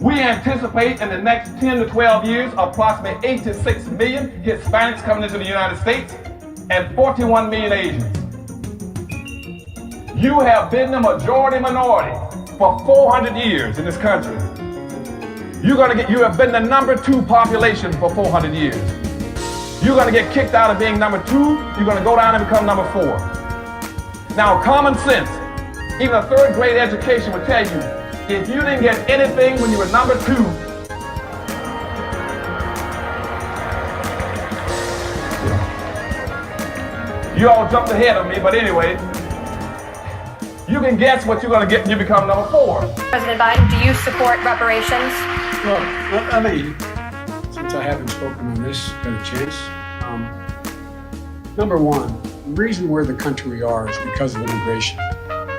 We anticipate in the next 10 to 12 years approximately 8 to 6 million Hispanics coming into the United States and 41 million Asians. You have been the majority minority for 400 years in this country. You have been the number 2 population for 400 years. You're going to get kicked out of being number 2. You're going to go down and become number 4. Now, common sense, even a 3rd grade education would tell you, if you didn't get anything when you were number 2, you all jumped ahead of me, but anyway, you can guess what you're going to get when you become number 4. President Biden, do you support reparations? Well, I mean, since I haven't spoken on this, got a chance. Number one, the reason we're the country we are is because of immigration.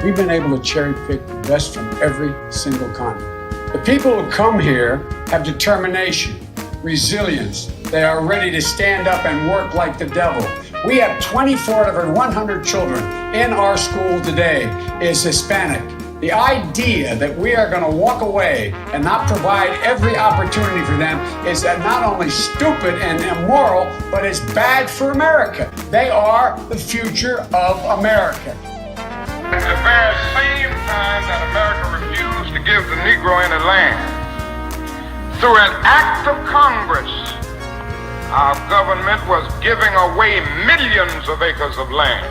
We've been able to cherry pick the best from every single continent. The people who come here have determination, resilience. They are ready to stand up and work like the devil. We have 24 out of every 100 children in our school today is Hispanic. The idea that we are going to walk away and not provide every opportunity for them is not only stupid and immoral, but it's bad for America. They are the future of America. At the very same time that America refused to give the Negro any land, through an act of Congress, our government was giving away millions of acres of land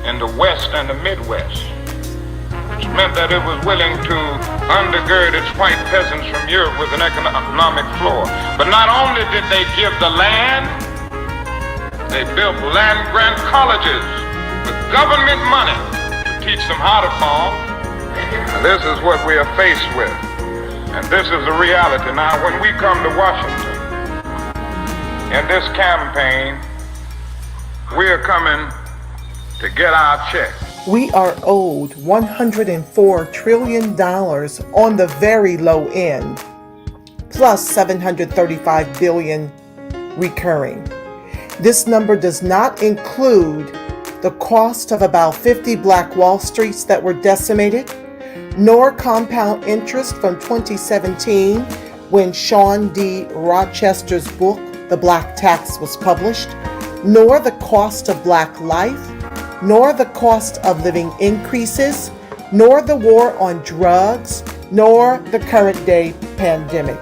in the West and the Midwest. Which meant that it was willing to undergird its white peasants from Europe with an economic floor. But not only did they give the land, they built land-grant colleges with government money to teach them how to farm. And this is what we are faced with. And this is the reality. Now, when we come to Washington, in this campaign, we are coming to get our check. We are owed $104 trillion on the very low end, plus $735 billion recurring. This number does not include the cost of about 50 Black Wall Streets that were decimated, nor compound interest from 2017 when Sean D. Rochester's book, The Black Tax, was published, nor the cost of Black life, nor the cost of living increases, nor the war on drugs, nor the current day pandemic.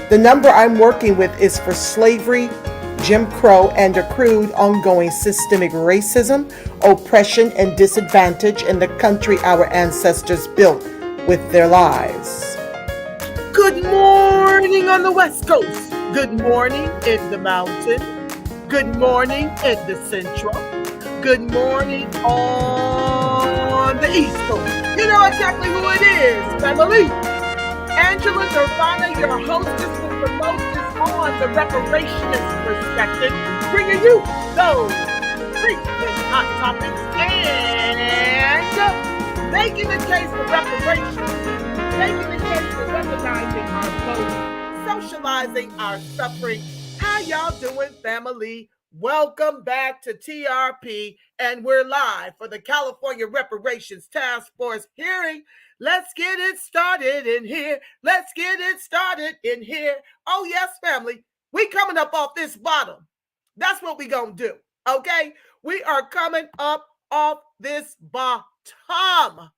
The number I'm working with is for slavery, Jim Crow, and accrued ongoing systemic racism, oppression, and disadvantage in the country our ancestors built with their lives. Good morning on the West Coast. Good morning in the mountain. Good morning in the central. Good morning on the East Coast. You know exactly who it is, family. Angela Nirvana, your hostess with the mostest on the reparationist perspective, bringing you those frequent hot topics and making the case for reparations, making the case for recognizing our vote, socializing our suffering. How y'all doing, family? Welcome back to TRP, and we're live for the California Reparations Task Force hearing. Let's get it started in here. Let's get it started in here. Oh, yes, family. We coming up off this bottom. That's what we gonna do, okay? We are coming up off this bottom.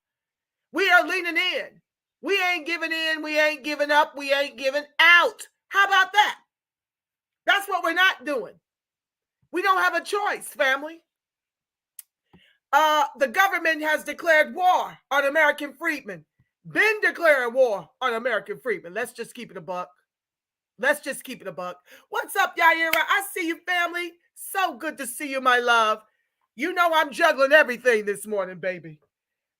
We are leaning in. We ain't giving in. We ain't giving up. We ain't giving out. How about that? That's what we're not doing. We don't have a choice, family. The government has declared war on American freedmen. Been declaring war on American freedmen. Let's just keep it a buck. Let's just keep it a buck. What's up, Yaira? I see you, family. So good to see you, my love. You know I'm juggling everything this morning, baby.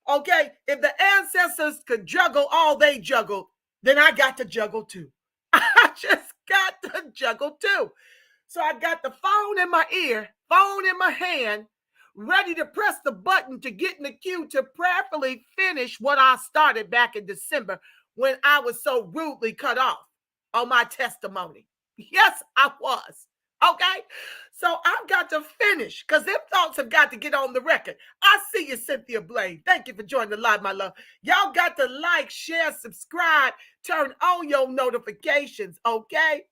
Okay? If the ancestors could juggle all they juggled, then I got to juggle too. I just got to juggle too. So I got the phone in my ear, phone in my hand, ready to press the button to get in the queue to prayerfully finish what I started back in December when I was so rudely cut off on my testimony. Yes, I was. Okay? So I've got to finish because them thoughts have got to get on the record. I see you, Cynthia Blaine. Thank you for joining the live, my love. Y'all got to like, share, subscribe, turn on your notifications, okay?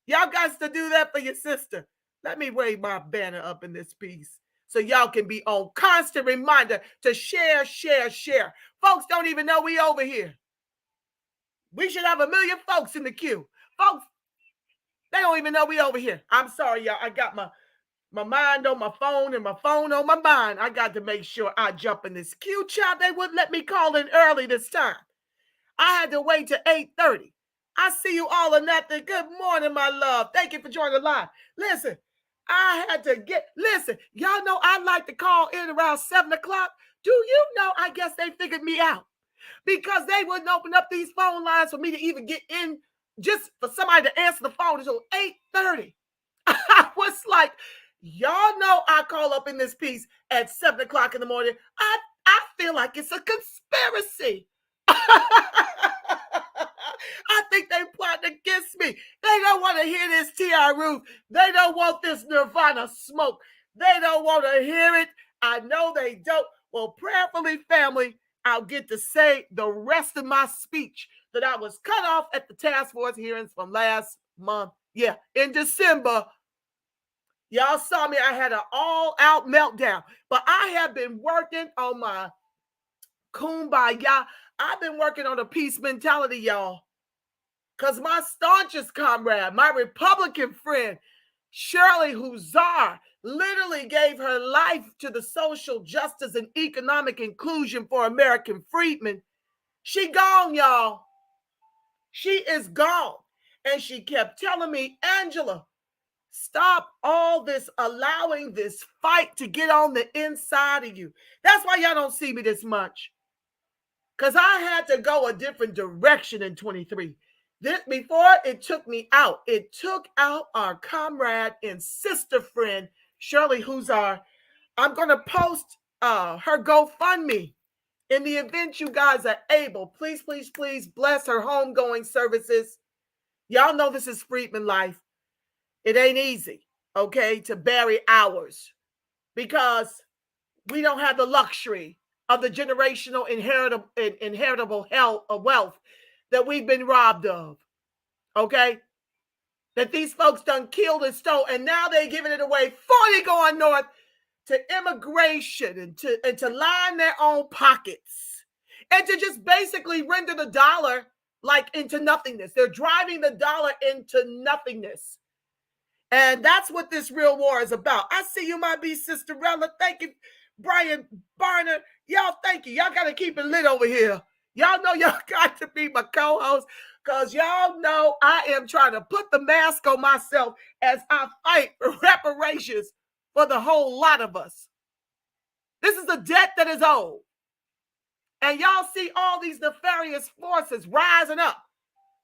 Y'all got to do that for your sister. Let me wave my banner up in this piece so y'all can be on constant reminder to share, share, share. Folks don't even know we over here. We should have 1 million folks in the queue. Folks, they don't even know we over here. I'm sorry, y'all. I got my mind on my phone and my phone on my mind. I got to make sure I jump in this queue, child. They wouldn't let me call in early this time. I had to wait till 8:30. I see you all or nothing. Good morning, my love. Thank you for joining the live. Listen, I had to listen, y'all know I like to call in around 7 o'clock. Do you know, I guess they figured me out because they wouldn't open up these phone lines for me to even get in, just for somebody to answer the phone until 8:30. I was like, y'all know I call up in this piece at 7 o'clock in the morning. I feel like it's a conspiracy. I think they plotting against me. They don't want to hear this T.R. Ruth. They don't want this Nirvana smoke. They don't want to hear it. I know they don't. Well, prayerfully, family, I'll get to say the rest of my speech that I was cut off at the task force hearings from last month. Yeah, in December. Y'all saw me. I had an all-out meltdown. But I have been working on my kumbaya. I've been working on a peace mentality, y'all. Because my staunchest comrade, my Republican friend, Shirley, literally gave her life to the social justice and economic inclusion for American freedmen. She gone, y'all. She is gone. And she kept telling me, Angela, stop all this, allowing this fight to get on the inside of you. That's why y'all don't see me this much. Because I had to go a different direction in 23. Before it took me out, it took out our comrade and sister friend, Shirley Huzar. I'm going to post her GoFundMe in the event you guys are able. Please, please, please bless her homegoing services. Y'all know this is Freedman life. It ain't easy, okay, to bury ours because we don't have the luxury of the generational inheritable wealth that we've been robbed of, okay? That these folks done killed and stole, and now they're giving it away, 40 going north to immigration and to line their own pockets and to just basically render the dollar like into nothingness. They're driving the dollar into nothingness. And that's what this real war is about. I see you, my B Sister Rella. Thank you, Brian Barner. Y'all, thank you. Y'all got to keep it lit over here. Y'all know y'all got to be my co-host because y'all know I am trying to put the mask on myself as I fight for reparations for the whole lot of us. This is a debt that is owed. And y'all see all these nefarious forces rising up.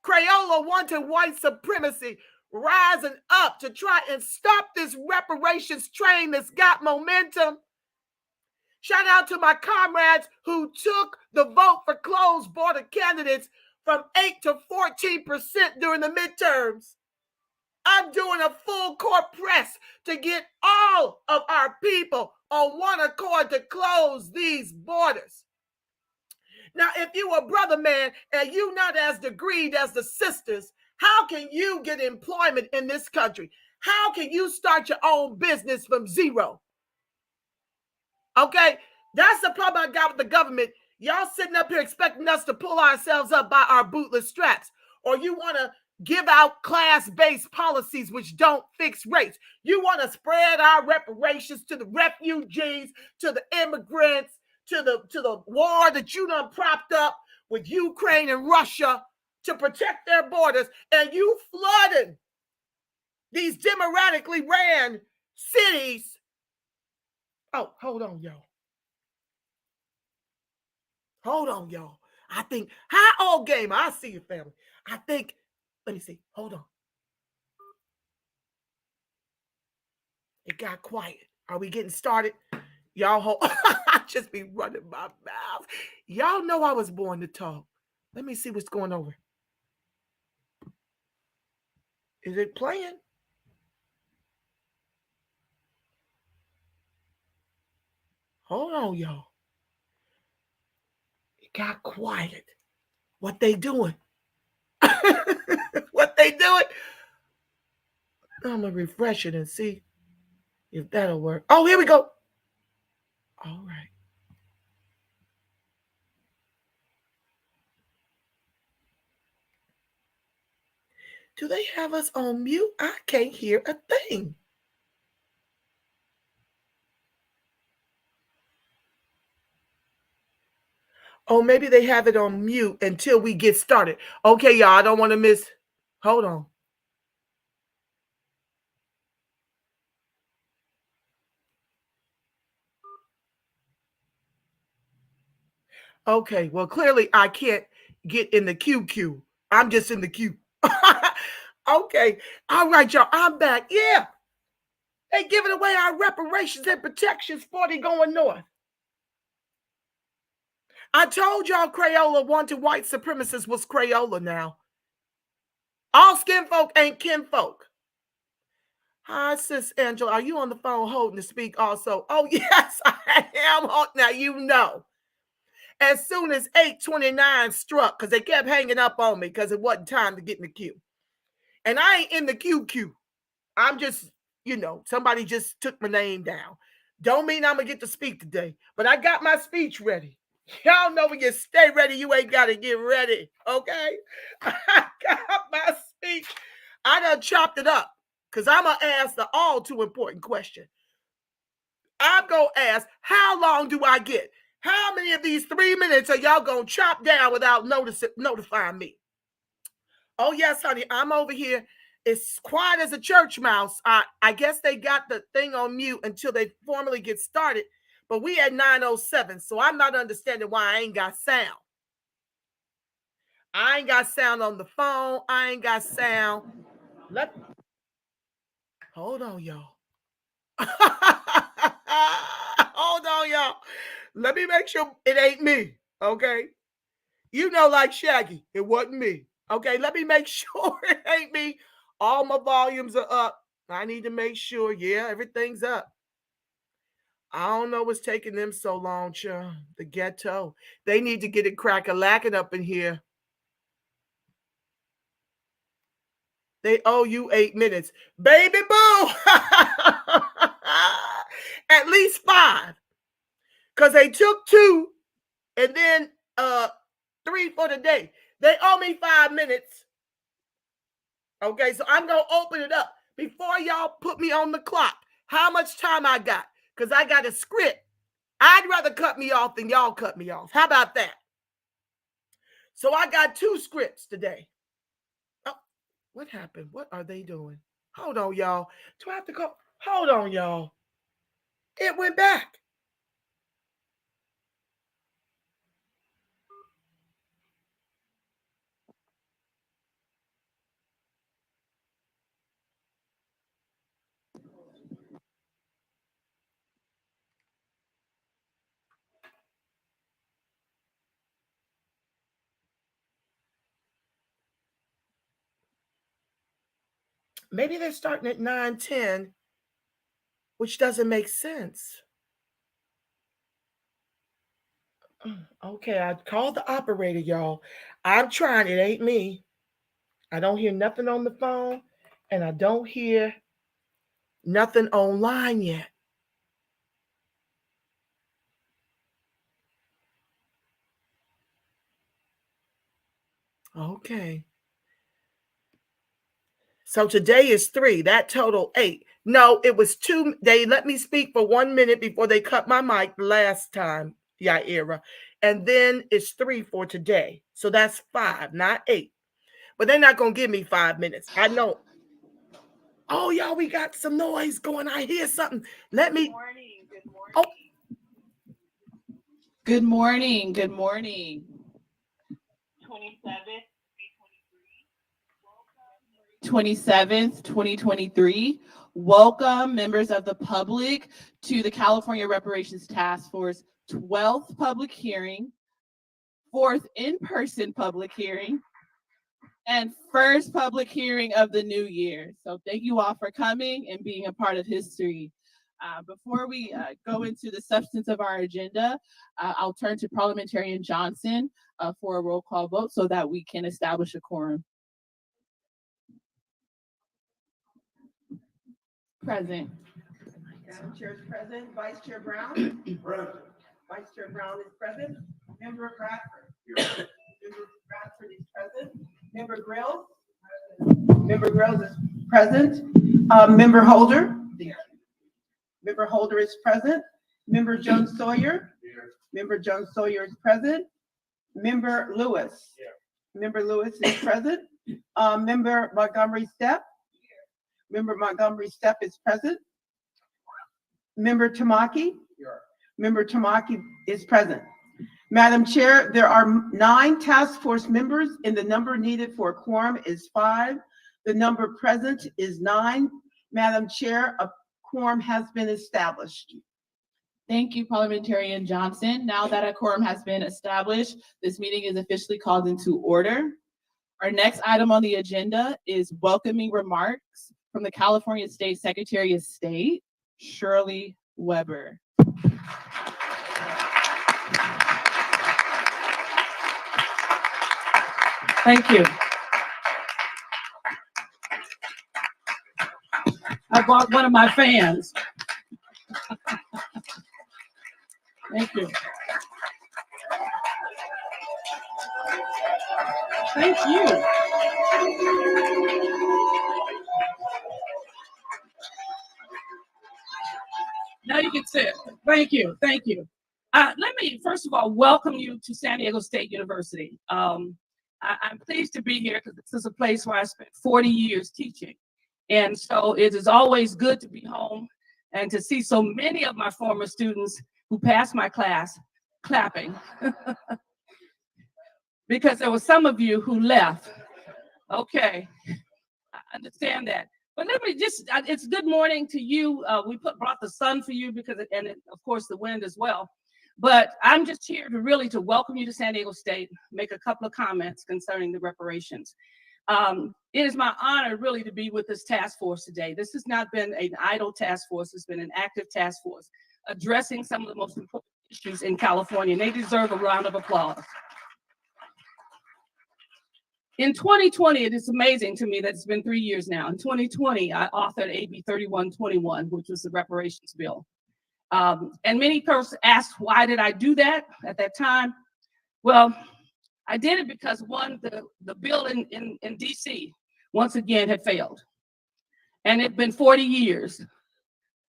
Crayola wanted white supremacy rising up to try and stop this reparations train that's got momentum. Shout out to my comrades who took the vote for closed border candidates from 8 to 14% during the midterms. I'm doing a full court press to get all of our people on one accord to close these borders. Now, if you a brother man and you not as degreed as the sisters, how can you get employment in this country? How can you start your own business from zero? Okay, that's the problem I got with the government. Y'all sitting up here expecting us to pull ourselves up by our bootless straps, or you want to give out class-based policies which don't fix race. You want to spread our reparations to the refugees, to the immigrants, to the war that you done propped up with Ukraine and Russia to protect their borders, and you flooded these democratically ran cities. Oh, hold on, y'all. Hold on, y'all. I think, hi, old gamer. I see you, family. I think, let me see. Hold on. It got quiet. Are we getting started? Y'all, I just be running my mouth. Y'all know I was born to talk. Let me see what's going over. Is it playing? Hold on, y'all. It got quiet. What they doing? What they doing? I'm gonna refresh it and see if that'll work. Oh, here we go. All right. Do they have us on mute? I can't hear a thing. Oh, maybe they have it on mute until we get started. Okay, y'all, I don't want to miss. Hold on. Okay, well, clearly I can't get in the QQ. I'm just in the queue. Okay, all right, y'all, I'm back. Yeah, they giving away our reparations and protections 40 going north. I told y'all Crayola wanted white supremacists was Crayola now. All skin folk ain't kinfolk. Hi, sis Angela. Are you on the phone holding to speak also? Oh, yes, I am. Now you know. As soon as 8:29 struck, because they kept hanging up on me because it wasn't time to get in the queue. And I ain't in the queue. I'm just, somebody just took my name down. Don't mean I'm going to get to speak today, but I got my speech ready. Y'all know when you stay ready, you ain't got to get ready, okay? I got my speech. I done chopped it up because I'm going to ask the all too important question. I'm going to ask, how long do I get? How many of these 3 minutes are y'all going to chop down without notifying me? Oh, yes, honey, I'm over here. It's quiet as a church mouse. I guess they got the thing on mute until they formally get started. But we at 9:07, so I'm not understanding why I ain't got sound. I ain't got sound on the phone. I ain't got sound. Hold on, y'all. Hold on, y'all. Let me make sure it ain't me, okay? You know, like Shaggy, it wasn't me. Okay, let me make sure it ain't me. All my volumes are up. I need to make sure, yeah, everything's up. I don't know what's taking them so long, child. The ghetto. They need to get it crack-a-lacking up in here. They owe you 8 minutes. Baby boo! At least 5. Because they took 2 and then 3 for the day. They owe me 5 minutes. Okay, so I'm going to open it up. Before y'all put me on the clock, how much time I got? Because I got a script. I'd rather cut me off than y'all cut me off. How about that? So I got 2 scripts today. Oh, what happened? What are they doing? Hold on, y'all. Do I have to go? Hold on, y'all. It went back. Maybe they're starting at 9:10, which doesn't make sense. Okay, I called the operator, y'all. I'm trying. It ain't me. I don't hear nothing on the phone, and I don't hear nothing online yet. Okay. So today is 3. That total 8. No, it was 2. They let me speak for 1 minute before they cut my mic last time, Yaira. And then it's 3 for today. So that's 5, not 8. But they're not going to give me 5 minutes. I know. Oh, y'all, we got some noise going. I hear something. Let me. Good morning. Good morning. Oh. Good morning. Good morning. 27th, 2023. Welcome, members of the public, to the California Reparations Task Force 12th public hearing, 4th in-person public hearing, and first public hearing of the new year. So thank you all for coming and being a part of history. Before we go into the substance of our agenda, I'll turn to Parliamentarian Johnson for a roll call vote so that we can establish a quorum. Present. Madam Chair is present. Vice Chair Brown? Present. Vice Chair Brown is present. Member Bradford? Here. Member Bradford is present. Member Grills? Member Grills is present. Member Holder? Here. Member Holder is present. Member Jones Sawyer? Here. Member Jones Sawyer is present. Member Lewis? Here. Member Lewis is present. Member Montgomery Stepp? Member Montgomery Stepp is present. Member Tamaki? Here. Member Tamaki is present. Madam Chair, there are 9 task force members and the number needed for a quorum is 5. The number present is 9. Madam Chair, a quorum has been established. Thank you, Parliamentarian Johnson. Now that a quorum has been established, this meeting is officially called into order. Our next item on the agenda is welcoming remarks from the California State Secretary of State, Shirley Weber. Thank you. I bought one of my fans. Thank you. Thank you. Now you can sit. Thank you. Thank you. Let me, first of all, welcome you to San Diego State University. I'm pleased to be here because this is a place where I spent 40 years teaching. And so it is always good to be home and to see so many of my former students who passed my class clapping. Because there were some of you who left. Okay, I understand that. But let me just, it's good morning to you. We brought the sun for you because, of course the wind as well. But I'm just here to welcome you to San Diego State, make a couple of comments concerning the reparations. It is my honor really to be with this task force today. This has not been an idle task force, it's been an active task force addressing some of the most important issues in California, and they deserve a round of applause. In 2020, it is amazing to me that it's been 3 years now. In 2020, I authored AB 3121, which was the reparations bill. And many persons asked, why did I do that at that time? Well, I did it because one, the bill in DC, once again, had failed. And it'd been 40 years.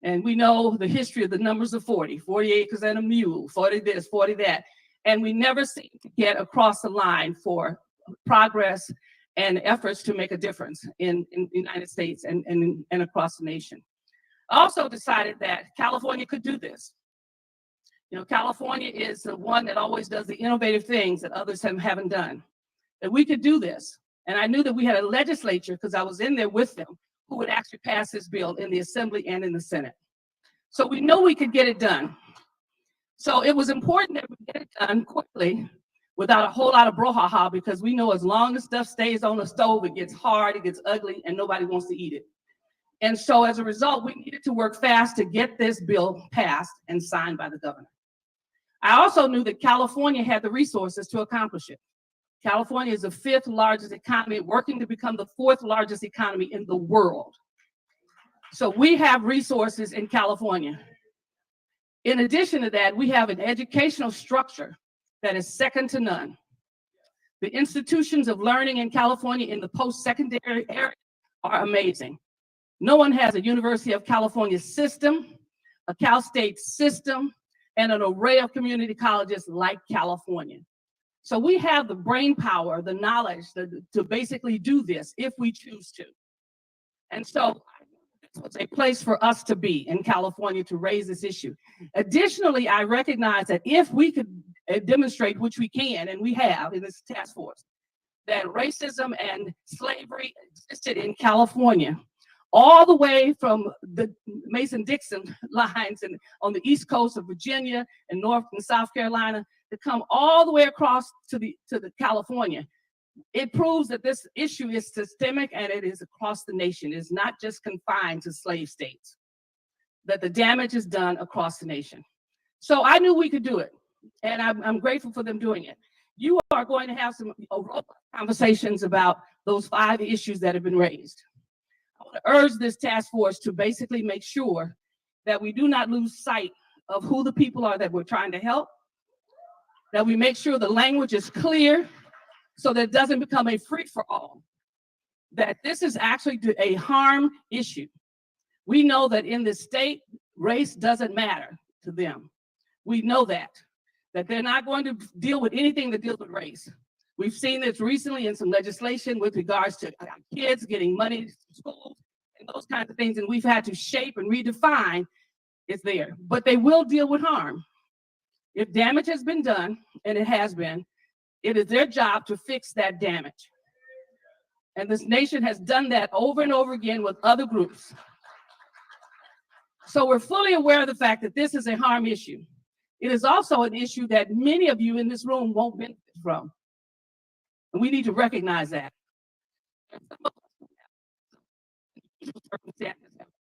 And we know the history of the numbers of 40 acres and a mule, 40 this, 40 that. And we never seem to get across the line for progress and efforts to make a difference in the United States and across the nation. I also decided that California could do this. You know, California is the one that always does the innovative things that others haven't done. That we could do this. And I knew that we had a legislature, because I was in there with them, who would actually pass this bill in the Assembly and in the Senate. So we know we could get it done. So it was important that we get it done quickly without a whole lot of brouhaha, because we know as long as stuff stays on the stove, it gets hard, it gets ugly, and nobody wants to eat it. And so as a result, we needed to work fast to get this bill passed and signed by the governor. I also knew that California had the resources to accomplish it. California is the 5th largest economy, working to become the 4th largest economy in the world. So we have resources in California. In addition to that, we have an educational structure that is second to none. The institutions of learning in California in the post-secondary area are amazing. No one has a University of California system, a Cal State system, and an array of community colleges like California. So we have the brain power, the knowledge to basically do this if we choose to. And so this was a place for us to be in California to raise this issue. Additionally, I recognize that if we could demonstrate, which we can, and we have in this task force, that racism and slavery existed in California, all the way from the Mason-Dixon lines and on the east coast of Virginia and North and South Carolina to come all the way across to the California. It proves that this issue is systemic and it is across the nation. It's not just confined to slave states. that the damage is done across the nation. So I knew we could do it, and I'm grateful for them doing it. You are going to have some conversations about those 5 issues that have been raised. I want to urge this task force to basically make sure that we do not lose sight of who the people are that we're trying to help, that we make sure the language is clear so that it doesn't become a free-for-all, that this is actually a harm issue. We know that in this state, race doesn't matter to them. We know that they're not going to deal with anything that deals with race. We've seen this recently in some legislation with regards to kids getting money to schools and those kinds of things, and we've had to shape and redefine it's there. But they will deal with harm. If damage has been done, and it has been, it is their job to fix that damage. And this nation has done that over and over again with other groups. So we're fully aware of the fact that this is a harm issue. It is also an issue that many of you in this room won't benefit from. And we need to recognize that.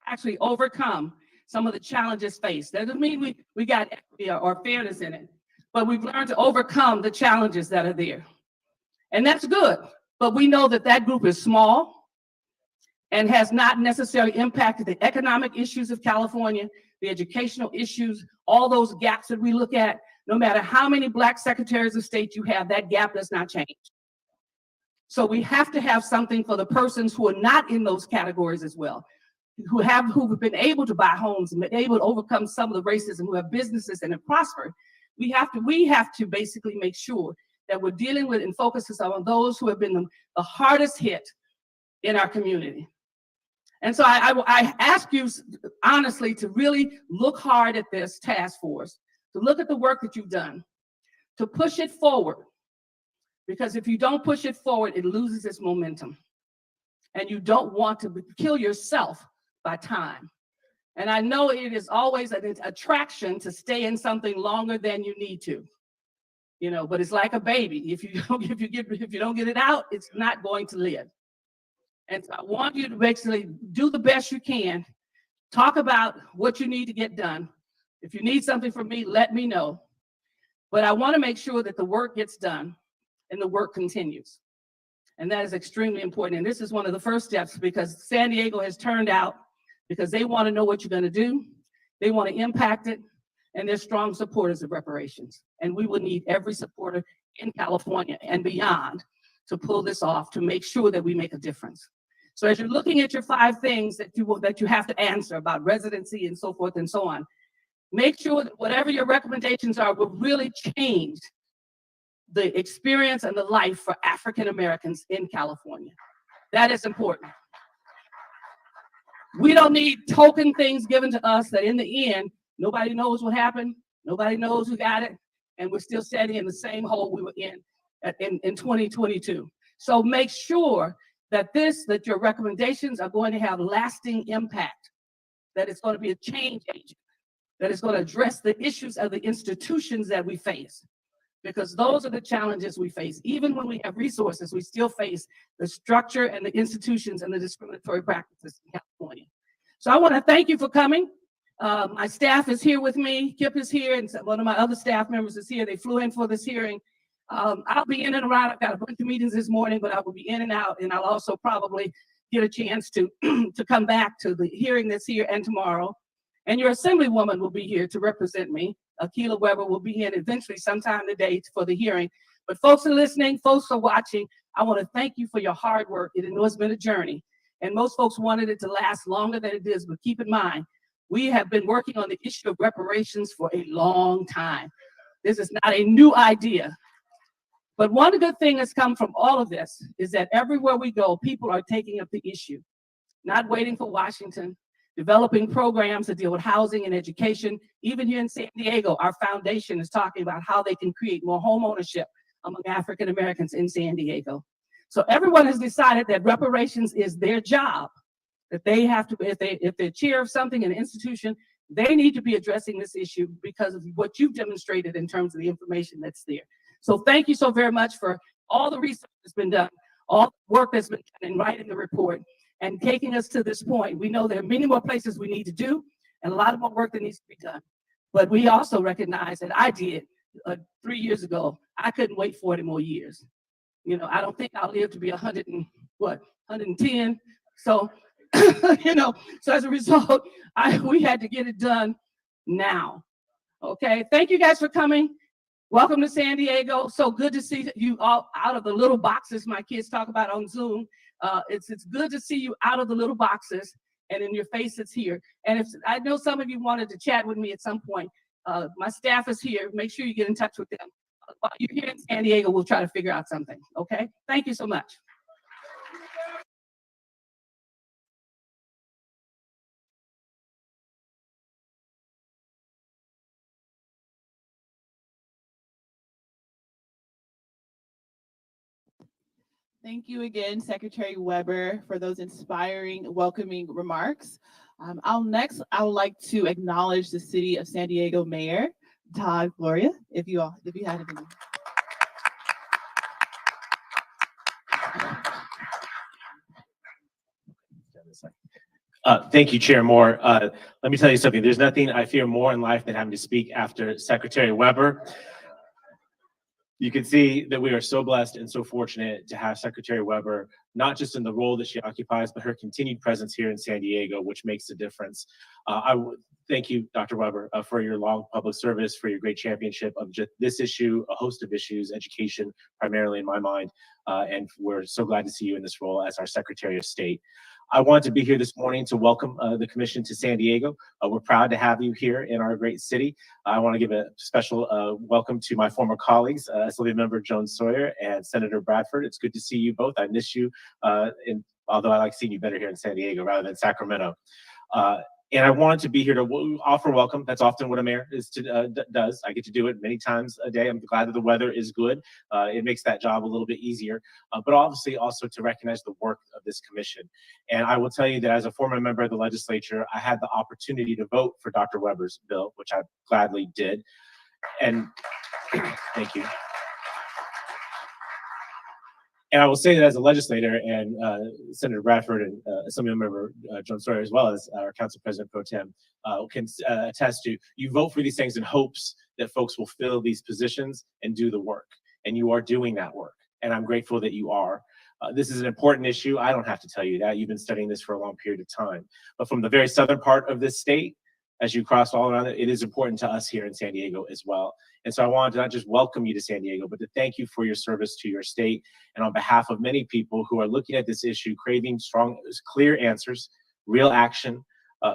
Actually overcome some of the challenges faced. That doesn't mean we got equity or fairness in it, but we've learned to overcome the challenges that are there. And that's good, but we know that that group is small and has not necessarily impacted the economic issues of California, the educational issues, all those gaps that we look at. No matter how many Black secretaries of state you have, that gap does not change. So we have to have something for the persons who are not in those categories as well, who've been able to buy homes and been able to overcome some of the racism, who have businesses and have prospered. We have to basically make sure that we're dealing with and focusing on those who have been the hardest hit in our community. And so I ask you honestly to really look hard at this task force, to look at the work that you've done, to push it forward. Because if you don't push it forward, it loses its momentum. And you don't want to kill yourself by time. And I know it is always an attraction to stay in something longer than you need to. You know, but it's like a baby. If you don't get it out, it's not going to live. And so I want you to basically do the best you can. Talk about what you need to get done. If you need something from me, let me know. But I want to make sure that the work gets done and the work continues. And that is extremely important. And this is one of the first steps, because San Diego has turned out because they want to know what you're going to do. They want to impact it. And they're strong supporters of reparations. And we will need every supporter in California and beyond to pull this off, to make sure that we make a difference. So as you're looking at your 5 things that you have to answer about residency and so forth and so on, make sure that whatever your recommendations are will really change the experience and the life for African Americans in California. That is important. We don't need token things given to us that in the end, nobody knows what happened, nobody knows who got it, and we're still standing in the same hole we were in 2022. So make sure that your recommendations are going to have lasting impact, that it's going to be a change agent, that it's going to address the issues of the institutions that we face. Because those are the challenges we face. Even when we have resources, we still face the structure and the institutions and the discriminatory practices in California. So I want to thank you for coming. My staff is here with me. Kip is here, and one of my other staff members is here. They flew in for this hearing. I'll be in and around. I've got a bunch of meetings this morning, but I will be in and out, and I'll also probably get a chance to come back to the hearing that's here and tomorrow. And your assemblywoman will be here to represent me. Akila Weber will be here eventually sometime today for the hearing. But folks are listening, folks are watching. I want to thank you for your hard work. I know it's been a journey, and most folks wanted it to last longer than it is, but keep in mind, we have been working on the issue of reparations for a long time. This is not a new idea. But one good thing that's come from all of this is that everywhere we go, people are taking up the issue, not waiting for Washington, developing programs to deal with housing and education. Even here in San Diego, our foundation is talking about how they can create more home ownership among African Americans in San Diego. So everyone has decided that reparations is their job, that they have to, if they're chair of something, an institution, they need to be addressing this issue because of what you've demonstrated in terms of the information that's there. So thank you so very much for all the research that's been done, all the work that's been done in writing the report and taking us to this point. We know there are many more places we need to do, and a lot more work that needs to be done. But we also recognize that I did 3 years ago. I couldn't wait 40 more years. You know, I don't think I'll live to be 110. So, you know, so as a result, we had to get it done now. Okay, thank you guys for coming. Welcome to San Diego. So good to see you all out of the little boxes my kids talk about on Zoom. It's good to see you out of the little boxes and in your faces here. And if I know some of you wanted to chat with me at some point, my staff is here. Make sure you get in touch with them. While you're here in San Diego, we'll try to figure out something. Okay, thank you so much. Thank you again, Secretary Weber, for those inspiring, welcoming remarks. I would like to acknowledge the City of San Diego Mayor, Todd Gloria, if you had it. Thank you, Chair Moore. Let me tell you something. There's nothing I fear more in life than having to speak after Secretary Weber. You can see that we are so blessed and so fortunate to have Secretary Weber, not just in the role that she occupies, but her continued presence here in San Diego, which makes a difference. I would thank you, Dr. Weber, for your long public service, for your great championship of just this issue, a host of issues, education, primarily in my mind. And we're so glad to see you in this role as our Secretary of State. I wanted to be here this morning to welcome the Commission to San Diego. We're proud to have you here in our great city. I want to give a special welcome to my former colleagues, Assembly Member Joan Sawyer and Senator Bradford. It's good to see you both. I miss you, although I like seeing you better here in San Diego rather than Sacramento. And I wanted to be here to offer welcome. That's often what a mayor does. I get to do it many times a day. I'm glad that the weather is good. It makes that job a little bit easier, but obviously also to recognize the work of this commission. And I will tell you that as a former member of the legislature, I had the opportunity to vote for Dr. Weber's bill, which I gladly did. And thank you. And I will say that as a legislator, and Senator Bradford and Assembly Member Joan Sawyer, as well as our Council President Pro Tem, can attest to, you vote for these things in hopes that folks will fill these positions and do the work. And you are doing that work. And I'm grateful that you are. This is an important issue. I don't have to tell you that. You've been studying this for a long period of time. But from the very southern part of this state, as you cross all around it, it is important to us here in San Diego as well. And so I wanted to not just welcome you to San Diego, but to thank you for your service to your state. And on behalf of many people who are looking at this issue, craving strong, clear answers, real action,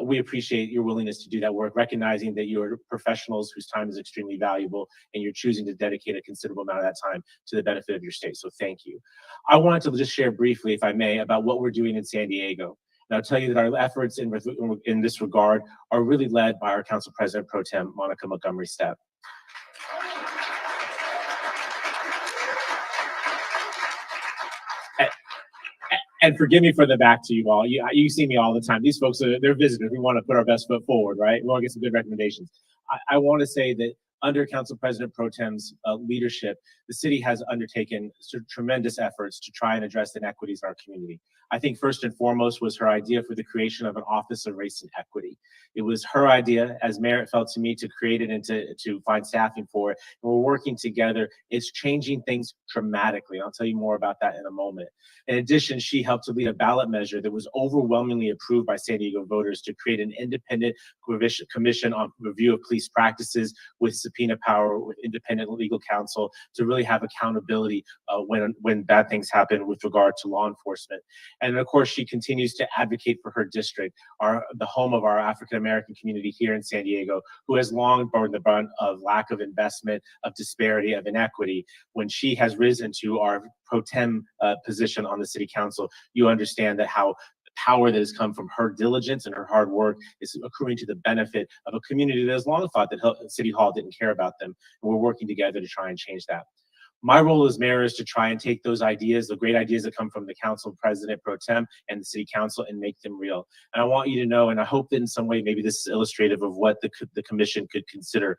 we appreciate your willingness to do that work, recognizing that you're professionals whose time is extremely valuable and you're choosing to dedicate a considerable amount of that time to the benefit of your state. So thank you. I wanted to just share briefly, if I may, about what we're doing in San Diego. And I'll tell you that our efforts in this regard are really led by our Council President Pro Tem, Monica Montgomery Stepp. And forgive me for the back to you all. You see me all the time. These folks, they're visitors. We want to put our best foot forward, right? We want to get some good recommendations. I want to say that under Council President Pro Tem's leadership, the city has undertaken tremendous efforts to try and address inequities in our community. I think first and foremost was her idea for the creation of an Office of Race and Equity. It was her idea, as mayor, it felt to me, to create it and to find staffing for it. And we're working together. It's changing things dramatically. I'll tell you more about that in a moment. In addition, she helped to lead a ballot measure that was overwhelmingly approved by San Diego voters to create an independent commission on review of police practices with subpoena power, with independent legal counsel, to really have accountability when bad things happen with regard to law enforcement. And of course, she continues to advocate for her district, the home of our African-American community here in San Diego, who has long borne the brunt of lack of investment, of disparity, of inequity. When she has risen to our pro tem position on the city council, you understand that how the power that has come from her diligence and her hard work is accruing to the benefit of a community that has long thought that City Hall didn't care about them. And we're working together to try and change that. My role as mayor is to try and take those ideas, the great ideas that come from the council president pro tem and the city council, and make them real. And I want you to know, and I hope that in some way, maybe this is illustrative of what the commission could consider.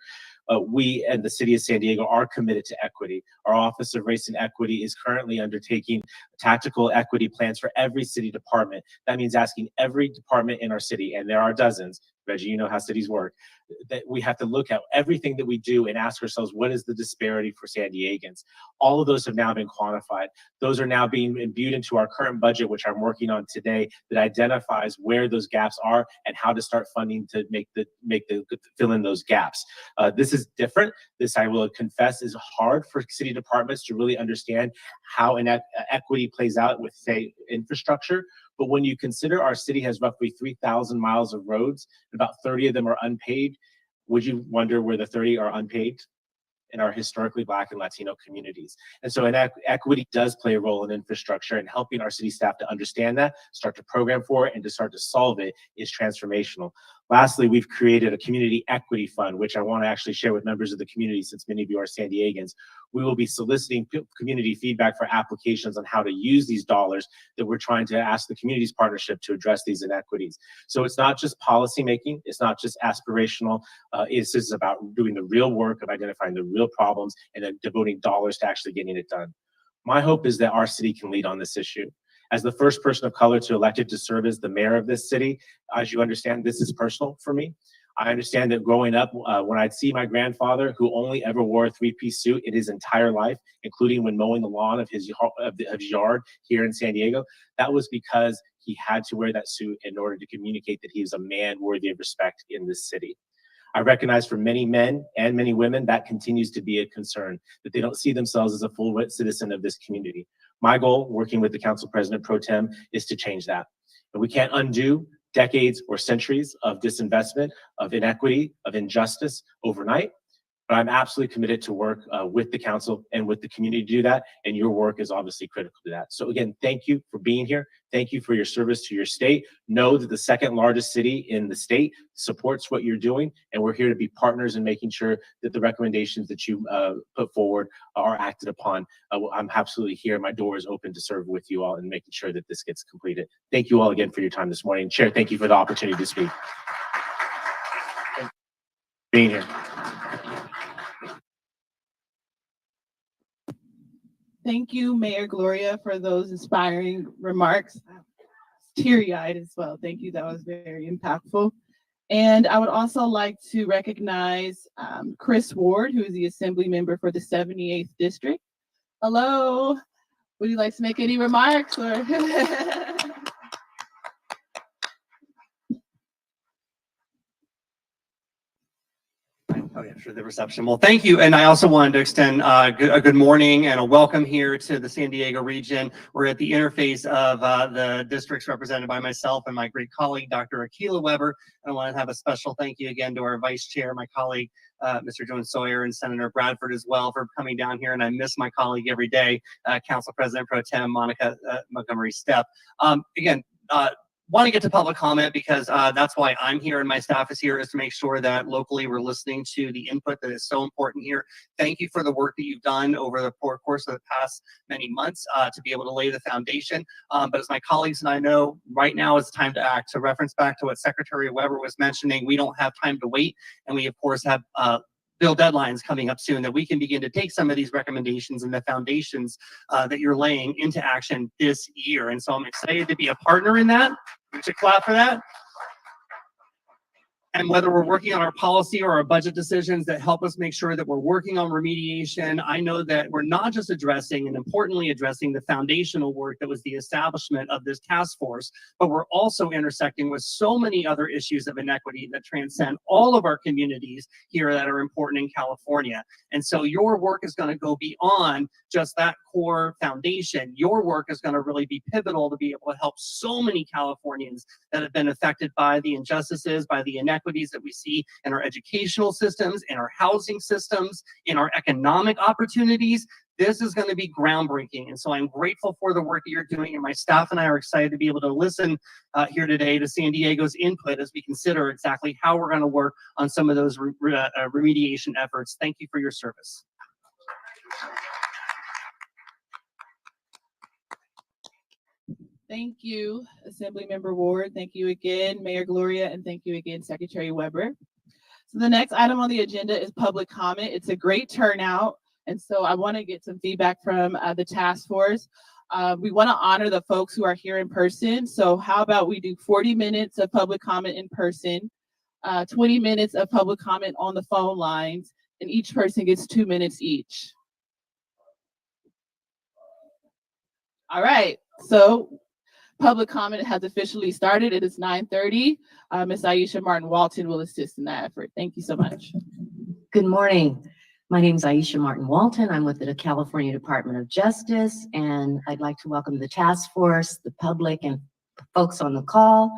We and the city of San Diego are committed to equity. Our Office of Race and Equity is currently undertaking tactical equity plans for every city department. That means asking every department in our city, and there are dozens, Reggie, you know how cities work, that we have to look at everything that we do and ask ourselves, what is the disparity for San Diegans? All of those have now been quantified. Those are now being imbued into our current budget, which I'm working on today, that identifies where those gaps are and how to start funding to fill in those gaps. This is different. This, I will confess, is hard for city departments to really understand how equity plays out with, say, infrastructure. But when you consider our city has roughly 3,000 miles of roads, about 30 of them are unpaved, would you wonder where the 30 are unpaved? In our historically Black and Latino communities. And so equity does play a role in infrastructure, and helping our city staff to understand that, start to program for it, and to start to solve it is transformational. Lastly, we've created a community equity fund, which I want to actually share with members of the community, since many of you are San Diegans. We will be soliciting community feedback for applications on how to use these dollars that we're trying to ask the community's partnership to address these inequities. So it's not just policy making, it's not just aspirational, this is about doing the real work of identifying the real problems and then devoting dollars to actually getting it done. My hope is that our city can lead on this issue. As the first person of color elected to serve as the mayor of this city, as you understand, this is personal for me. I understand that growing up, when I'd see my grandfather, who only ever wore a three-piece suit in his entire life, including when mowing the lawn of his yard here in San Diego, that was because he had to wear that suit in order to communicate that he was a man worthy of respect in this city. I recognize for many men and many women, that continues to be a concern, that they don't see themselves as a full citizen of this community. My goal, working with the Council President Pro Tem, is to change that. And we can't undo decades or centuries of disinvestment, of inequity, of injustice overnight. But I'm absolutely committed to work with the council and with the community to do that. And your work is obviously critical to that. So again, thank you for being here. Thank you for your service to your state. Know that the second largest city in the state supports what you're doing. And we're here to be partners in making sure that the recommendations that you put forward are acted upon. I'm absolutely here. My door is open to serve with you all and making sure that this gets completed. Thank you all again for your time this morning. Chair, thank you for the opportunity to speak. Being here. Thank you, Mayor Gloria, for those inspiring remarks. Teary-eyed as well. Thank you. That was very impactful. And I would also like to recognize Chris Ward, who is the Assembly Member for the 78th District. Hello. Would you like to make any remarks? Or Oh yeah, sure, the reception. Well, thank you. And I also wanted to extend a good morning and a welcome here to the San Diego region. We're at the interface of the districts represented by myself and my great colleague, Dr. Akilah Weber. And I want to have a special thank you again to our vice chair, my colleague, Mr. Jones Sawyer, and Senator Bradford as well for coming down here. And I miss my colleague every day, Council President Pro Tem Monica Montgomery Stepp. Want to get to public comment because that's why I'm here and my staff is here, is to make sure that locally we're listening to the input that is so important here. Thank you for the work that you've done over the course of the past many months to be able to lay the foundation. But as my colleagues and I know, right now is time to act. To reference back to what Secretary Weber was mentioning, we don't have time to wait. And we, of course, have bill deadlines coming up soon that we can begin to take some of these recommendations and the foundations that you're laying into action this year. And so I'm excited to be a partner in that. We should clap for that. And whether we're working on our policy or our budget decisions that help us make sure that we're working on remediation, I know that we're not just addressing, and importantly addressing, the foundational work that was the establishment of this task force, but we're also intersecting with so many other issues of inequity that transcend all of our communities here that are important in California. And so your work is going to go beyond just that core foundation. Your work is going to really be pivotal to be able to help so many Californians that have been affected by the injustices, by the inequities that we see in our educational systems, in our housing systems, in our economic opportunities. This is going to be groundbreaking. And so I'm grateful for the work that you're doing, and my staff and I are excited to be able to listen here today to San Diego's input as we consider exactly how we're going to work on some of those remediation efforts. Thank you for your service. thank you, Assemblymember Ward. Thank you again, Mayor Gloria, and thank you again, Secretary Weber. So the next item on the agenda is public comment. It's a great turnout, and so I want to get some feedback from the task force. We want to honor the folks who are here in person. So how about we do 40 minutes of public comment in person, 20 minutes of public comment on the phone lines, and each person gets 2 minutes each. All right, so public comment has officially started. It is 9:30. Ms. Aisha Martin Walton will assist in that effort. Thank you so much. Good morning. My name is Aisha Martin Walton. I'm with the California Department of Justice, and I'd like to welcome the task force, the public, and folks on the call.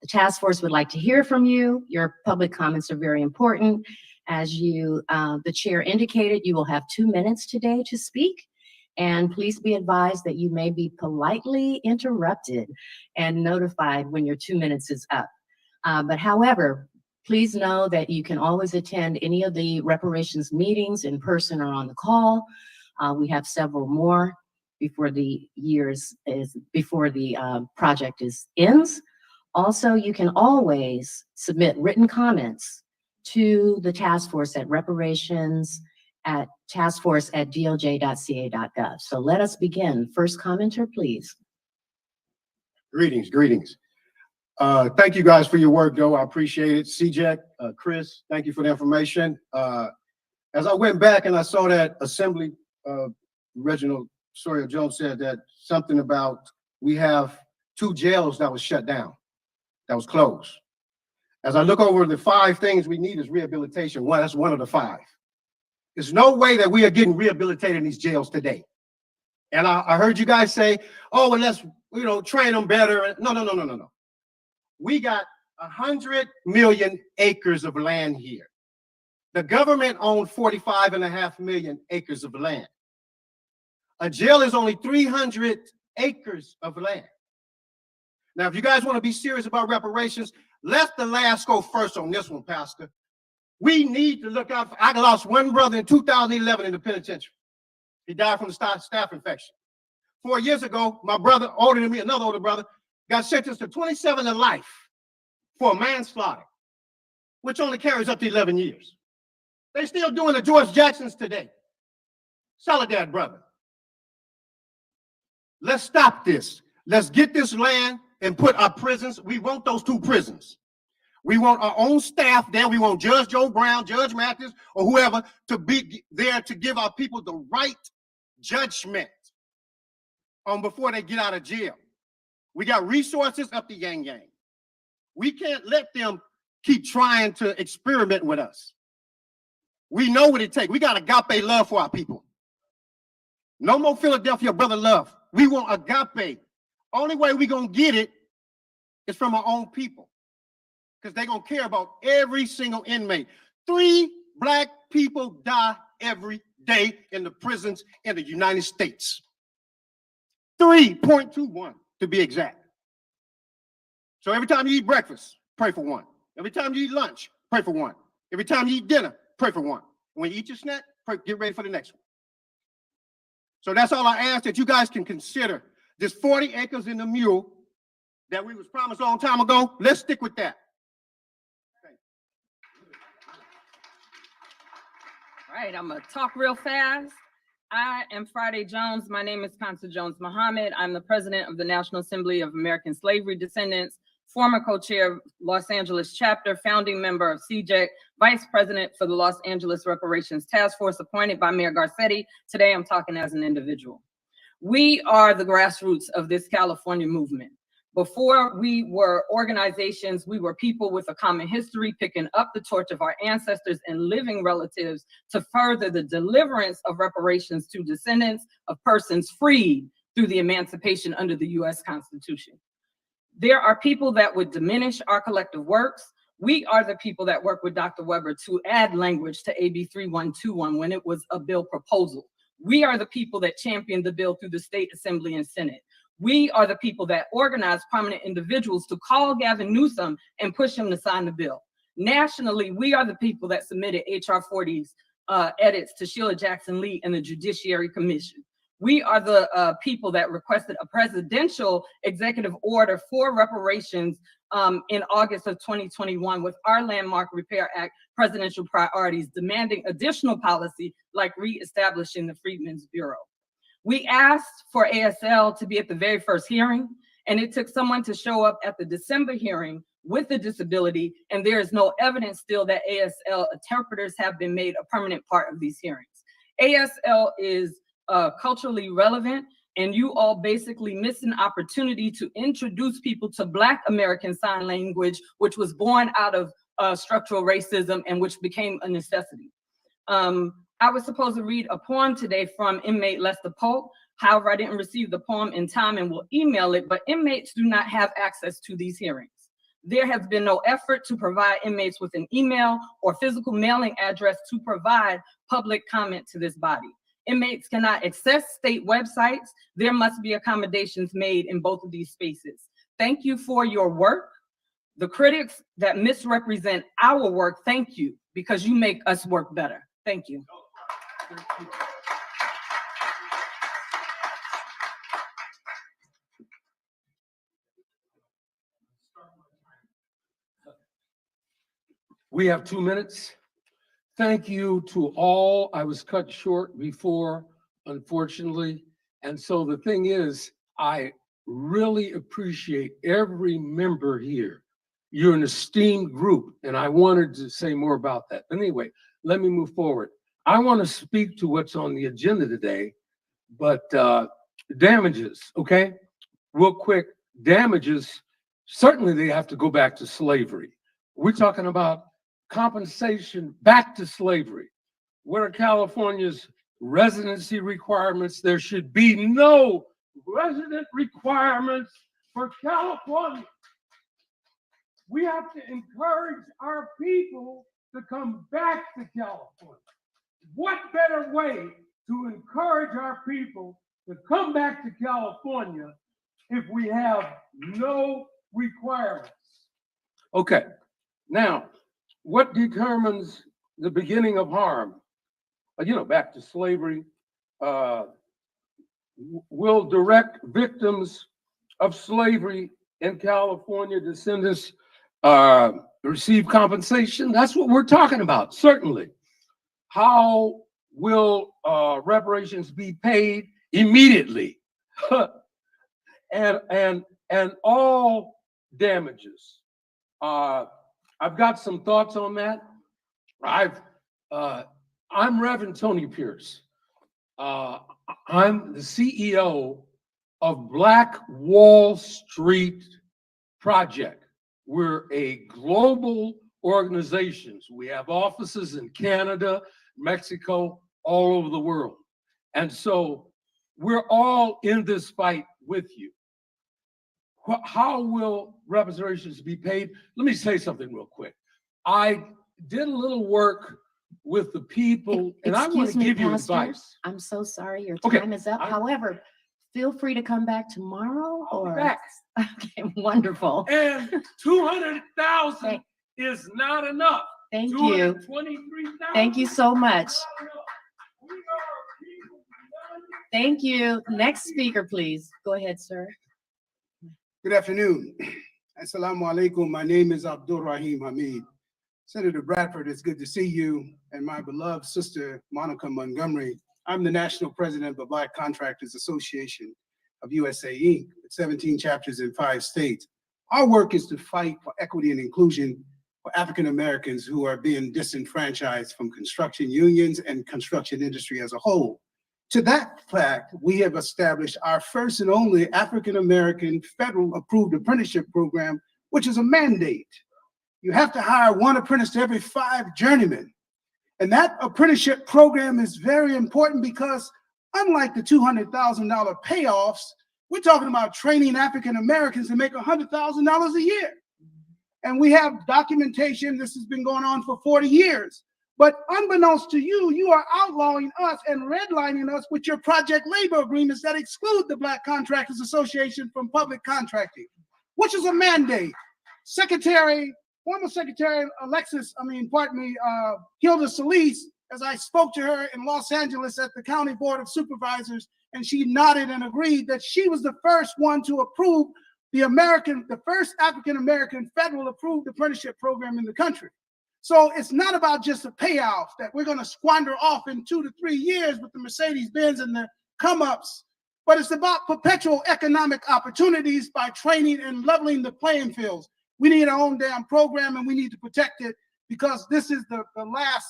The task force would like to hear from you. Your public comments are very important. As the chair indicated, you will have 2 minutes today to speak. And please be advised that you may be politely interrupted and notified when your 2 minutes is up. But however, please know that you can always attend any of the reparations meetings in person or on the call. We have several more before the project ends. Also, you can always submit written comments to the task force at taskforce@doj.ca.gov. So let us begin. First commenter, please. Greetings. Thank you guys for your work, though. I appreciate it. CJ, Chris, thank you for the information. As I went back and I saw that assembly, Reginald Sawyer Jones said that something about we have 2 jails that was shut down, that was closed. As I look over the 5 things we need is rehabilitation. That's one of the 5. There's no way that we are getting rehabilitated in these jails today. And I heard you guys say, oh, well, let's train them better. No. We got 100 million acres of land here. The government owned 45.5 million acres of land. A jail is only 300 acres of land. Now, if you guys want to be serious about reparations, let the last go first on this one, Pastor. We need to look out. I lost one brother in 2011 in the penitentiary. He died from the staph infection. 4 years ago, my brother, older than me, another older brother, got sentenced to 27 to life for manslaughter, which only carries up to 11 years. They're still doing the George Jacksons today. Soledad, brother. Let's stop this. Let's get this land and put our prisons. We want those 2 prisons. We want our own staff there. We want Judge Joe Brown, Judge Mathis, or whoever to be there to give our people the right judgment before they get out of jail. We got resources up the yang yang. We can't let them keep trying to experiment with us. We know what it takes. We got agape love for our people. No more Philadelphia brother love. We want agape. Only way we gonna get it is from our own people, because they're gonna care about every single inmate. 3 black people die every day in the prisons in the United States. 3.21 to be exact. So every time you eat breakfast, pray for 1. Every time you eat lunch, pray for 1. Every time you eat dinner, pray for 1. When you eat your snack, get ready for the next one. So that's all I ask, that you guys can consider. This 40 acres in the mule that we was promised a long time ago, let's stick with that. All right, I'm gonna talk real fast. I am Friday Jones. My name is Constance Jones Muhammad. I'm the president of the National Assembly of American Slavery Descendants, former co-chair of Los Angeles chapter, founding member of CJEC, vice president for the Los Angeles Reparations Task Force appointed by Mayor Garcetti. Today, I'm talking as an individual. We are the grassroots of this California movement. Before we were organizations, we were people with a common history, picking up the torch of our ancestors and living relatives to further the deliverance of reparations to descendants of persons freed through the emancipation under the US Constitution. There are people that would diminish our collective works. We are the people that work with Dr. Weber to add language to AB 3121 when it was a bill proposal. We are the people that championed the bill through the State Assembly and Senate. We are the people that organized prominent individuals to call Gavin Newsom and push him to sign the bill. Nationally, we are the people that submitted HR 40's edits to Sheila Jackson Lee and the Judiciary Commission. We are the people that requested a presidential executive order for reparations in August of 2021 with our landmark Repair Act presidential priorities demanding additional policy like reestablishing the Freedmen's Bureau. We asked for ASL to be at the very first hearing, and it took someone to show up at the December hearing with a disability, and there is no evidence still that ASL interpreters have been made a permanent part of these hearings. ASL is culturally relevant, and you all basically miss an opportunity to introduce people to Black American Sign Language, which was born out of structural racism and which became a necessity. I was supposed to read a poem today from inmate Lester Polk. However, I didn't receive the poem in time and will email it, but inmates do not have access to these hearings. There has been no effort to provide inmates with an email or physical mailing address to provide public comment to this body. Inmates cannot access state websites. There must be accommodations made in both of these spaces. Thank you for your work. The critics that misrepresent our work, thank you, because you make us work better. Thank you. We have 2 minutes. Thank you to all. I was cut short before, unfortunately. And so the thing is, I really appreciate every member here. You're an esteemed group, and I wanted to say more about that. But anyway, let me move forward. I want to speak to what's on the agenda today, but damages, okay? Real quick, damages, certainly they have to go back to slavery. We're talking about compensation back to slavery. What are California's residency requirements? There should be no resident requirements for California. We have to encourage our people to come back to California. What better way to encourage our people to come back to California if we have no requirements? Okay, now, what determines the beginning of harm? Back to slavery, will direct victims of slavery in California, descendants, receive compensation? That's what we're talking about, certainly. How will reparations be paid? Immediately. and all damages. I've got some thoughts on that. I'm Reverend Tony Pierce. I'm the CEO of Black Wall Street Project. We're a global organization. We have offices in Canada, Mexico, all over the world. And so we're all in this fight with you. How will reparations be paid? Let me say something real quick. I did a little work with the people, and I want to give you advice. I'm so sorry, your time is up. However, feel free to come back tomorrow. I'll be back. Okay, wonderful. And 200,000 is not enough. Thank you. Thank you so much. Thank you. Next speaker, please. Go ahead, sir. Good afternoon. Assalamu alaikum. My name is Abdul Rahim Hamid. Senator Bradford, it's good to see you. And my beloved sister, Monica Montgomery. I'm the national president of the Black Contractors Association of USA, Inc., with 17 chapters in 5 states. Our work is to fight for equity and inclusion for African Americans who are being disenfranchised from construction unions and construction industry as a whole. To that fact, we have established our first and only African American federal approved apprenticeship program, which is a mandate. You have to hire 1 apprentice to every 5 journeymen. And that apprenticeship program is very important because unlike the $200,000 payoffs, we're talking about training African Americans to make $100,000 a year. And we have documentation. This has been going on for 40 years. But unbeknownst to you, you are outlawing us and redlining us with your project labor agreements that exclude the Black Contractors Association from public contracting, which is a mandate. Former Secretary Hilda Solis, as I spoke to her in Los Angeles at the County Board of Supervisors, and she nodded and agreed that she was the first one to approve the first African-American federal approved apprenticeship program in the country. So it's not about just a payoff that we're going to squander off in 2 to 3 years with the Mercedes-Benz and the come-ups, but it's about perpetual economic opportunities by training and leveling the playing fields. We need our own damn program, and we need to protect it, because this is the last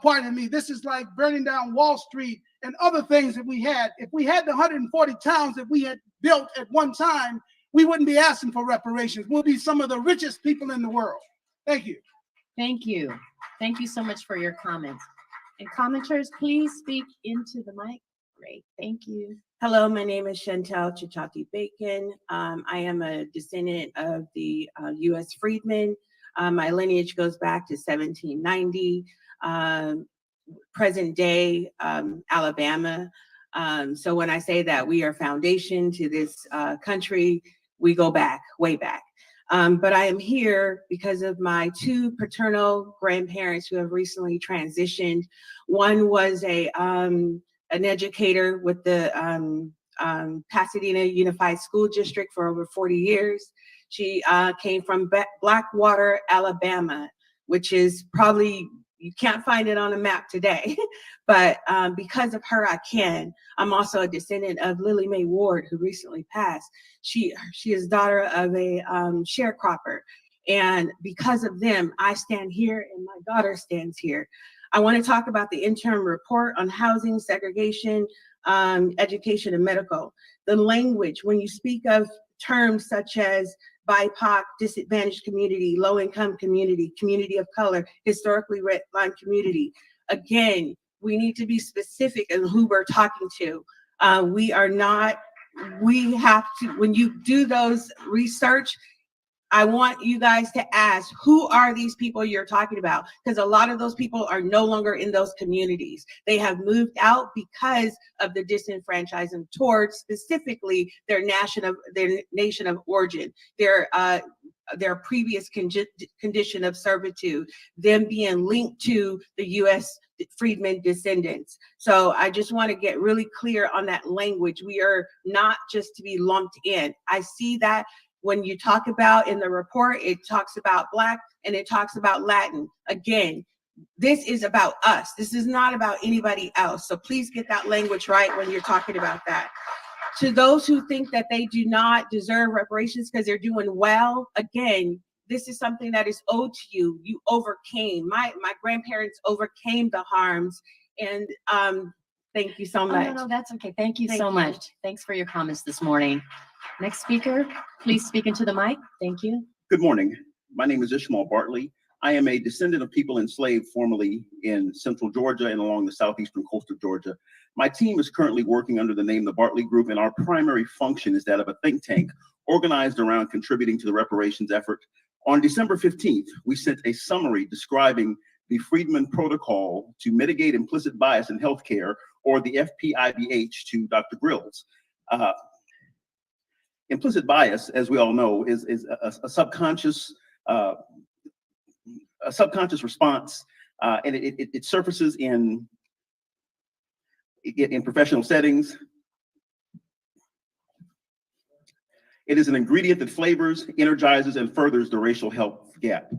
part of me. This is like burning down Wall Street and other things that we had. If we had the 140 towns that we had built at one time, we wouldn't be asking for reparations. We'll be some of the richest people in the world. Thank you. Thank you. Thank you so much for your comments. And commenters, please speak into the mic. Great, thank you. Hello, my name is Chantel Chichati Bacon. I am a descendant of the U.S. freedmen. My lineage goes back to 1790, present day Alabama. So when I say that we are foundation to this country, we go back, way back. But I am here because of my two paternal grandparents who have recently transitioned. One was an educator with the Pasadena Unified School District for over 40 years. She came from Blackwater, Alabama, which is probably, you can't find it on a map today, but because of her, I can. I'm also a descendant of Lily Mae Ward, who recently passed. She is daughter of a sharecropper. And because of them, I stand here and my daughter stands here. I want to talk about the interim report on housing, segregation, education, and medical. The language, when you speak of terms such as BIPOC, disadvantaged community, low-income community, community of color, historically redlined community. Again, we need to be specific in who we're talking to. We have to, when you do those research, I want you guys to ask, who are these people you're talking about? Because a lot of those people are no longer in those communities. They have moved out because of the disenfranchisement towards specifically their nation of origin, their previous condition of servitude, them being linked to the U.S. freedmen descendants. So I just want to get really clear on that language. We are not just to be lumped in. I see that when you talk about in the report, it talks about Black and it talks about Latin. Again, this is about us. This is not about anybody else. So please get that language right when you're talking about that. To those who think that they do not deserve reparations because they're doing well, again, this is something that is owed to you. You overcame. My grandparents overcame the harms, and thank you so much. No, that's okay. Thank you so much. Thanks for your comments this morning. Next speaker, please speak into the mic. Thank you. Good morning. My name is Ishmael Bartley. I am a descendant of people enslaved formerly in central Georgia and along the southeastern coast of Georgia. My team is currently working under the name the Bartley Group, and our primary function is that of a think tank organized around contributing to the reparations effort. On December 15th, we sent a summary describing the Friedman Protocol to mitigate implicit bias in healthcare, or the FPIBH, to Dr. Grills. Implicit bias, as we all know, is a subconscious response, and it surfaces in professional settings. It is an ingredient that flavors, energizes, and furthers the racial health gap.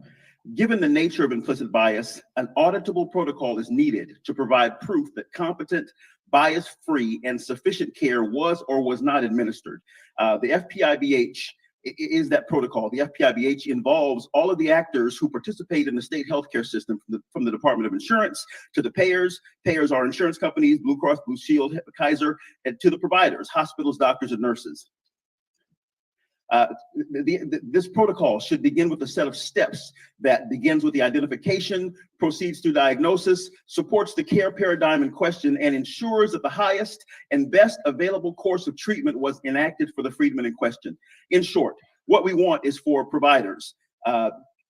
Given the nature of implicit bias, an auditable protocol is needed to provide proof that competent, bias-free, and sufficient care was or was not administered. The FPIBH is that protocol. The FPIBH involves all of the actors who participate in the state healthcare system, from the Department of Insurance to the payers. Payers are insurance companies, Blue Cross, Blue Shield, Kaiser, and to the providers, hospitals, doctors, and nurses. This protocol should begin with a set of steps that begins with the identification, proceeds through diagnosis, supports the care paradigm in question, and ensures that the highest and best available course of treatment was enacted for the freedmen in question. In short, what we want is for providers.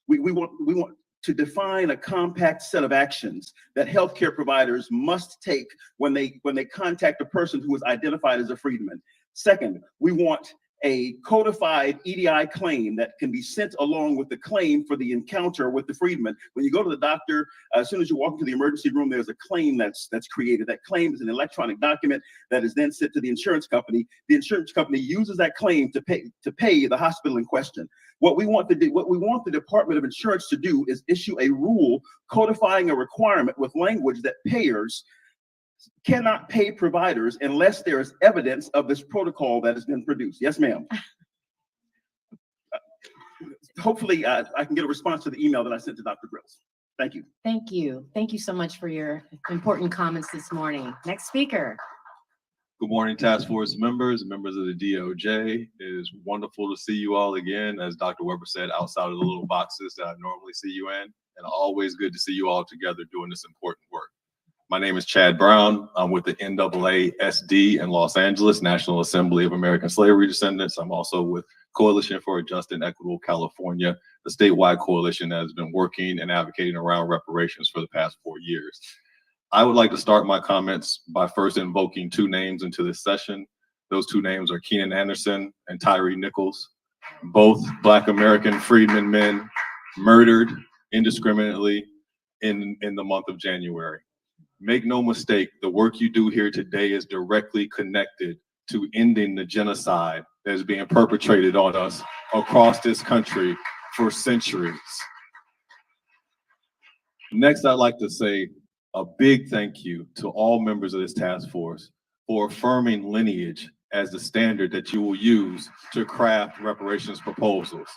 We want to define a compact set of actions that healthcare providers must take when they contact a person who is identified as a freedman. Second, we want a codified EDI claim that can be sent along with the claim for the encounter with the freedman. When you go to the doctor, as soon as you walk into the emergency room, there's a claim that's created. That claim is an electronic document that is then sent to the insurance company. The insurance company uses that claim to pay the hospital in question. What we want the Department of Insurance to do is issue a rule codifying a requirement with language that payers cannot pay providers unless there is evidence of this protocol that has been produced. Yes, ma'am. hopefully I can get a response to the email that I sent to Dr. Grills. Thank you. Thank you. Thank you so much for your important comments this morning. Next speaker. Good morning, task force members of the DOJ. It is wonderful to see you all again, as Dr. Weber said, outside of the little boxes that I normally see you in, and always good to see you all together doing this important work. My name is Chad Brown. I'm with the NAASD in Los Angeles, National Assembly of American Slavery Descendants. I'm also with Coalition for a Just and Equitable California, the statewide coalition that has been working and advocating around reparations for the past 4 years. I would like to start my comments by first invoking 2 names into this session. Those 2 names are Keenan Anderson and Tyree Nichols, both Black American freedmen men murdered indiscriminately in the month of January. Make no mistake, the work you do here today is directly connected to ending the genocide that is being perpetrated on us across this country for centuries. Next, I'd like to say a big thank you to all members of this task force for affirming lineage as the standard that you will use to craft reparations proposals.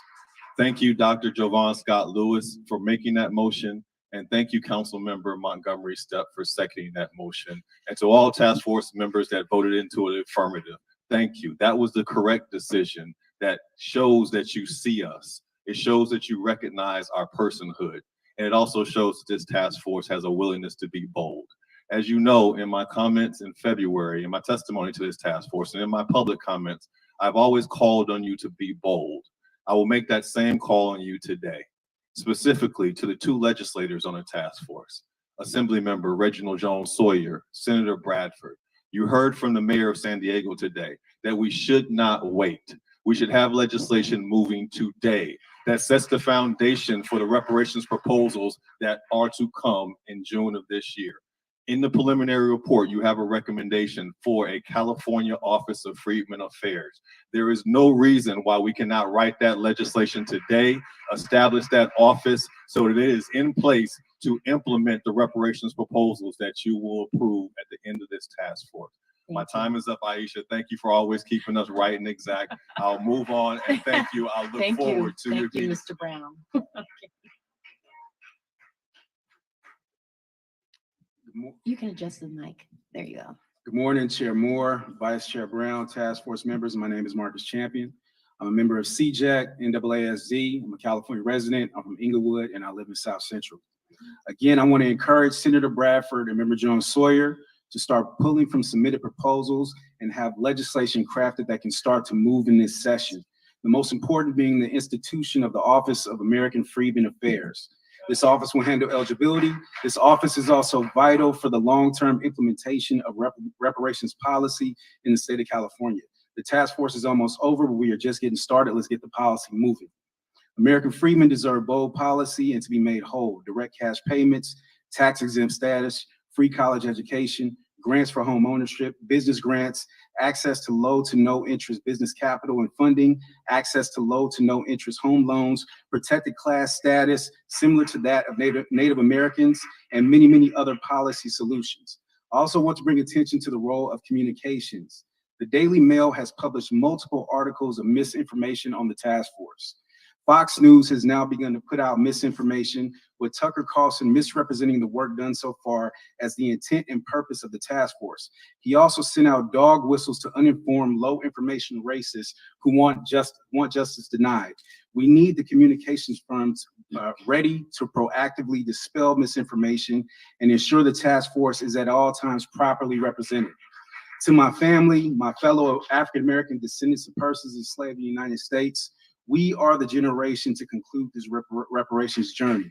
Thank you, Dr. Jovan Scott Lewis, for making that motion. And thank you, Council Member Montgomery Stepp, for seconding that motion. And to all task force members that voted into an affirmative, thank you. That was the correct decision that shows that you see us. It shows that you recognize our personhood. And it also shows that this task force has a willingness to be bold. As you know, in my comments in February, in my testimony to this task force, and in my public comments, I've always called on you to be bold. I will make that same call on you today, specifically to the 2 legislators on the task force, Assembly Member Reginald Jones Sawyer, Senator Bradford. You heard from the mayor of San Diego today that we should not wait. We should have legislation moving today that sets the foundation for the reparations proposals that are to come in June of this year. In the preliminary report, you have a recommendation for a California Office of Freedmen Affairs. There is no reason why we cannot write that legislation today, establish that office so that it is in place to implement the reparations proposals that you will approve at the end of this task force. My time is up, Aisha. Thank you for always keeping us right and exact. I'll move on, and thank you. I'll look forward to your Thank you, Mr. Brown. You can adjust the mic. There you go. Good morning, Chair Moore, Vice Chair Brown, task force members. My name is Marcus Champion. I'm a member of CJAC, NAASD. I'm a California resident. I'm from Inglewood, and I live in South Central. Again, I want to encourage Senator Bradford and Member Jones Sawyer to start pulling from submitted proposals and have legislation crafted that can start to move in this session. The most important being the institution of the Office of American Freedmen Affairs. This office will handle eligibility. This office is also vital for the long-term implementation of reparations policy in the state of California. The task force is almost over, but we are just getting started. Let's get the policy moving. American freedmen deserve bold policy and to be made whole. Direct cash payments, tax exempt status, free college education, grants for home ownership, business grants, access to low to no interest business capital and funding, access to low to no interest home loans, protected class status similar to that of Native Americans, and many, many other policy solutions. I also want to bring attention to the role of communications. The Daily Mail has published multiple articles of misinformation on the task force. Fox News has now begun to put out misinformation, with Tucker Carlson misrepresenting the work done so far as the intent and purpose of the task force. He also sent out dog whistles to uninformed, low information racists who want justice denied. We need the communications firms ready to proactively dispel misinformation and ensure the task force is at all times properly represented. To my family, my fellow African-American descendants of persons enslaved in the United States, we are the generation to conclude this reparations journey.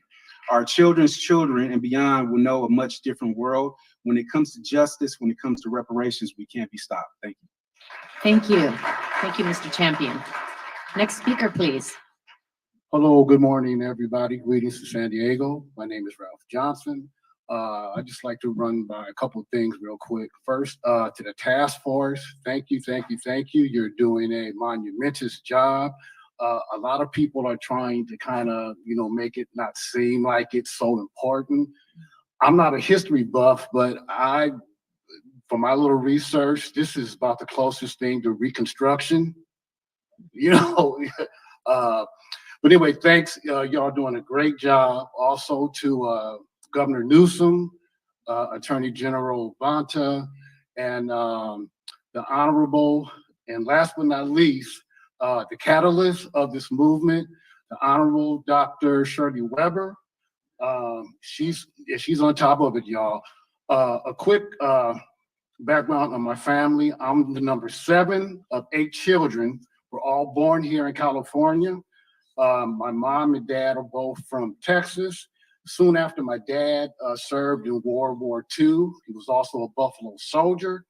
Our children's children and beyond will know a much different world. When it comes to justice, when it comes to reparations, we can't be stopped. Thank you. Thank you. Thank you, Mr. Champion. Next speaker, please. Hello, good morning, everybody. Greetings to San Diego. My name is Ralph Johnson. I'd just like to run by a couple of things real quick. First, to the task force, thank you, thank you, thank you. You're doing a monumentous job. A lot of people are trying to kind of, make it not seem like it's so important. I'm not a history buff, but for my little research, this is about the closest thing to Reconstruction. But anyway, thanks. Y'all doing a great job. Also to Governor Newsom, Attorney General Bonta, and the Honorable, and last but not least, the catalyst of this movement, the Honorable Dr. Shirley Weber. She's on top of it, y'all. A quick background on my family. I'm the number 7 of 8 children. We're all born here in California. My mom and dad are both from Texas. Soon after my dad served in World War II, he was also a Buffalo soldier.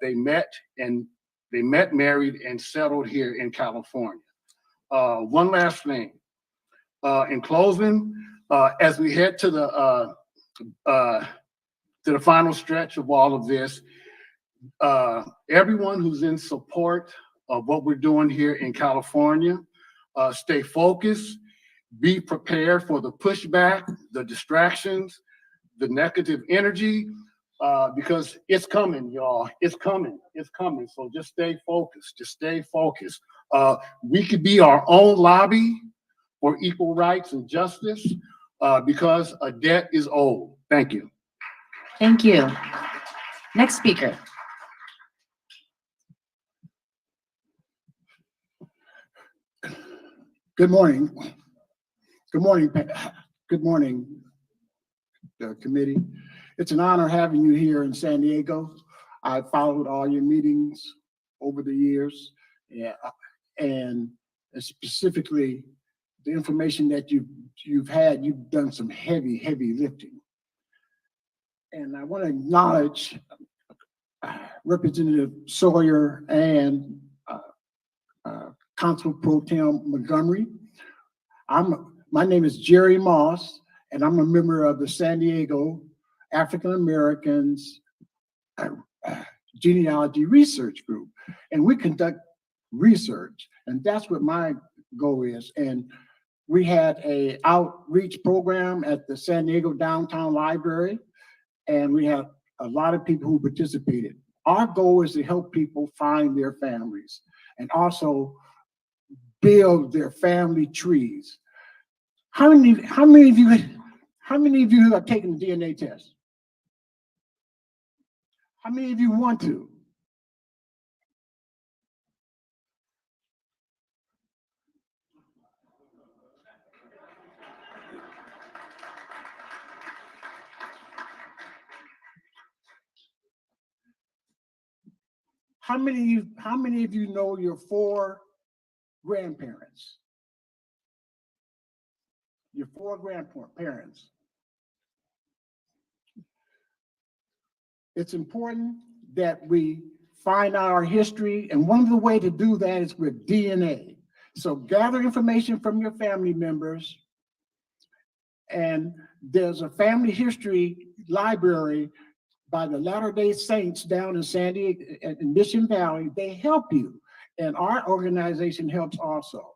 They met, married, and settled here in California. One last thing. In closing, as we head to the final stretch of all of this, everyone who's in support of what we're doing here in California, stay focused, be prepared for the pushback, the distractions, the negative energy, because it's coming, y'all. It's coming. It's coming. So just stay focused. Just stay focused. We could be our own lobby for equal rights and justice because a debt is owed. Thank you. Thank you. Next speaker. Good morning. Good morning. Good morning, the committee. It's an honor having you here in San Diego. I've followed all your meetings over the years, and specifically the information that you've had. You've done some heavy lifting. And I want to acknowledge Representative Sawyer and Council Pro Tem Montgomery. My name is Jerry Moss, and I'm a member of the San Diego African Americans Genealogy Research Group. And we conduct research, and that's what my goal is. And we had an outreach program at the San Diego Downtown Library, and we had a lot of people who participated. Our goal is to help people find their families and also build their family trees. How many of you have taken the DNA test? How many of you want to? How many of you know your 4 grandparents? Your 4 grandparents. It's important that we find out our history, and one of the ways to do that is with DNA. So gather information from your family members, and there's a family history library by the Latter-day Saints down in San Diego, in Mission Valley. They help you, and our organization helps also.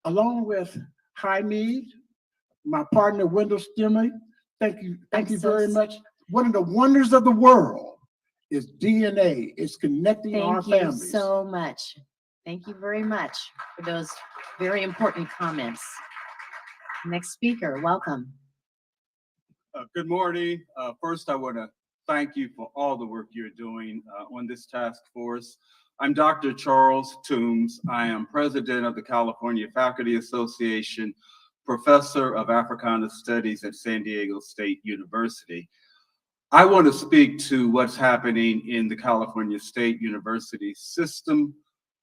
Along with Jaime, my partner, Wendell Stimley, thank you very much. One of the wonders of the world is DNA. It's connecting our families. Thank you so much. Thank you very much for those very important comments. Next speaker, welcome. Good morning. First, I want to thank you for all the work you're doing on this task force. I'm Dr. Charles Toombs. I am president of the California Faculty Association, professor of Africana Studies at San Diego State University. I want to speak to what's happening in the California State University system.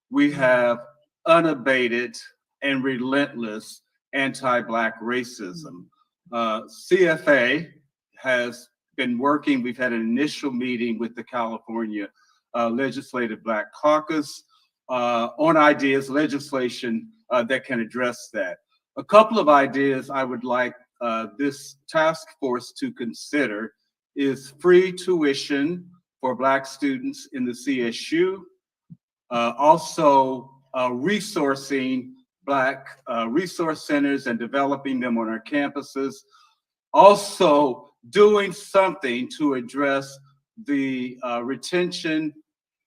We have unabated and relentless anti-Black racism. CFA has been working. We've had an initial meeting with the California Legislative Black Caucus on ideas, legislation that can address that. A couple of ideas I would like this task force to consider is free tuition for Black students in the CSU, also resourcing Black resource centers and developing them on our campuses, also doing something to address the retention,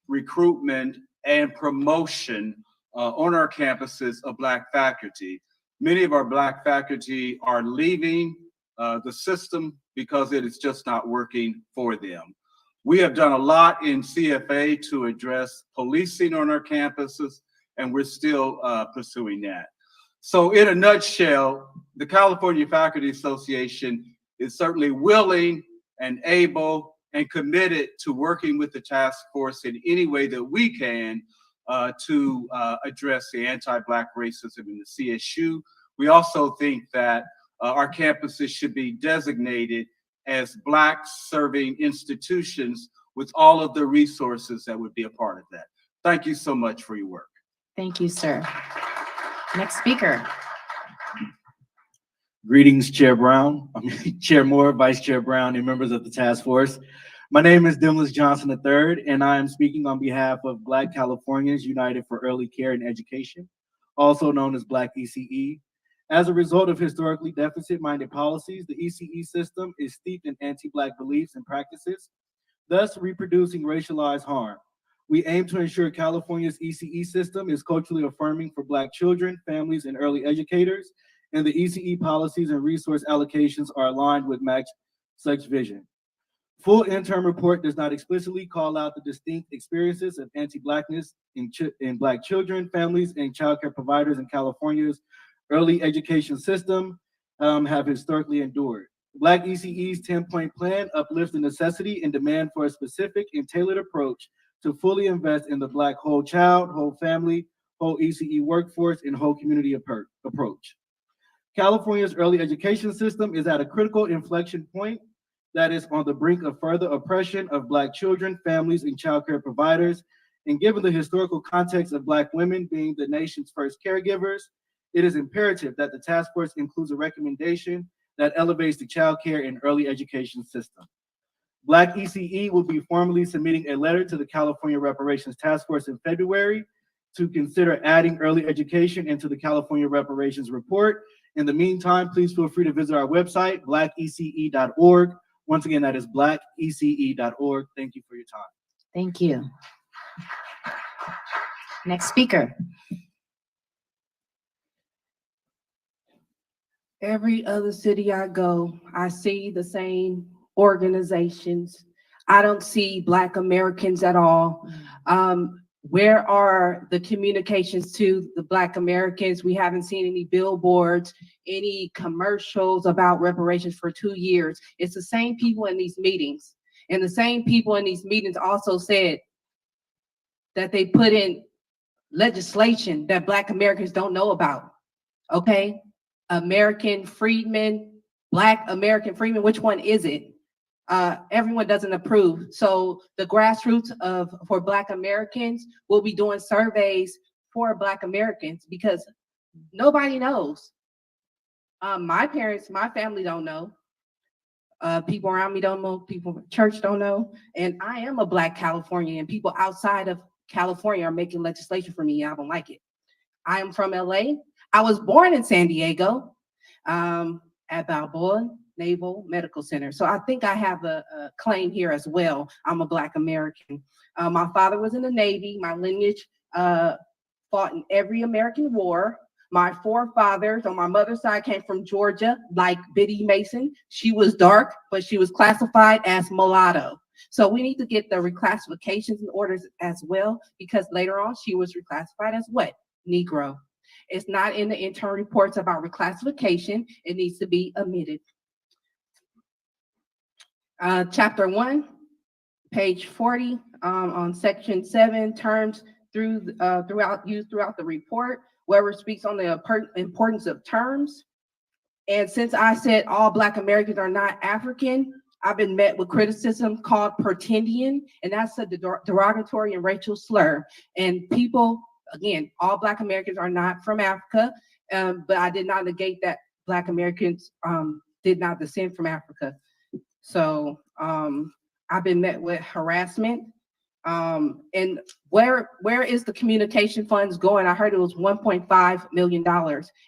recruitment, and promotion on our campuses of Black faculty. Many of our Black faculty are leaving the system because it is just not working for them. We have done a lot in CFA to address policing on our campuses, and we're still pursuing that. So in a nutshell, the California Faculty Association is certainly willing and able and committed to working with the task force in any way that we can to address the anti-Black racism in the CSU. We also think that our campuses should be designated as Black serving institutions with all of the resources that would be a part of that. Thank you so much for your work. Thank you, sir. Next speaker. Greetings, Chair Brown, Chair Moore, Vice Chair Brown, and members of the task force. My name is Dimlis Johnson III, and I am speaking on behalf of Black Californians United for Early Care and Education, also known as Black ECE. As a result of historically deficit-minded policies, the ECE system is steeped in anti-Black beliefs and practices, thus reproducing racialized harm. We aim to ensure California's ECE system is culturally affirming for Black children, families, and early educators, and the ECE policies and resource allocations are aligned with match such vision. Full interim report does not explicitly call out the distinct experiences of anti-Blackness in Black children, families, and childcare providers in California's early education system have historically endured. Black ECE's 10-point plan uplifts the necessity and demand for a specific and tailored approach to fully invest in the Black whole child, whole family, whole ECE workforce, and whole community approach. California's early education system is at a critical inflection point that is on the brink of further oppression of Black children, families, and childcare providers. And given the historical context of Black women being the nation's first caregivers, it is imperative that the task force includes a recommendation that elevates the child care and early education system. Black ECE will be formally submitting a letter to the California Reparations Task Force in February to consider adding early education into the California Reparations Report. In the meantime, please feel free to visit our website, blackece.org. Once again, that is blackece.org. Thank you for your time. Thank you. Next speaker. Every other city I go, I see the same organizations. I don't see Black Americans at all. Where are the communications to the Black Americans? We haven't seen any billboards, any commercials about reparations for 2 years. It's the same people in these meetings. And the same people in these meetings also said that they put in legislation that Black Americans don't know about. Okay? American freedmen, Black American freedmen, which one is it? Everyone doesn't approve. So the grassroots for Black Americans will be doing surveys for Black Americans because nobody knows. My parents, my family don't know. People around me don't know. People in church don't know. And I am a Black Californian, and people outside of California are making legislation for me. I don't like it. I am from LA. I was born in San Diego at Balboa Naval Medical Center. So I think I have a claim here as well. I'm a Black American. My father was in the Navy. My lineage fought in every American war. My forefathers on my mother's side came from Georgia, like Biddy Mason. She was dark, but she was classified as mulatto. So we need to get the reclassifications in orders as well, because later on she was reclassified as what? Negro. It's not in the internal reports about reclassification. It needs to be omitted. Chapter 1, page 40, on section 7, terms used throughout the report, whoever speaks on the importance of terms. And since I said all Black Americans are not African, I've been met with criticism called pretendian, and that's a derogatory and racial slur. And people, again, all Black Americans are not from Africa, but I did not negate that Black Americans did not descend from Africa. So I've been met with harassment. And where is the communication funds going? I heard it was $1.5 million.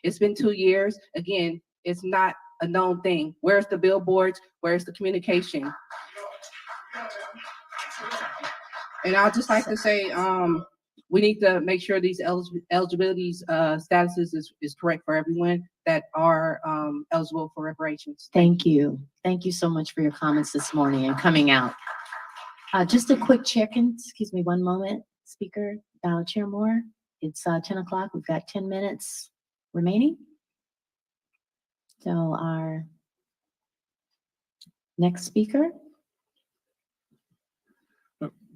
It's been 2 years. Again, it's not a known thing. Where's the billboards? Where's the communication? And I'd just like to say, we need to make sure these eligibility statuses is correct for everyone that are eligible for reparations. Thank you. Thank you so much for your comments this morning and coming out. Just a quick check-in, excuse me, one moment, Speaker, Chair Moore. It's 10 o'clock. We've got 10 minutes remaining. So our next speaker.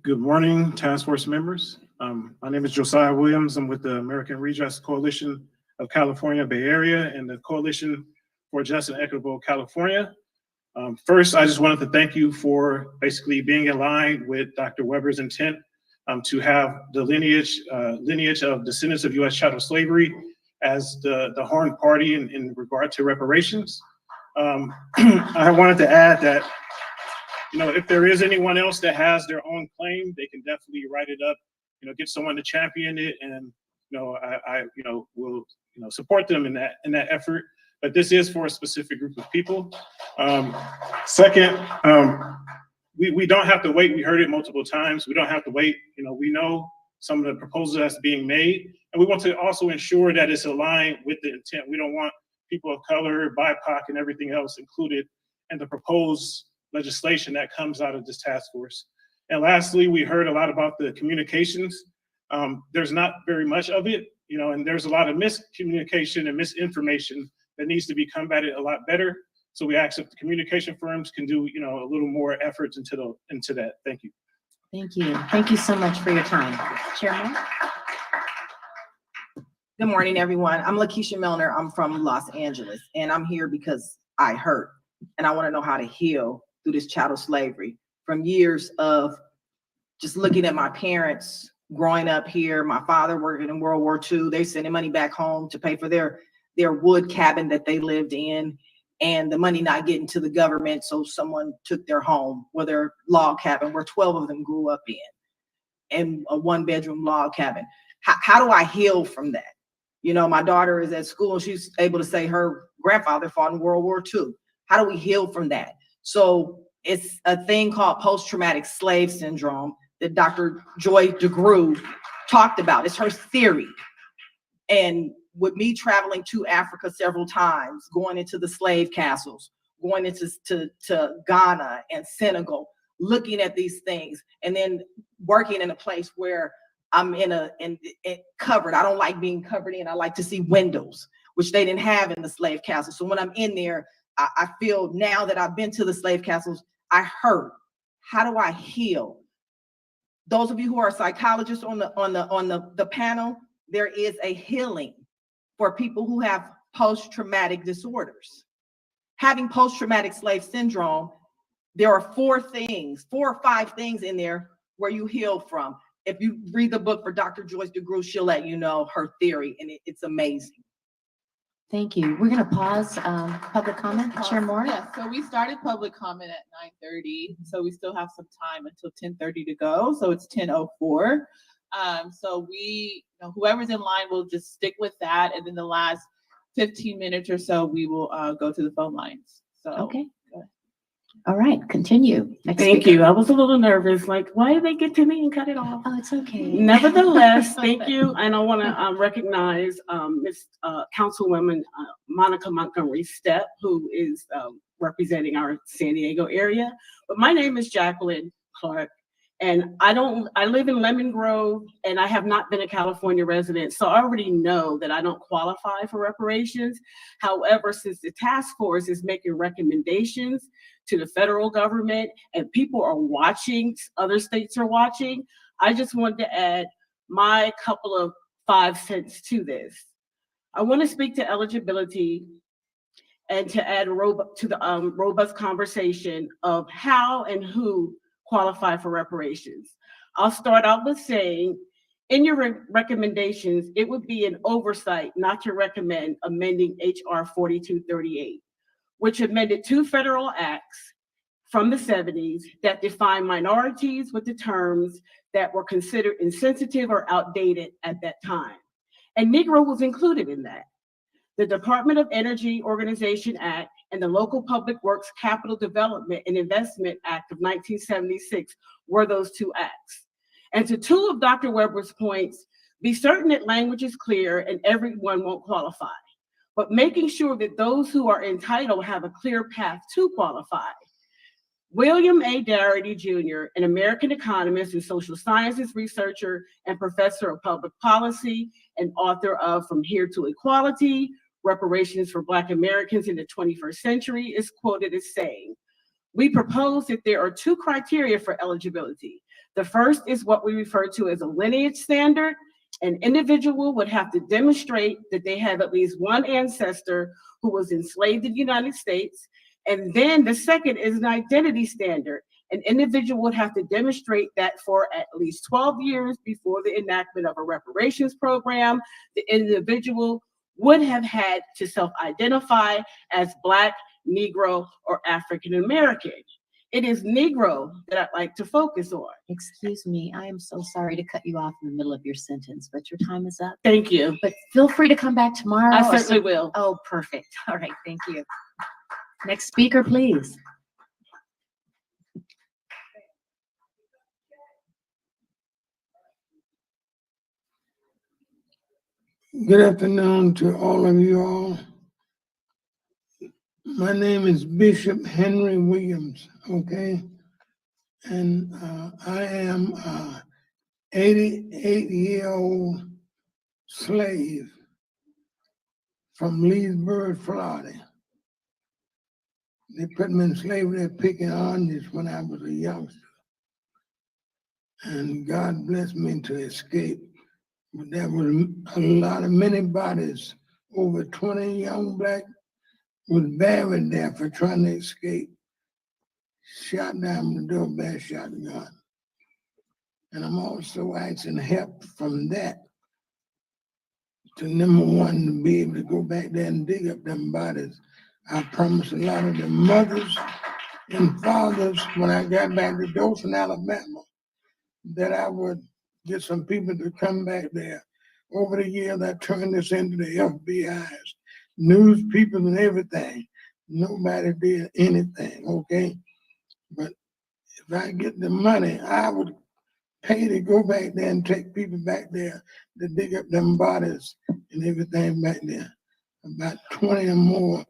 Good morning, task force members. My name is Josiah Williams. I'm with the American Redress Coalition of California Bay Area and the Coalition for Just and Equitable California. First, I just wanted to thank you for basically being in line with Dr. Weber's intent to have the lineage of descendants of U.S. chattel slavery as the Horn Party in regard to reparations. I wanted to add that, if there is anyone else that has their own claim, they can definitely write it up, get someone to champion it, and I will support them in that effort. But this is for a specific group of people. Second, we don't have to wait. We heard it multiple times. We don't have to wait. We know some of the proposals that's being made, and we want to also ensure that it's aligned with the intent. We don't want people of color, BIPOC, and everything else included in the proposed legislation that comes out of this task force. And lastly, we heard a lot about the communications. There's not very much of it, and there's a lot of miscommunication and misinformation that needs to be combated a lot better. So we ask if the communication firms can do, a little more efforts into that. Thank you. Thank you. Thank you so much for your time. Chairman. Good morning, everyone. I'm Lakeisha Milner. I'm from Los Angeles, and I'm here because I hurt, and I want to know how to heal through this chattel slavery from years of just looking at my parents growing up here, my father working in World War II. They sending money back home to pay for their wood cabin that they lived in, and the money not getting to the government, so someone took their home, or their log cabin, where 12 of them grew up in a one-bedroom log cabin. How do I heal from that? My daughter is at school, and she's able to say her grandfather fought in World War II. How do we heal from that? So it's a thing called post-traumatic slave syndrome that Dr. Joy DeGruy talked about. It's her theory. And with me traveling to Africa several times, going into the slave castles, going into to Ghana and Senegal, looking at these things, and then working in a place where I'm covered. I don't like being covered in. I like to see windows, which they didn't have in the slave castles. So when I'm in there, I feel now that I've been to the slave castles, I hurt. How do I heal? Those of you who are psychologists on the panel, there is a healing for people who have post-traumatic disorders. Having post-traumatic slave syndrome, there are 4 or 5 things in there where you heal from. If you read the book for Dr. Joyce DeGruy, she'll let you know her theory, and it's amazing. Thank you. We're going to pause public comment. Chair Moore. Yeah, so we started public comment at 9:30, so we still have some time until 10:30 to go. So it's 10:04. So we, whoever's in line will just stick with that, and then the last 15 minutes or so, we will go to the phone lines. So okay. All right, continue. Next Thank speaker. you. I was a little nervous, like, why did they get to me and cut it off? Oh, it's okay. Nevertheless, thank you. And I want to recognize Ms. Councilwoman Monica Montgomery Stepp, who is representing our San Diego area. But my name is Jacqueline Clark, and I live in Lemon Grove, and I have not been a California resident, so I already know that I don't qualify for reparations. However, since the task force is making recommendations to the federal government and people are watching, other states are watching, I just wanted to add my couple of 5 cents to this. I want to speak to eligibility and to add to the robust conversation of how and who qualify for reparations. I'll start out with saying, in your recommendations, it would be an oversight not to recommend amending HR 4238, which amended 2 federal acts from the 70s that define minorities with the terms that were considered insensitive or outdated at that time. And Negro was included in that. The Department of Energy Organization Act and the Local Public Works Capital Development and Investment Act of 1976 were those 2 acts. And to two of Dr. Weber's points, be certain that language is clear and everyone won't qualify, but making sure that those who are entitled have a clear path to qualify. William A. Darity Jr., an American economist and social sciences researcher and professor of public policy and author of From Here to Equality, Reparations for Black Americans in the 21st Century, is quoted as saying, "We propose that there are two criteria for eligibility. The first is what we refer to as a lineage standard. An individual would have to demonstrate that they have at least one ancestor who was enslaved in the United States. And then the second is an identity standard. An individual would have to demonstrate that for at least 12 years before the enactment of a reparations program, the individual would have had to self-identify as Black, Negro, or African American. It is Negro that I'd like to focus on." Excuse me, I am so sorry to cut you off in the middle of your sentence, but your time is up. Thank you. But feel free to come back tomorrow. I certainly will. Oh, perfect. All right, thank you. Next speaker, please. Good afternoon to all of you all. My name is Bishop Henry Williams, okay? And I am a 88-year-old slave from Leesburg, Florida. They put me in slavery at picking oranges when I was a youngster. And God blessed me to escape. But there was a lot of many bodies, over 20 young Black was buried there for trying to escape. Shot down the door by a shotgun. And I'm also asking help from that to number one, to be able to go back there and dig up them bodies. I promised a lot of the mothers and fathers when I got back to Dothan, Alabama, that I would get some people to come back there. Over the years, I turned this into the FBI's, news people and everything. Nobody did anything, okay? But if I get the money, I would pay to go back there and take people back there to dig up them bodies and everything back there. About 20 or more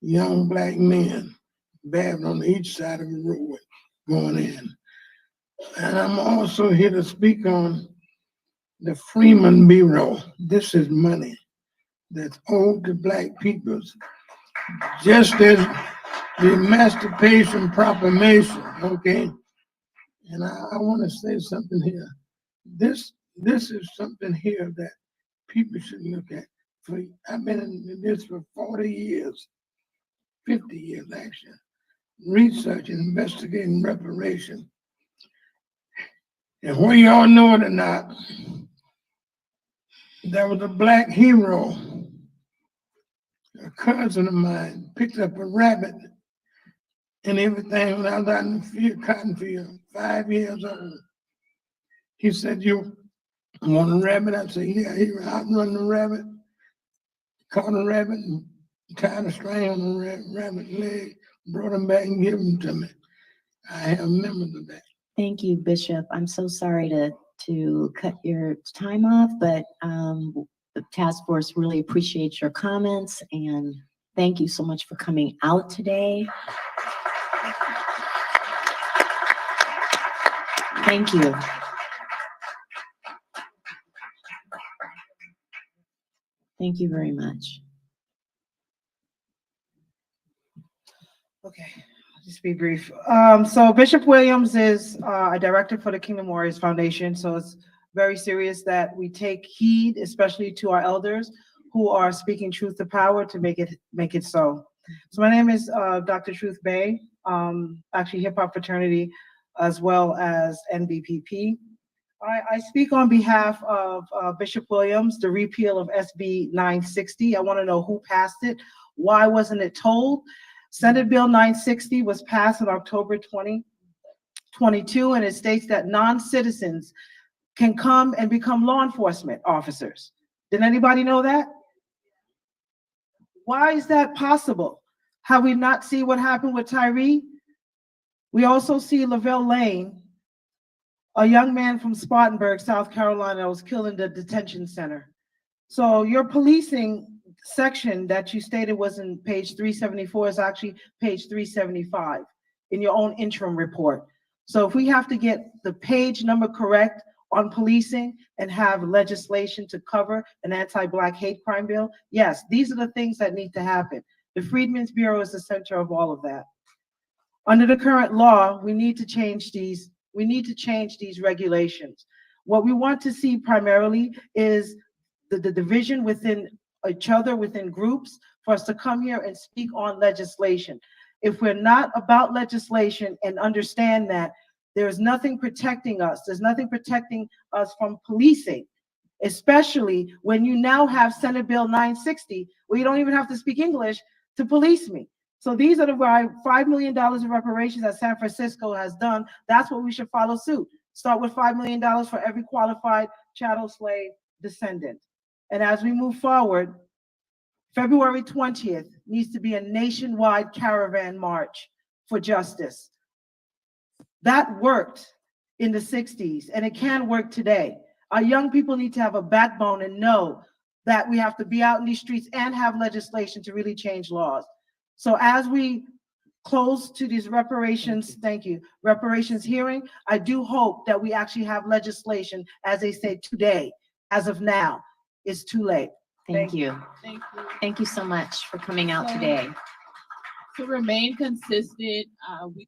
young Black men buried on each side of the road going in. And I'm also here to speak on the Freeman Bureau. This is money that's owed to Black peoples, just as the Emancipation Proclamation, okay? And I want to say something here. This is something here that people should look at. I've been in this for 40 years, 50 years actually, researching, investigating reparation. And whether y'all know it or not, there was a Black hero, a cousin of mine, picked up a rabbit and everything when I was out in the field, cotton field, 5 years old. He said, "You want a rabbit?" I said, "Yeah." He outrun the rabbit, caught a rabbit and tied a string on the rabbit's leg, brought him back and gave him to me. I have memories of that. Thank you, Bishop. I'm so sorry to cut your time off, but the task force really appreciates your comments, and thank you so much for coming out today. Thank you. Thank you very much. Okay, I'll just be brief. So Bishop Williams is a director for the Kingdom Warriors Foundation. So it's very serious that we take heed, especially to our elders who are speaking truth to power to make it so. So my name is Dr. Truth Bay, actually hip hop fraternity, as well as NBPP. I speak on behalf of Bishop Williams, the repeal of SB 960. I want to know who passed it. Why wasn't it told? Senate Bill 960 was passed in October 2022, and it states that non-citizens can come and become law enforcement officers. Did anybody know that? Why is that possible? Have we not seen what happened with Tyree? We also see Lavelle Lane a young man from Spartanburg, South Carolina, was killed in the detention center. So your policing section that you stated was in page 374 is actually page 375 in your own interim report. So if we have to get the page number correct on policing and have legislation to cover an anti-Black hate crime bill, yes, these are the things that need to happen. The Freedmen's Bureau is the center of all of that. Under the current law, we need to change these regulations. What we want to see primarily is the division within each other, within groups, for us to come here and speak on legislation. If we're not about legislation and understand that there's nothing protecting us, there's nothing protecting us from policing, especially when you now have Senate Bill 960, where you don't even have to speak English to police me. So these are the $5 million of reparations that San Francisco has done. That's what we should follow suit. Start with $5 million for every qualified chattel slave descendant. And as we move forward, February 20th needs to be a nationwide caravan march for justice. That worked in the 60s, and it can work today. Our young people need to have a backbone and know that we have to be out in these streets and have legislation to really change laws. So as we close to these reparations, reparations hearing, I do hope that we actually have legislation, as they say today. As of now, it's too late. Thank you. Thank you. Thank you so much for coming out So- today. To remain consistent, we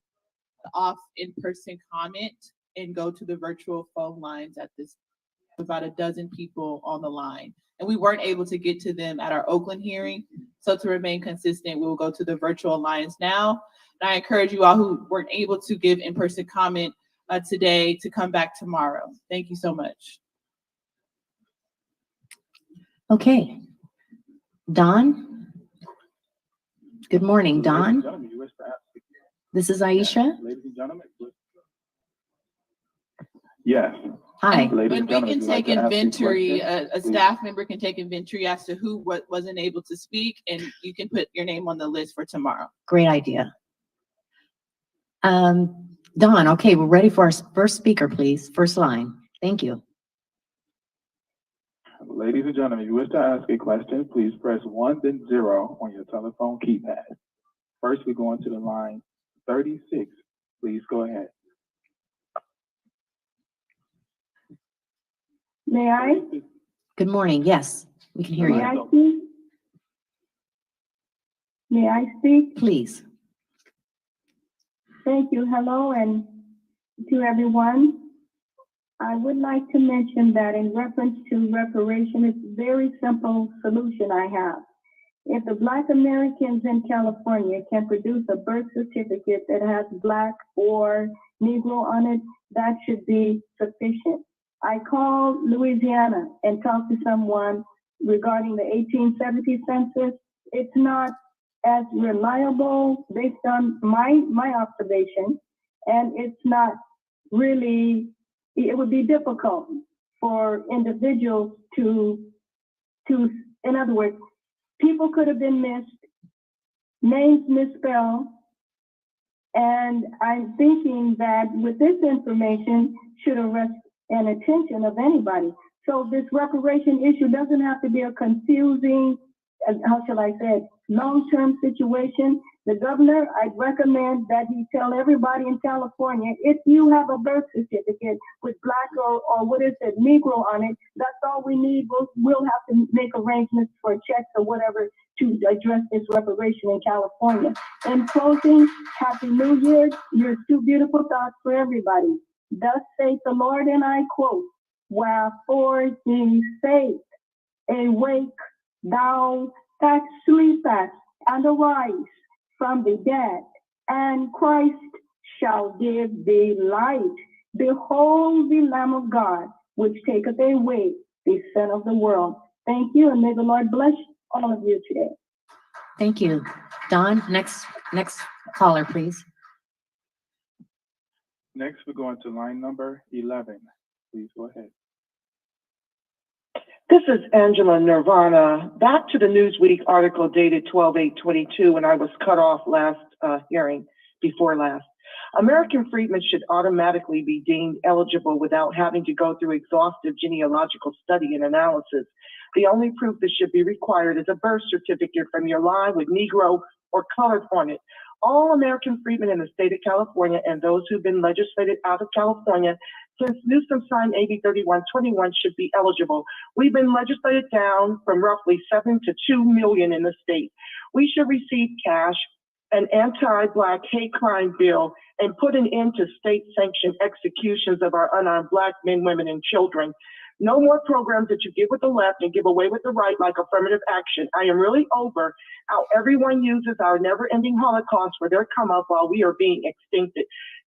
off in-person comment and go to the virtual phone lines at this, about a dozen people on the line. And we weren't able to get to them at our Oakland hearing. So to remain consistent, we'll go to the virtual lines now. And I encourage you all who weren't able to give in-person comment today to come back tomorrow. Thank you so much. Okay. Don? Good morning, Don. This is Aisha. Ladies and gentlemen. Yes. Hi. When we can take inventory, a staff member can take inventory as to who wasn't able to speak, and you can put your name on the list for tomorrow. Great idea. Don, okay, we're ready for our first speaker, please. First line. Thank you. Ladies and gentlemen, if you wish to ask a question, please press 1 then 0 on your telephone keypad. First, we go into the line 36. Please go ahead. May I? Good morning. Yes, we can hear May you. I speak? May I speak? Please. Thank you. Hello, and to everyone. I would like to mention that in reference to reparation, it's a very simple solution I have. If the Black Americans in California can produce a birth certificate that has Black or Negro on it, that should be sufficient. I called Louisiana and talked to someone regarding the 1870 census. It's not as reliable based on my observation, and it's not really, it would be difficult for individuals to, in other words, people could have been missed, names misspelled, and I'm thinking that with this information should arrest an attention of anybody. So this reparation issue doesn't have to be a confusing, how shall I say it, long-term situation. The governor, I'd recommend that he tell everybody in California, if you have a birth certificate with Black or what is it, Negro on it, that's all we need. We'll have to make arrangements for checks or whatever to address this reparation in California. In closing, Happy New Year. Here's 2 beautiful thoughts for everybody. Thus saith the Lord, and I quote, wherefore he saith, awake, thou that sleepest, and arise from the dead, and Christ shall give thee light. Behold the Lamb of God, which taketh away the sin of the world. Thank you, and may the Lord bless all of you today. Thank you. Don, next caller, please. Next, we're going to line number 11. Please go ahead. This is Angela Nirvana. Back to the Newsweek article dated 12/8/22, when I was cut off last hearing before last. American freedmen should automatically be deemed eligible without having to go through exhaustive genealogical study and analysis. The only proof that should be required is a birth certificate from your line with Negro or colored on it. All American freedmen in the state of California and those who've been legislated out of California since Newsom signed AB 3121 should be eligible. We've been legislated down from roughly 7 to 2 million in the state. We should receive cash, an anti-Black hate crime bill, and put an end to state-sanctioned executions of our unarmed Black men, women, and children. No more programs that you give with the left and give away with the right, like affirmative action. I am really over how everyone uses our never-ending Holocaust for their come up while we are being extincted.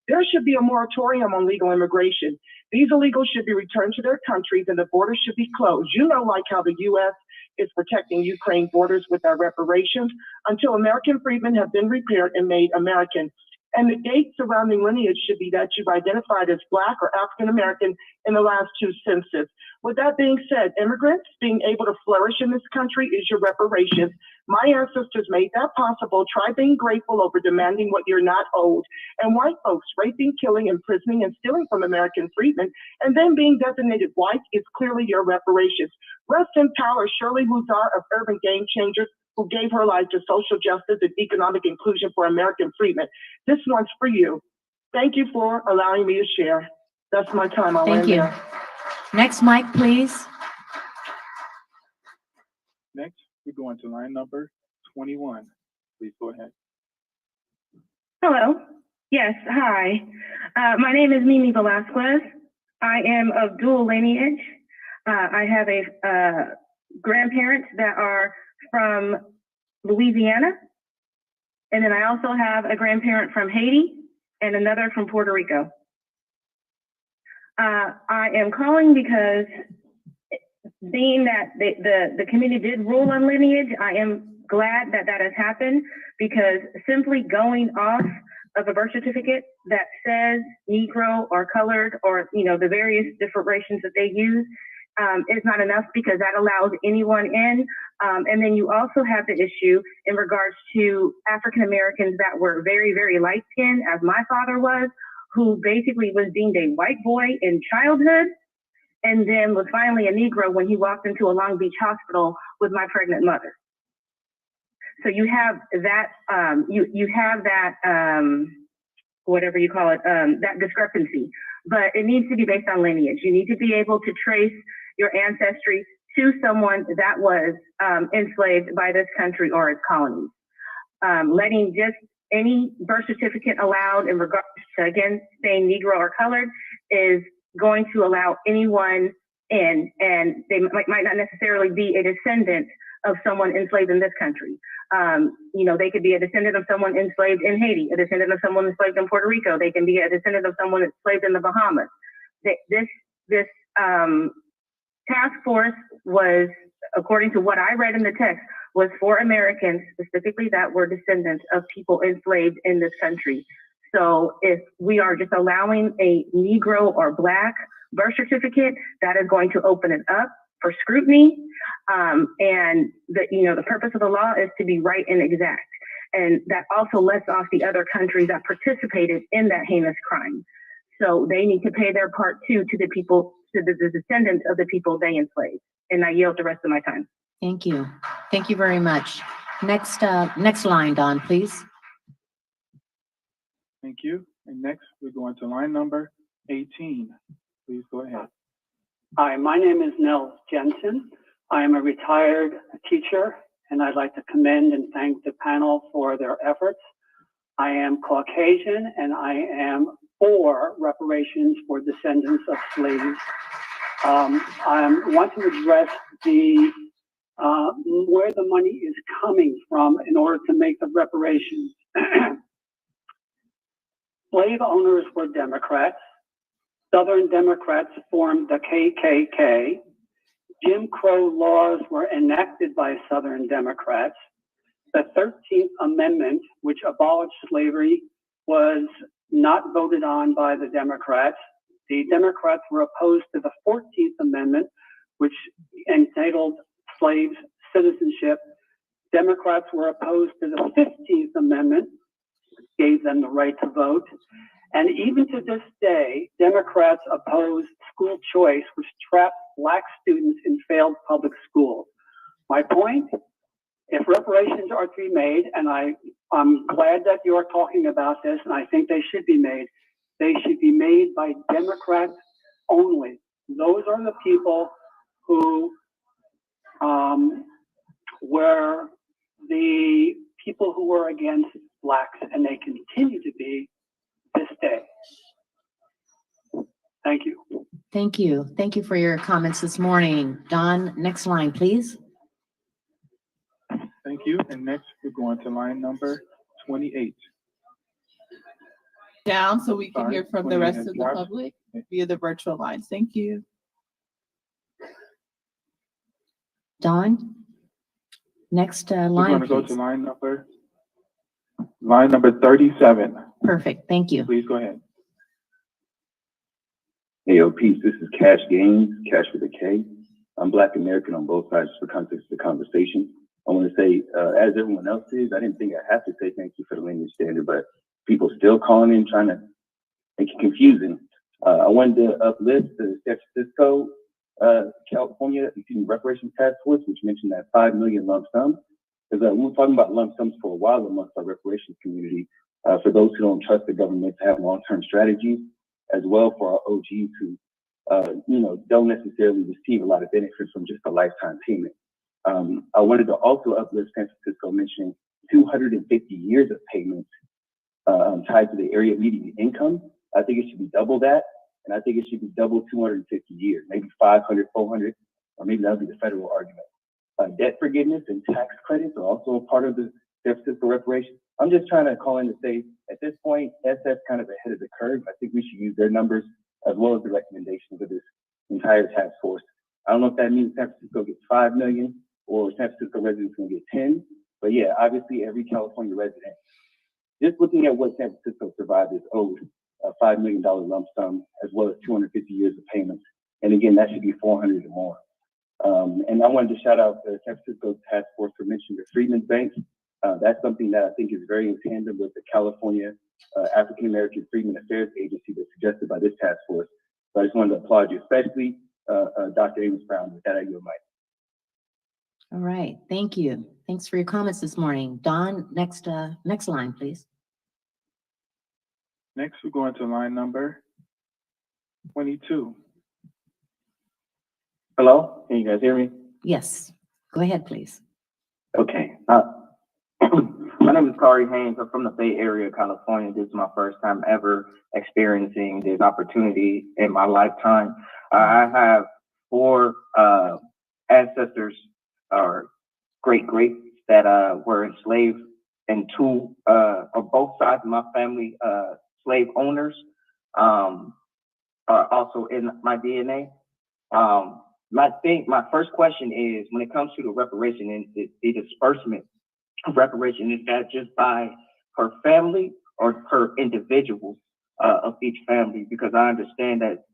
There should be a moratorium on legal immigration. These illegals should be returned to their countries and the borders should be closed. You know, like how the U.S. is protecting Ukraine borders with our reparations until American freedmen have been repaired and made American. And the date surrounding lineage should be that you've identified as Black or African American in the last 2 census. With that being said, immigrants being able to flourish in this country is your reparations. My ancestors made that possible. Try being grateful over demanding what you're not owed. And white folks raping, killing, imprisoning, and stealing from American freedmen, and then being designated white is clearly your reparations. Rest in power, Shirley of Urban Game Changers, who gave her life to social justice and economic inclusion for American freedmen. This one's for you. Thank you for allowing me to share. That's my time. I'll Thank end you. there. Next mic, please. Next, we go into line number 21. Please go ahead. Hello. Yes, hi. My name is Mimi Velasquez. I am of dual lineage. I have a grandparents that are from Louisiana, and then I also have a grandparent from Haiti and another from Puerto Rico. I am calling because being that the committee did rule on lineage, I am glad that that has happened, because simply going off of a birth certificate that says Negro or colored or, you know, the various different races that they use is not enough, because that allows anyone in. And then you also have the issue in regards to African Americans that were very, very light skinned, as my father was, who basically was deemed a white boy in childhood, and then was finally a Negro when he walked into a Long Beach hospital with my pregnant mother. So you have that, you have that, whatever you call it, that discrepancy. But it needs to be based on lineage. You need to be able to trace your ancestry to someone that was enslaved by this country or its colonies. Letting just any birth certificate allowed in regards to, again, saying Negro or colored is going to allow anyone in, and they might not necessarily be a descendant of someone enslaved in this country. You know, they could be a descendant of someone enslaved in Haiti, a descendant of someone enslaved in Puerto Rico. They can be a descendant of someone enslaved in the Bahamas. This task force was, according to what I read in the text, was for Americans specifically that were descendants of people enslaved in this country. So if we are just allowing a Negro or Black birth certificate, that is going to open it up for scrutiny. And the purpose of the law is to be right and exact. And that also lets off the other countries that participated in that heinous crime. So they need to pay their part too to the people, to the descendants of the people they enslaved. And I yield the rest of my time. Thank you. Thank you very much. Next line, Don, please. Thank you. And next, we're going to line number 18. Please go ahead. Hi, my name is Nell Jensen. I am a retired teacher, and I'd like to commend and thank the panel for their efforts. I am Caucasian, and I am for reparations for descendants of slaves. I want to address the where the money is coming from in order to make the reparations. Slave owners were Democrats. Southern Democrats formed the KKK. Jim Crow laws were enacted by Southern Democrats. The 13th Amendment, which abolished slavery, was not voted on by the Democrats. The Democrats were opposed to the 14th Amendment, which entitled slaves citizenship. Democrats were opposed to the 15th Amendment. gave them the right to vote. And even to this day, Democrats oppose school choice, which traps Black students in failed public schools. My point, if reparations are to be made, and I'm glad that you're talking about this, and I think they should be made by Democrats only. Those are the people who were the people who were against Blacks, and they continue to be this day. Thank you. Thank you. Thank you for your comments this morning. Don, next line, please. Thank you. And next, we're going to line number 28. Down so we can Sorry, hear from the 28 rest has of the dropped. public via the virtual lines. Thank you. Don, next We're line, going to go please. to line number 37. Perfect. Thank you. Please go ahead. Hey, yo, peace. This is Cash Gaines, Cash with a K. I'm Black American on both sides for context of the conversation. I want to say, as everyone else is, I didn't think I have to say thank you for the lineage standard, but people still calling in trying to make it confusing. I wanted to uplift the San Francisco, California, Reparations Task Force, which mentioned that 5 million lump sum. Because we were talking about lump sums for a while amongst our reparations community. For those who don't trust the government to have long-term strategies, as well for our OGs who, don't necessarily receive a lot of benefits from just a lifetime payment. I wanted to also uplift San Francisco mentioning 250 years of payments tied to the area median income. I think it should be double that, and I think it should be double 250 years, maybe 500, 400, or maybe that would be the federal argument. Debt forgiveness and tax credits are also a part of the San Francisco reparations. I'm just trying to call in to say, at this point, SF kind of ahead of the curve. I think we should use their numbers as well as the recommendations of this entire task force. I don't know if that means San Francisco gets 5 million or San Francisco residents will get 10, but yeah, obviously every California resident, just looking at what San Francisco survived is owed a $5 million lump sum, as well as 250 years of payments. And again, that should be 400 or more. And I wanted to shout out the San Francisco Task Force for mentioning the Freedmen's Bank. That's something that I think is very in tandem with the California African American Freedmen Affairs Agency that's suggested by this task force. So I just wanted to applaud you, especially Dr. Amos Brown. With that, I yield my mic. All right. Thank you. Thanks for your comments this morning. Don, next line, please. Next, we're going to line number 22. Hello, can you guys hear me? Yes. Go ahead, please. Okay. My name is Kari Haynes. I'm from the Bay Area, California. This is my first time ever experiencing this opportunity in my lifetime. I have 4 ancestors or great-greats that were enslaved, and 2 of both sides of my family, slave owners, are also in my DNA. My first question is, when it comes to the reparation and the disbursement of reparation, is that just by per family or per individual of each family? Because I understand that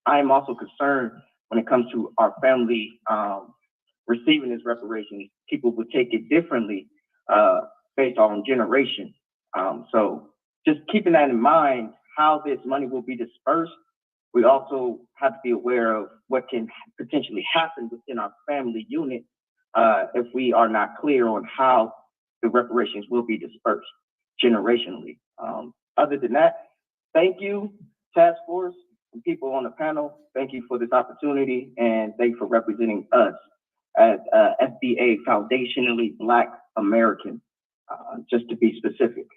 I am also concerned when it comes to our family receiving this reparation. People would take it differently based on generation. So just keeping that in mind, how this money will be dispersed, we also have to be aware of what can potentially happen within our family unit if we are not clear on how the reparations will be dispersed generationally. Other than that, thank you, task force, and people on the panel. Thank you for this opportunity, and thank you for representing us as FBA, foundationally Black American, just to be specific.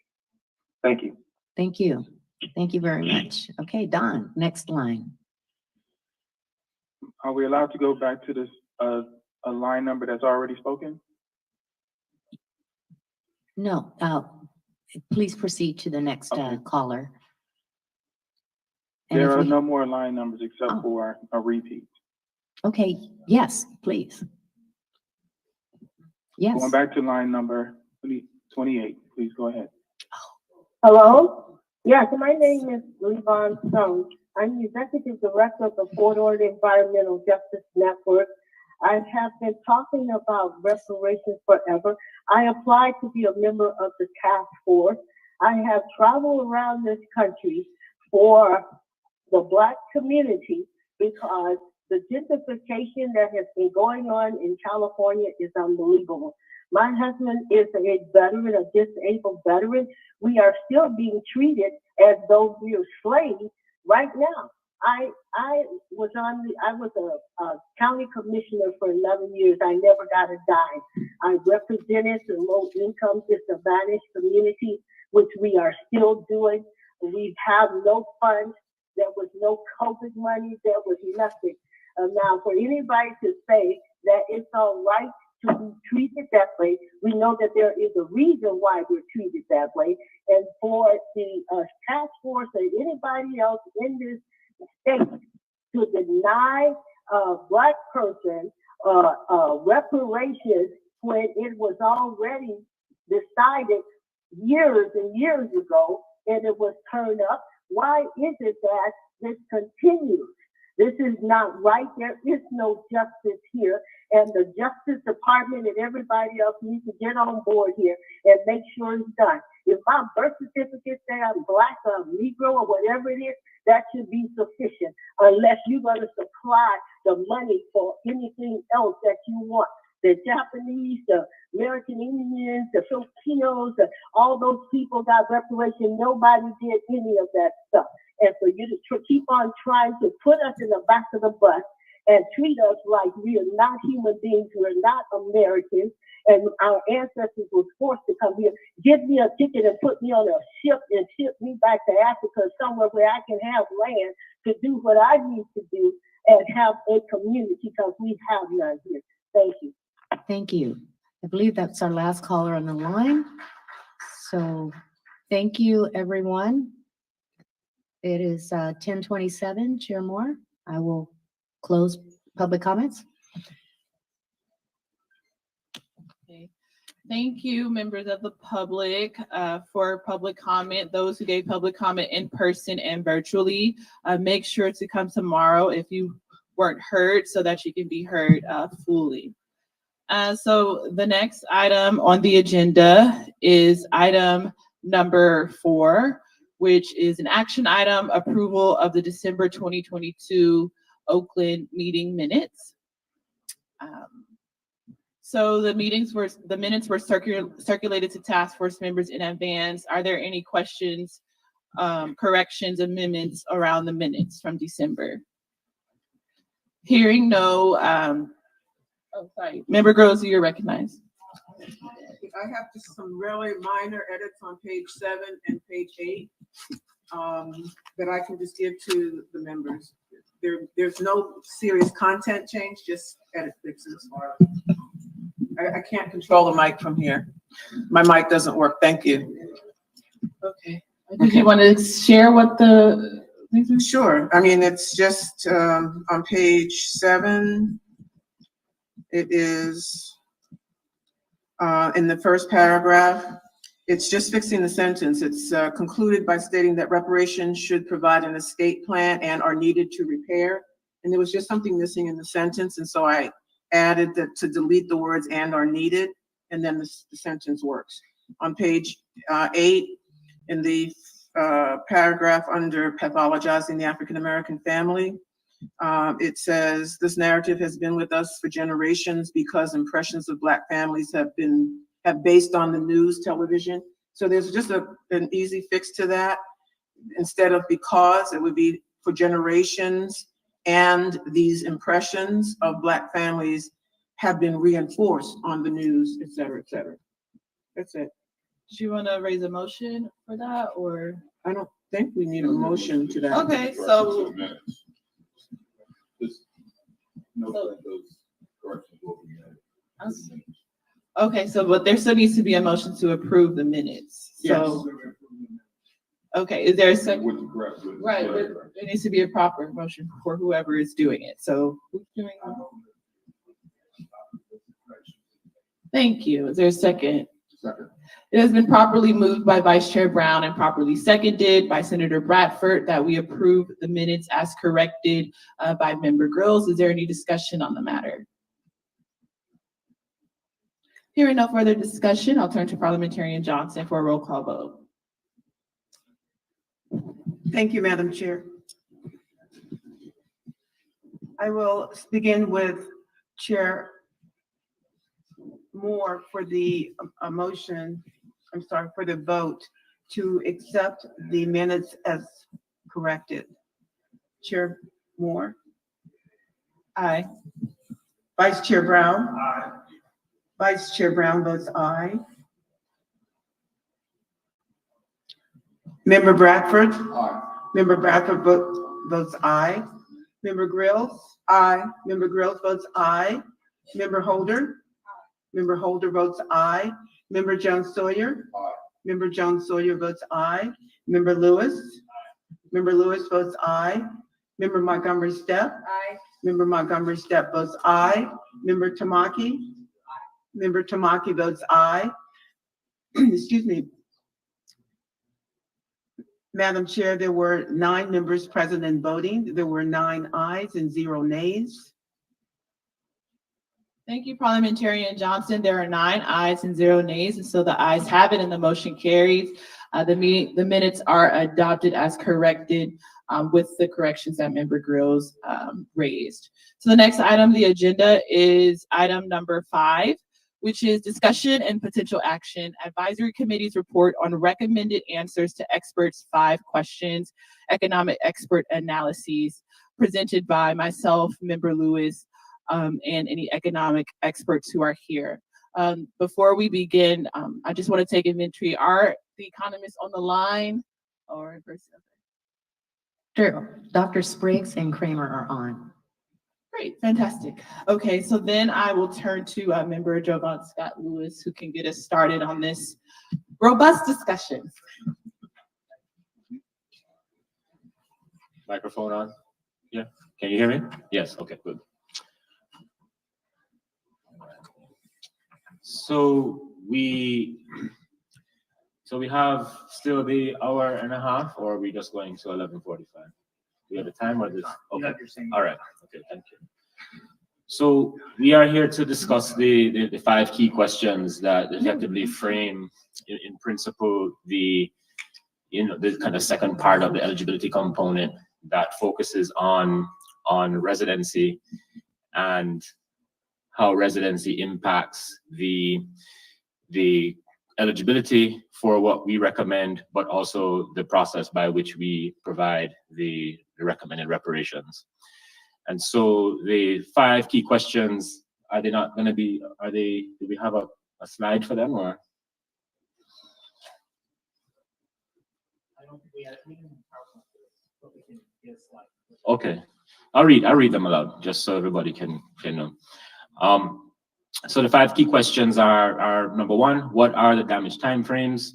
Thank you. Thank you. Thank you very much. Okay, Don, next line. Are we allowed to go back to this a line number that's already spoken? No, please proceed to the next caller. And There if are we- no more line numbers except for a repeat. Okay, yes, please. Yes. Going back to line number 28, please go ahead. Hello? Yes, my name is Levon Stone. I'm the Executive Director of the Fort Ord Environmental Justice Network. I have been talking about reparations forever. I applied to be a member of the task force. I have traveled around this country for the Black community because the gentrification that has been going on in California is unbelievable. My husband is a veteran, a disabled veteran. We are still being treated as though we are slaves right now. I was a county commissioner for 11 years. I never got a dime. I represented the low income disadvantaged community, which we are still doing. We have no funds. There was no COVID money. There was nothing. Now, for anybody to say that it's all right to be treated that way, we know that there is a reason why we're treated that way. And for the task force or anybody else in this state to deny a Black person reparations when it was already decided years and years ago and it was turned up, why is it that this continues? This is not right. There is no justice here. And the Justice Department and everybody else needs to get on board here and make sure it's done. If my birth certificate say I'm Black or I'm Negro or whatever it is, that should be sufficient, unless you're going to supply the money for anything else that you want. The Japanese, the American Indians, the Filipinos, all those people got reparation. Nobody did any of that stuff. And for you to keep on trying to put us in the back of the bus and treat us like we are not human beings, we're not Americans, and our ancestors were forced to come here, give me a ticket and put me on a ship and ship me back to Africa somewhere where I can have land to do what I need to do and have a community, because we have none here. Thank you. Thank you. I believe that's our last caller on the line. So thank you, everyone. It is 10:27. Chair Moore, I will close public comments. Okay. Thank you, members of the public, for public comment. Those who gave public comment in person and virtually, make sure to come tomorrow if you weren't heard so that you can be heard fully. So the next item on the agenda is item number 4, which is an action item, approval of the December 2022 Oakland meeting minutes. So the minutes were circulated to task force members in advance. Are there any questions, corrections, amendments around the minutes from December? Hearing no, oh, sorry. Member Groves, you're recognized. I have just some really minor edits on page 7 and page 8 that I can just give to the members. There's no serious content change, just edit fixes. I can't control the mic from here. My mic doesn't work. Thank you. Okay. Did you want to share what the? Sure. I mean, it's just on page 7. It is in the first paragraph. It's just fixing the sentence. It's concluded by stating that reparations should provide an estate plan and are needed to repair. And there was just something missing in the sentence. And so I added that to delete the words "and are needed," and then the sentence works. On page 8, in the paragraph under pathologizing the African-American family, it says, this narrative has been with us for generations because impressions of Black families have based on the news television. So there's just an easy fix to that. Instead of because, it would be for generations, and these impressions of Black families have been reinforced on the news, et cetera, et cetera. That's it. Do you want to raise a motion for that, or? I don't think we need a motion to that. Okay, so. Okay, so but there still needs to be a motion to approve the minutes. So, okay, is there a second? Right, but there needs to be a proper motion for whoever is doing it. So who's doing it? Thank you. Is there a second? Second. It has been properly moved by Vice Chair Brown and properly seconded by Senator Bradford that we approve the minutes as corrected by Member Grills. Is there any discussion on the matter? Hearing no further discussion, I'll turn to Parliamentarian Johnson for a roll call vote. Thank you, Madam Chair. I will begin with Chair Moore for the for the vote to accept the minutes as corrected. Chair Moore? Aye. Vice Chair Brown? Aye. Vice Chair Brown votes aye. Member Bradford? Aye. Member Bradford votes aye. Member Grills? Aye. Member Grills votes aye. Member Holder? Member Holder votes aye. Member Jones Sawyer? Aye. Member Jones Sawyer votes aye. Member Lewis? Member Lewis votes aye. Member Montgomery Steppe? Aye. Member Montgomery Steppe votes aye. Member Tamaki? Member Tamaki votes aye. Excuse me. Madam Chair, there were 9 members present and voting. There were 9 ayes and 0 nays. Thank you, Parliamentarian Johnson. There are 9 ayes and 0 nays, and so the ayes have it and the motion carries. The minutes are adopted as corrected with the corrections that Member Grills raised. So the next item on the agenda is item number 5, which is discussion and potential action. Advisory Committee's report on recommended answers to experts' 5 questions, economic expert analyses, presented by myself, Member Lewis, and any economic experts who are here. Before we begin, I just want to take inventory. Are the economists on the line or in person? Sure. Dr. Spriggs and Kramer are on. Great, fantastic. Okay, so then I will turn to Member Jovan Scott Lewis, who can get us started on this robust discussion. Microphone on? Yeah, can you hear me? Yes, okay, good. So we have still the hour and a half, or are we just going to 11:45? Do we have a time or this? Okay. All right. Okay. Thank you. So we are here to discuss the 5 key questions that effectively frame, in principle, the kind of second part of the eligibility component that focuses on residency and how residency impacts the eligibility for what we recommend, but also the process by which we provide the recommended reparations. And so the 5 key questions, are they not going to be, do we have a slide for them, or? I don't think we have any PowerPoint, but we can get a slide. Okay, I'll read them aloud just so everybody can know. So the 5 key questions are number 1, what are the damage timeframes?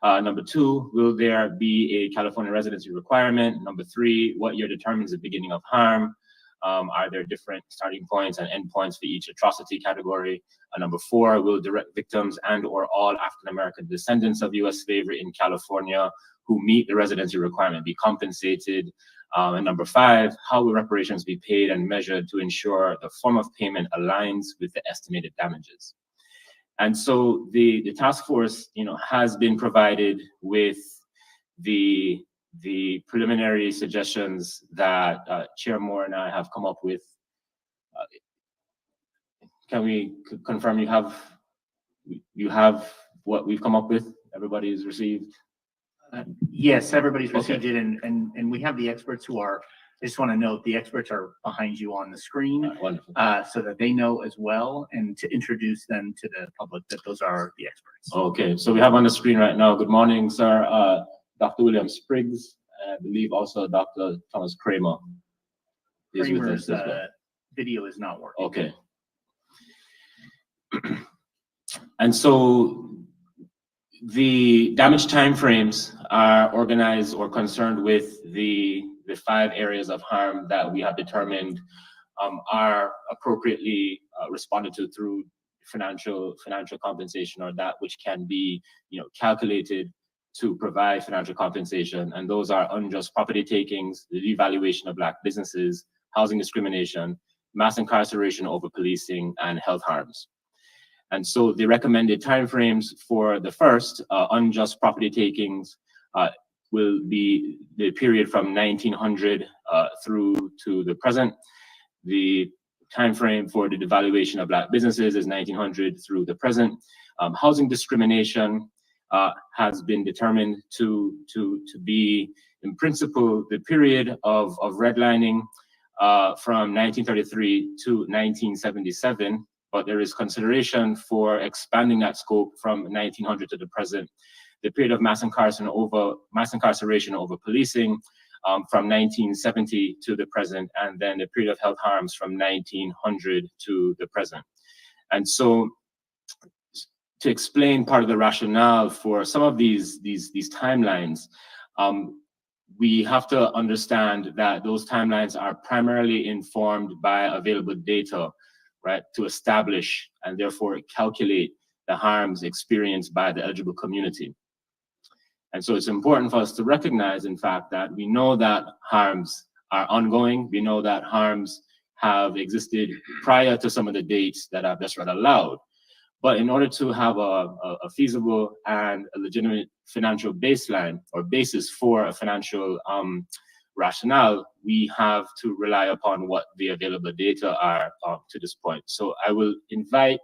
Number 2, will there be a California residency requirement? Number 3, what year determines the beginning of harm? Are there different starting points and endpoints for each atrocity category? Number 4, will direct victims and or all African-American descendants of U.S. slavery in California who meet the residency requirement be compensated? And number 5, how will reparations be paid and measured to ensure the form of payment aligns with the estimated damages? And so the task force, has been provided with the preliminary suggestions that Chair Moore and I have come up with. Can we confirm you have what we've come up with? Everybody's received? Yes, everybody's received it, and we have the experts who are, I just want to note, the experts are behind you on the screen, so that they know as well, and to introduce them to the public that those are the experts. Okay, so we have on the screen right now, good morning, sir, Dr. William Spriggs, I believe also Dr. Thomas Kramer is with us as well. Video is not working. Okay. And so the damage timeframes are organized or concerned with the 5 areas of harm that we have determined are appropriately responded to through financial compensation, or that which can be calculated to provide financial compensation. And those are unjust property takings, the devaluation of Black businesses, housing discrimination, mass incarceration, over policing, and health harms. And so the recommended timeframes for the first unjust property takings will be the period from 1900 through to the present. The timeframe for the devaluation of Black businesses is 1900 through the present. Housing discrimination has been determined to be, in principle, the period of redlining from 1933 to 1977, but there is consideration for expanding that scope from 1900 to the present. The period of mass incarceration over policing from 1970 to the present, and then the period of health harms from 1900 to the present. And so, to explain part of the rationale for some of these timelines, we have to understand that those timelines are primarily informed by available data, right, to establish and therefore calculate the harms experienced by the eligible community. And so it's important for us to recognize, in fact, that we know that harms are ongoing. We know that harms have existed prior to some of the dates that I've just read aloud. But in order to have a feasible and a legitimate financial baseline or basis for a financial rationale, we have to rely upon what the available data are to this point. So I will invite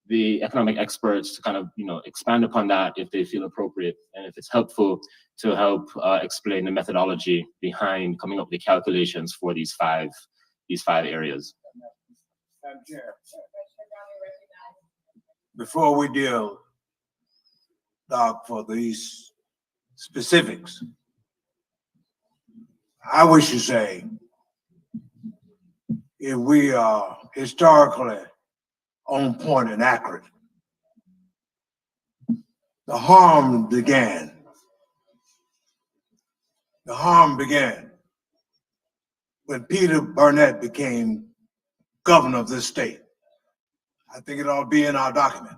the economic experts to kind of, expand upon that if they feel appropriate and if it's helpful to help explain the methodology behind coming up with the calculations for these five areas. Madam Chair, before we deal, Doc, for these specifics, I wish to say, if we are historically on point and accurate, the harm began. The harm began when Peter Burnett became governor of this state. I think it ought to be in our document.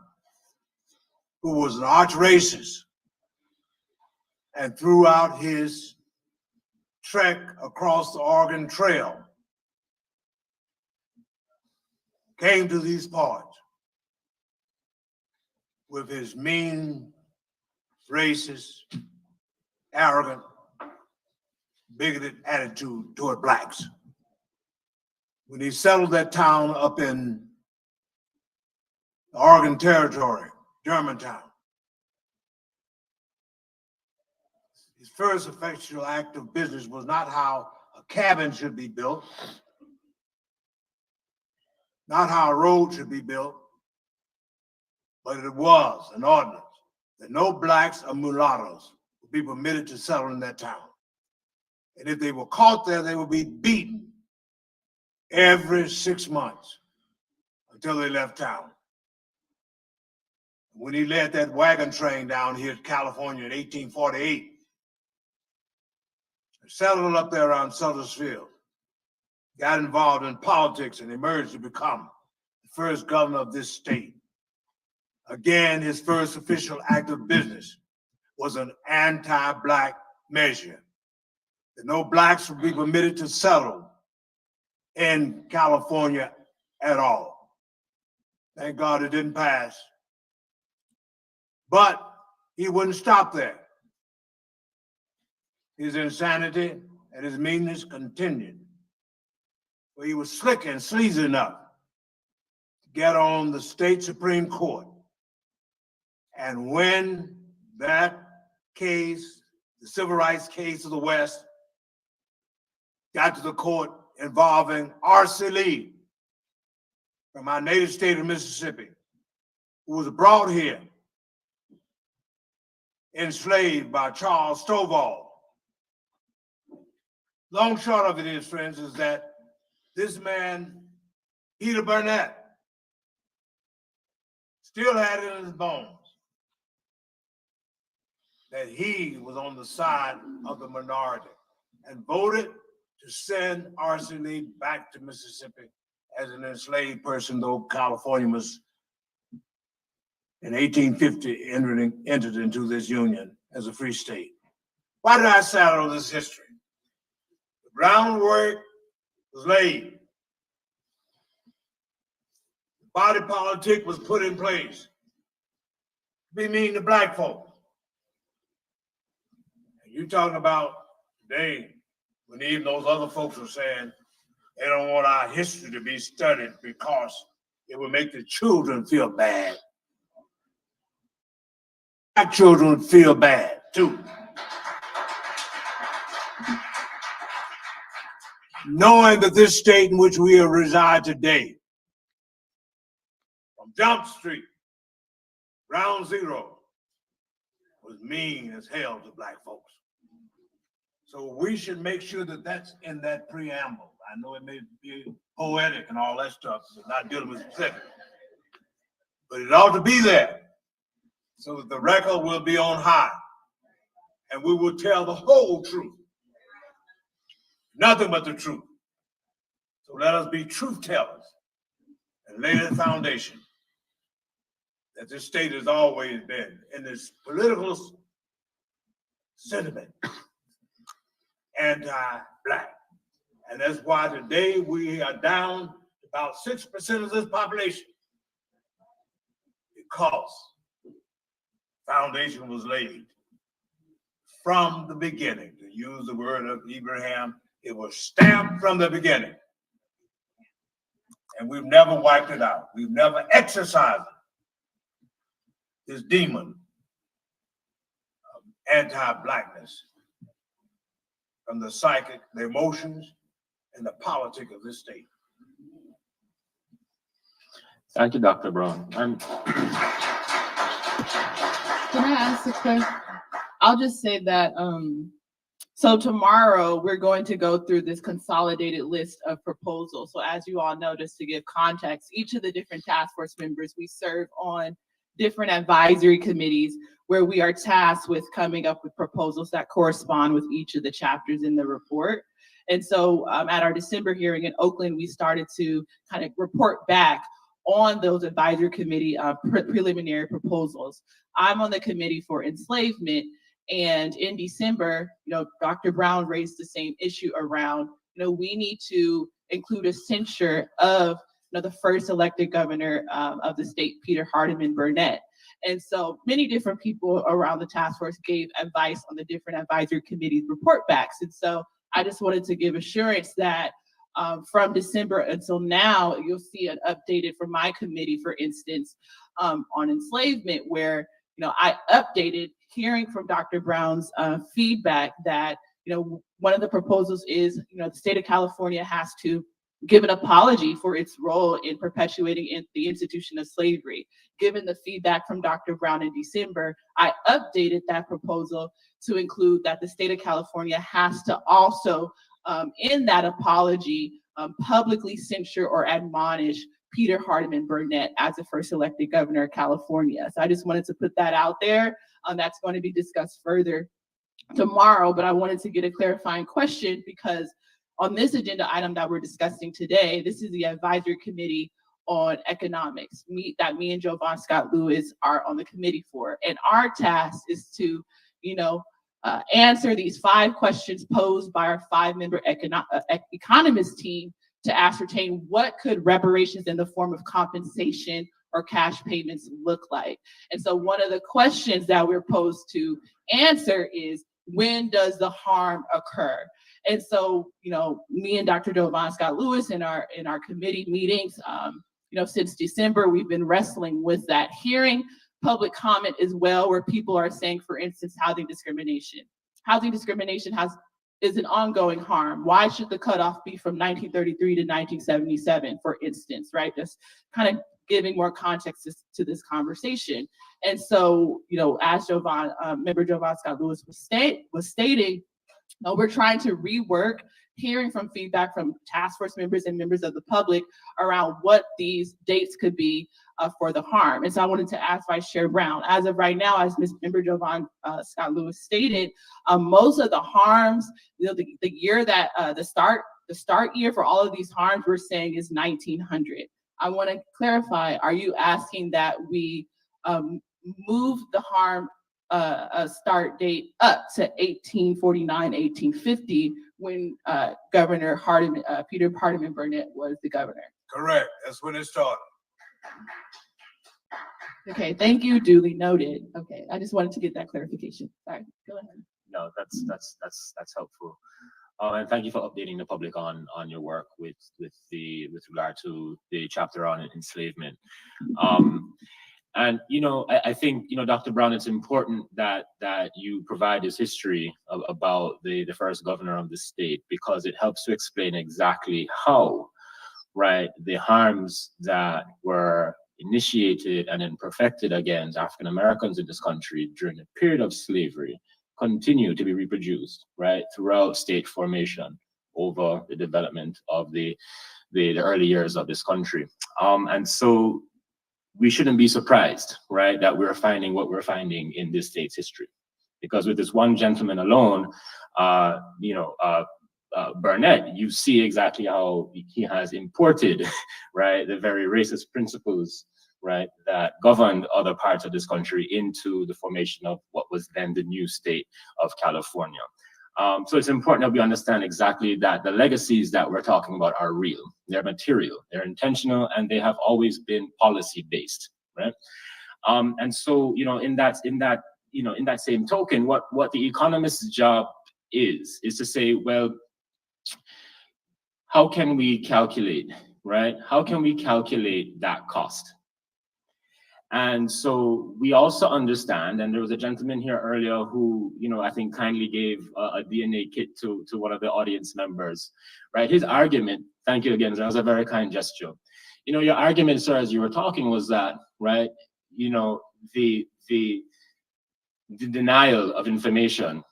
Who was an arch racist, and throughout his trek across the Oregon Trail, came to these parts with his mean, racist, arrogant, bigoted attitude toward Blacks. When he settled that town up in the Oregon Territory, Germantown, his first effectual act of business was not how a cabin should be built, not how a road should be built, but it was an ordinance that no Blacks or mulattoes would be permitted to settle in that town. And if they were caught there, they would be beaten every 6 months until they left town. When he led that wagon train down here to California in 1848, settled up there around Sutter's Field, got involved in politics and emerged to become the first governor of this state. Again, his first official act of business was an anti-Black measure, that no Blacks would be permitted to settle in California at all. Thank God it didn't pass. But he wouldn't stop there. His insanity and his meanness continued. Well, he was slick and sleazy enough to get on the state Supreme Court and win that case, the civil rights case of the West, got to the court involving R.C. Lee from my native state of Mississippi, who was brought here enslaved by Charles Stovall. Long short of it is, friends, is that this man, Peter Burnett, still had it in his bones that he was on the side of the minority and voted to send R.C. Lee back to Mississippi as an enslaved person, though California was in 1850 entered into this union as a free state. Why did I saddle this history? The groundwork was laid. The body politic was put in place. Be mean to black folks. And you talking about today, when even those other folks were saying they don't want our history to be studied because it would make the children feel bad. Black children feel bad too. Knowing that this state in which we reside today, from Jump Street, Ground Zero, was mean as hell to black folks. So we should make sure that that's in that preamble. I know it may be poetic and all that stuff, but not dealing with specifics. But it ought to be there so that the record will be on high and we will tell the whole truth. Nothing but the truth. So let us be truth tellers and lay the foundation that this state has always been in this political sentiment anti-black. And that's why today we are down about 6% of this population because foundation was laid from the beginning. To use the word of Abraham, it was stamped from the beginning. And we've never wiped it out. We've never exercised this demon of anti-blackness from the psychic, the emotions, and the politics of this state. Thank you, Dr. Brown. Can I ask a question? I'll just say that, so tomorrow we're going to go through this consolidated list of proposals. So as you all know, just to give context, each of the different task force members, we serve on different advisory committees where we are tasked with coming up with proposals that correspond with each of the chapters in the report. And so at our December hearing in Oakland, we started to kind of report back on those advisory committee preliminary proposals. I'm on the committee for enslavement, and in December, Dr. Brown raised the same issue around, we need to include a censure of the first elected governor of the state, Peter Hardeman Burnett. And so many different people around the task force gave advice on the different advisory committees report backs. And so I just wanted to give assurance that from December until now, you'll see an updated from my committee, for instance, on enslavement, where I updated, hearing from Dr. Brown's feedback that one of the proposals is the state of California has to give an apology for its role in perpetuating the institution of slavery. Given the feedback from Dr. Brown in December, I updated that proposal to include that the state of California has to also, in that apology, publicly censure or admonish Peter Hardeman Burnett as the first elected governor of California. So I just wanted to put that out there. That's going to be discussed further tomorrow, but I wanted to get a clarifying question because on this agenda item that we're discussing today, this is the advisory committee on economics, that me and Jovan Scott Lewis are on the committee for. And our task is to, answer these 5 questions posed by our 5-member economist team to ascertain what could reparations in the form of compensation or cash payments look like. And so one of the questions that we're posed to answer is, when does the harm occur? And so, me and Dr. Jovan Scott Lewis in our committee meetings, since December, we've been wrestling with that, hearing public comment as well, where people are saying, for instance, housing discrimination. Housing discrimination is an ongoing harm. Why should the cutoff be from 1933 to 1977, for instance, right? Just kind of giving more context to this conversation. And so, as member Jovan Scott Lewis was stating, we're trying to rework, hearing from feedback from task force members and members of the public around what these dates could be for the harm. And so I wanted to ask Vice Chair Brown, as of right now, as member Jovan Scott Lewis stated, most of the harms, the year that the start year for all of these harms we're saying is 1900. I want to clarify, are you asking that we move the harm start date up to 1849, 1850, when Governor Peter Hardeman Burnett was the governor? Correct. That's when it started. Okay, thank you, duly noted. Okay, I just wanted to get that clarification. Sorry, go ahead. No, that's helpful. And thank you for updating the public on your work with regard to the chapter on enslavement. And I think Dr. Brown, it's important that you provide this history about the first governor of the state, because it helps to explain exactly how, right, the harms that were initiated and then perfected against African Americans in this country during the period of slavery continue to be reproduced, right, throughout state formation over the development of the early years of this country. And so we shouldn't be surprised, right, that we're finding what we're finding in this state's history. Because with this one gentleman alone, Burnett, you see exactly how he has imported, right, the very racist principles, right, that governed other parts of this country into the formation of what was then the new state of California. So it's important that we understand exactly that the legacies that we're talking about are real, they're material, they're intentional, and they have always been policy-based, right? And so, in that same token, what the economist's job is to say, well, how can we calculate, right? How can we calculate that cost? And so we also understand, and there was a gentleman here earlier who, I think kindly gave a DNA kit to one of the audience members, right? His argument, thank you again, that was a very kind gesture. Your argument, sir, as you were talking was that, right, the denial of information,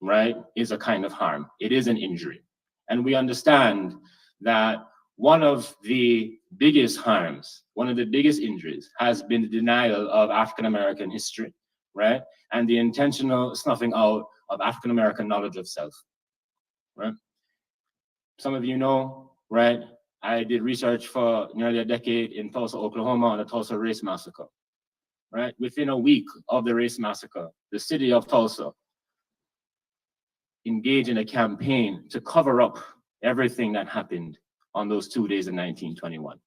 right, is a kind of harm. It is an injury. And we understand that one of the biggest harms, one of the biggest injuries has been the denial of African-American history, right? And the intentional snuffing out of African-American knowledge of self, right? Some of you know, right? I did research for nearly a decade in Tulsa, Oklahoma on the Tulsa race massacre, right? Within a week of the race massacre, the city of Tulsa engaged in a campaign to cover up everything that happened on those 2 days in 1921.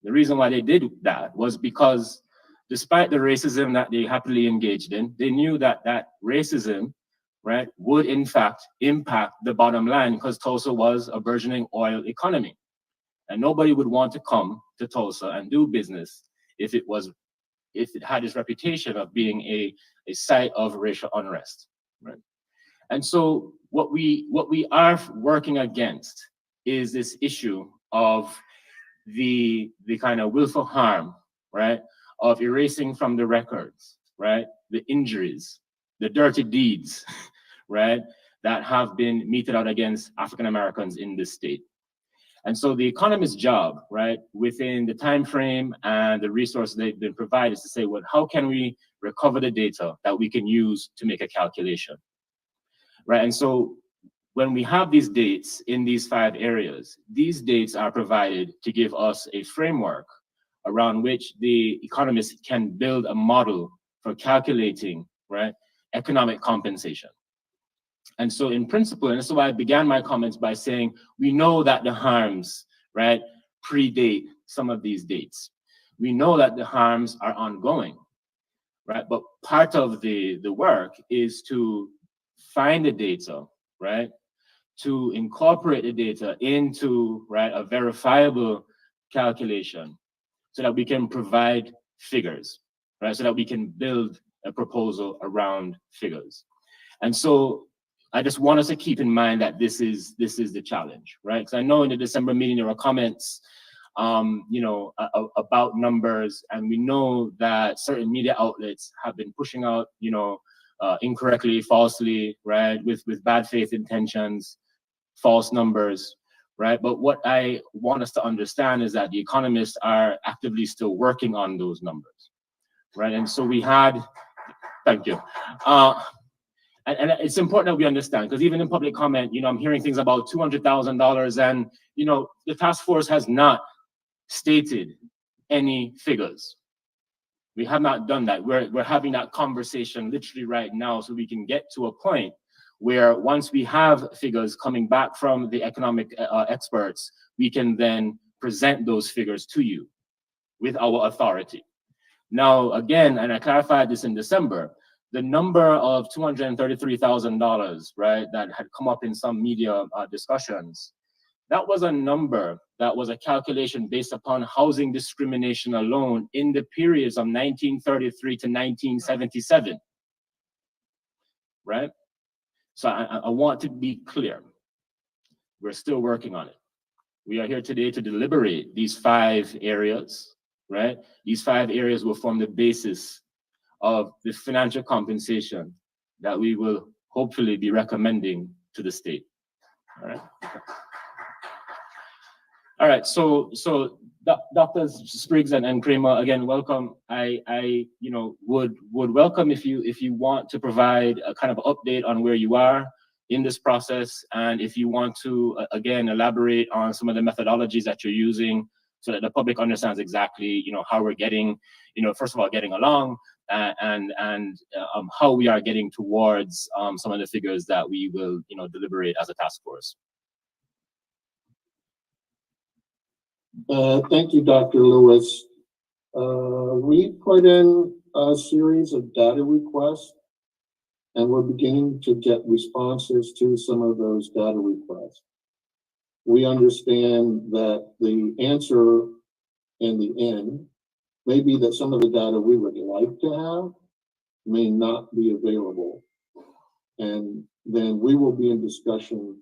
The reason why they did that was because despite the racism that they happily engaged in, they knew that that racism, right, would in fact impact the bottom line, because Tulsa was a burgeoning oil economy. And nobody would want to come to Tulsa and do business if it had this reputation of being a site of racial unrest, right? And so what we are working against is this issue of the kind of willful harm, right, of erasing from the records, right, the injuries, the dirty deeds, right, that have been meted out against African Americans in this state. And so the economist's job, right, within the time frame and the resources they've been provided is to say, well, how can we recover the data that we can use to make a calculation, right? And so when we have these dates in these 5 areas, these dates are provided to give us a framework around which the economist can build a model for calculating, right, economic compensation. And so in principle, and this is why I began my comments by saying, we know that the harms, right, predate some of these dates. We know that the harms are ongoing, right? But part of the work is to find the data, right, to incorporate the data into, right, a verifiable calculation so that we can provide figures, right, so that we can build a proposal around figures. And so I just want us to keep in mind that this is the challenge, right? Because I know in the December meeting there were comments, about numbers, and we know that certain media outlets have been pushing out, incorrectly, falsely, right, with bad faith intentions, false numbers, right? But what I want us to understand is that the economists are actively still working on those numbers, right? And so we had, thank you. And it's important that we understand, because even in public comment, I'm hearing things about $200,000, and, the task force has not stated any figures. We have not done that. We're having that conversation literally right now so we can get to a point where once we have figures coming back from the economic experts, we can then present those figures to you with our authority. Now, again, and I clarified this in December, the number of $233,000, right, that had come up in some media discussions, that was a number, that was a calculation based upon housing discrimination alone in the periods of 1933 to 1977, right? So I want to be clear. We're still working on it. We are here today to deliberate these 5 areas, right? These 5 areas will form the basis of the financial compensation that we will hopefully be recommending to the state. All right. All right. So Drs. Spriggs and Kramer, again, welcome. I would welcome if you want to provide a kind of update on where you are in this process, and if you want to again elaborate on some of the methodologies that you're using, so that the public understands exactly how we're getting, first of all, getting along, and how we are getting towards some of the figures that we will deliberate as a task force. Thank you, Dr. Lewis. We put in a series of data requests, and we're beginning to get responses to some of those data requests. We understand that the answer in the end may be that some of the data we would like to have may not be available. And then we will be in discussion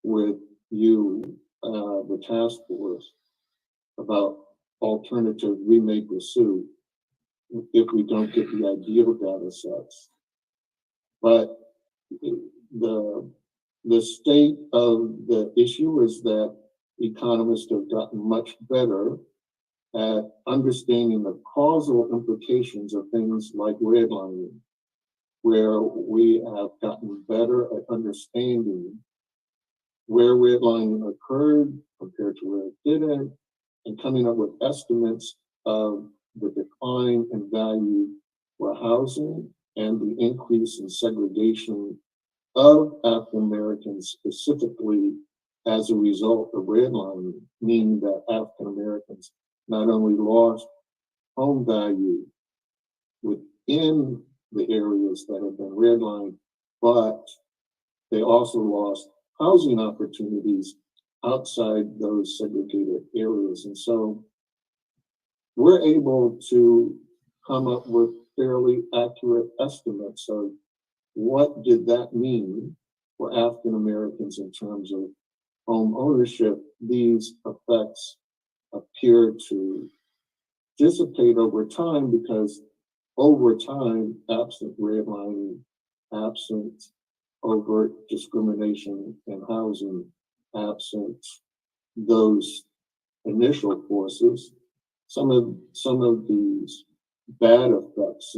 with you, the task force, about alternatives we may pursue if we don't get the ideal data sets. But the state of the issue is that economists have gotten much better at understanding the causal implications of things like redlining, where we have gotten better at understanding where redlining occurred compared to where it didn't, and coming up with estimates of the decline in value for housing and the increase in segregation of African Americans specifically as a result of redlining, meaning that African Americans not only lost home value within the areas that have been redlined, but they also lost housing opportunities outside those segregated areas. And so we're able to come up with fairly accurate estimates of what did that mean for African Americans in terms of home ownership. These effects appear to dissipate over time because over time, absent redlining, absent overt discrimination in housing, absent those initial forces, some of these bad effects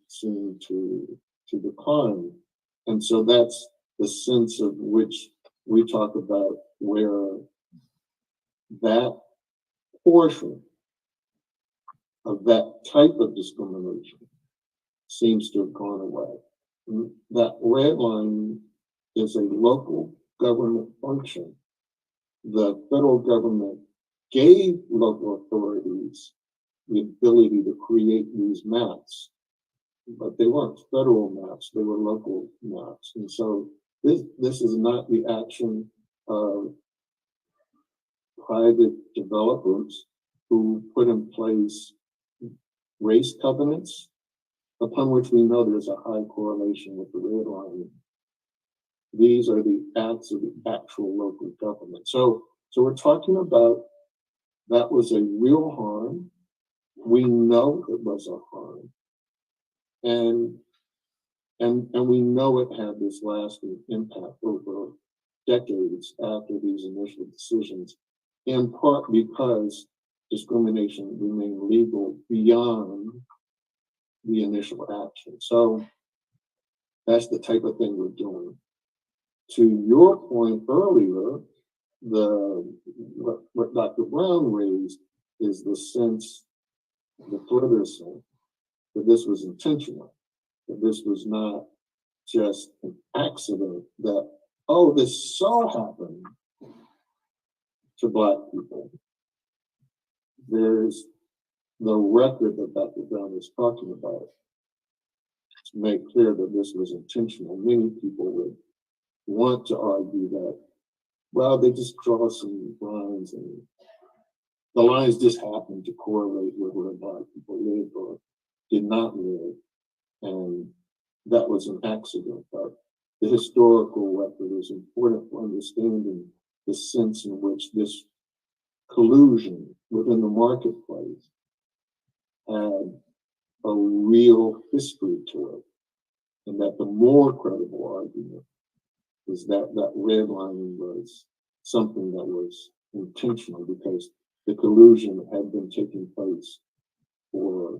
seem to decline. And so that's the sense of which we talk about where that portion of that type of discrimination seems to have gone away. That redlining is a local government function. The federal government gave local authorities the ability to create these maps, but they weren't federal maps, they were local maps. And so this is not the action of private developers who put in place race covenants, upon which we know there's a high correlation with the redlining. These are the acts of the actual local government. So we're talking about that was a real harm. We know it was a harm. And we know it had this lasting impact over decades after these initial decisions, in part because discrimination remained legal beyond the initial action. So that's the type of thing we're doing. To your point earlier, what Dr. Brown raised is the sense, the further sense, that this was intentional, that this was not just an accident, that, oh, this so happened to Black people. There's the record that Dr. Brown is talking about to make clear that this was intentional. Many people would want to argue that, well, they just draw some lines and the lines just happen to correlate with where Black people live or did not live. And that was an accident. But the historical record is important for understanding the sense in which this collusion within the marketplace had a real history to it. And that the more credible argument is that that redlining was something that was intentional, because the collusion had been taking place for,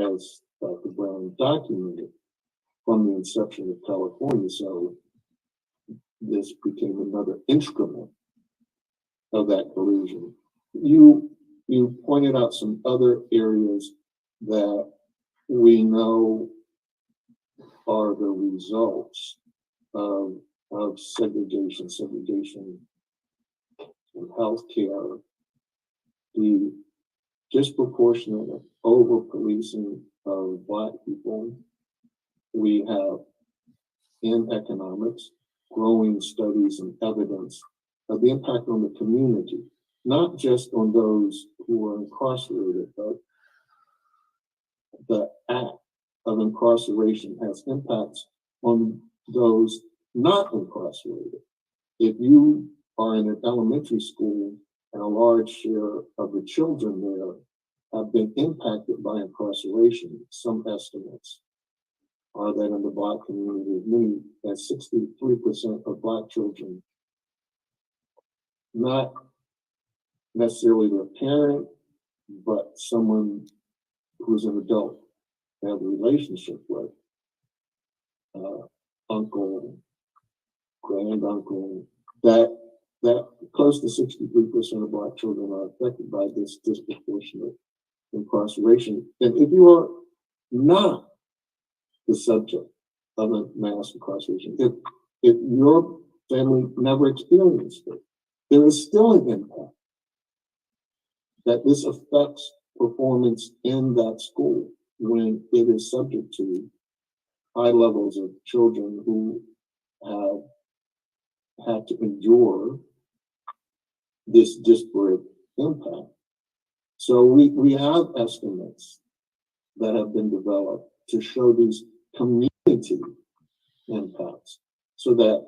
as Dr. Brown documented, from the inception of California. So this became another instrument of that collusion. You pointed out some other areas that we know are the results of segregation in healthcare, the disproportionate over-policing of Black people. We have, in economics, growing studies and evidence of the impact on the community, not just on those who are incarcerated, but the act of incarceration has impacts on those not incarcerated. If you are in an elementary school and a large share of the children there have been impacted by incarceration, some estimates are that in the Black community, as many as 63% of Black children, not necessarily their parent, but someone who's an adult, have a relationship with, uncle, granduncle, that close to 63% of Black children are affected by this disproportionate incarceration. And if you are not the subject of a mass incarceration, if your family never experienced it, there is still an impact that this affects performance in that school when it is subject to high levels of children who have had to endure this disparate impact. So we have estimates that have been developed to show these community impacts, so that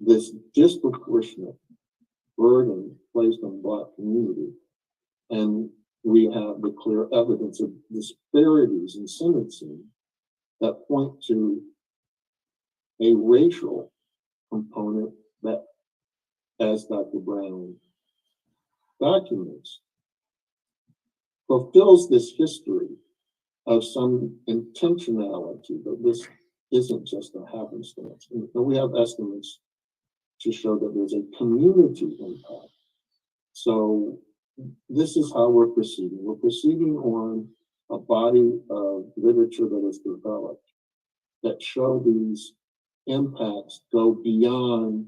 this disproportionate burden placed on Black community, and we have the clear evidence of disparities in sentencing that point to a racial component that, as Dr. Brown documents, fulfills this history of some intentionality, that this isn't just a happenstance. And we have estimates to show that there's a community impact. So this is how we're proceeding. We're proceeding on a body of literature that is developed that show these impacts go beyond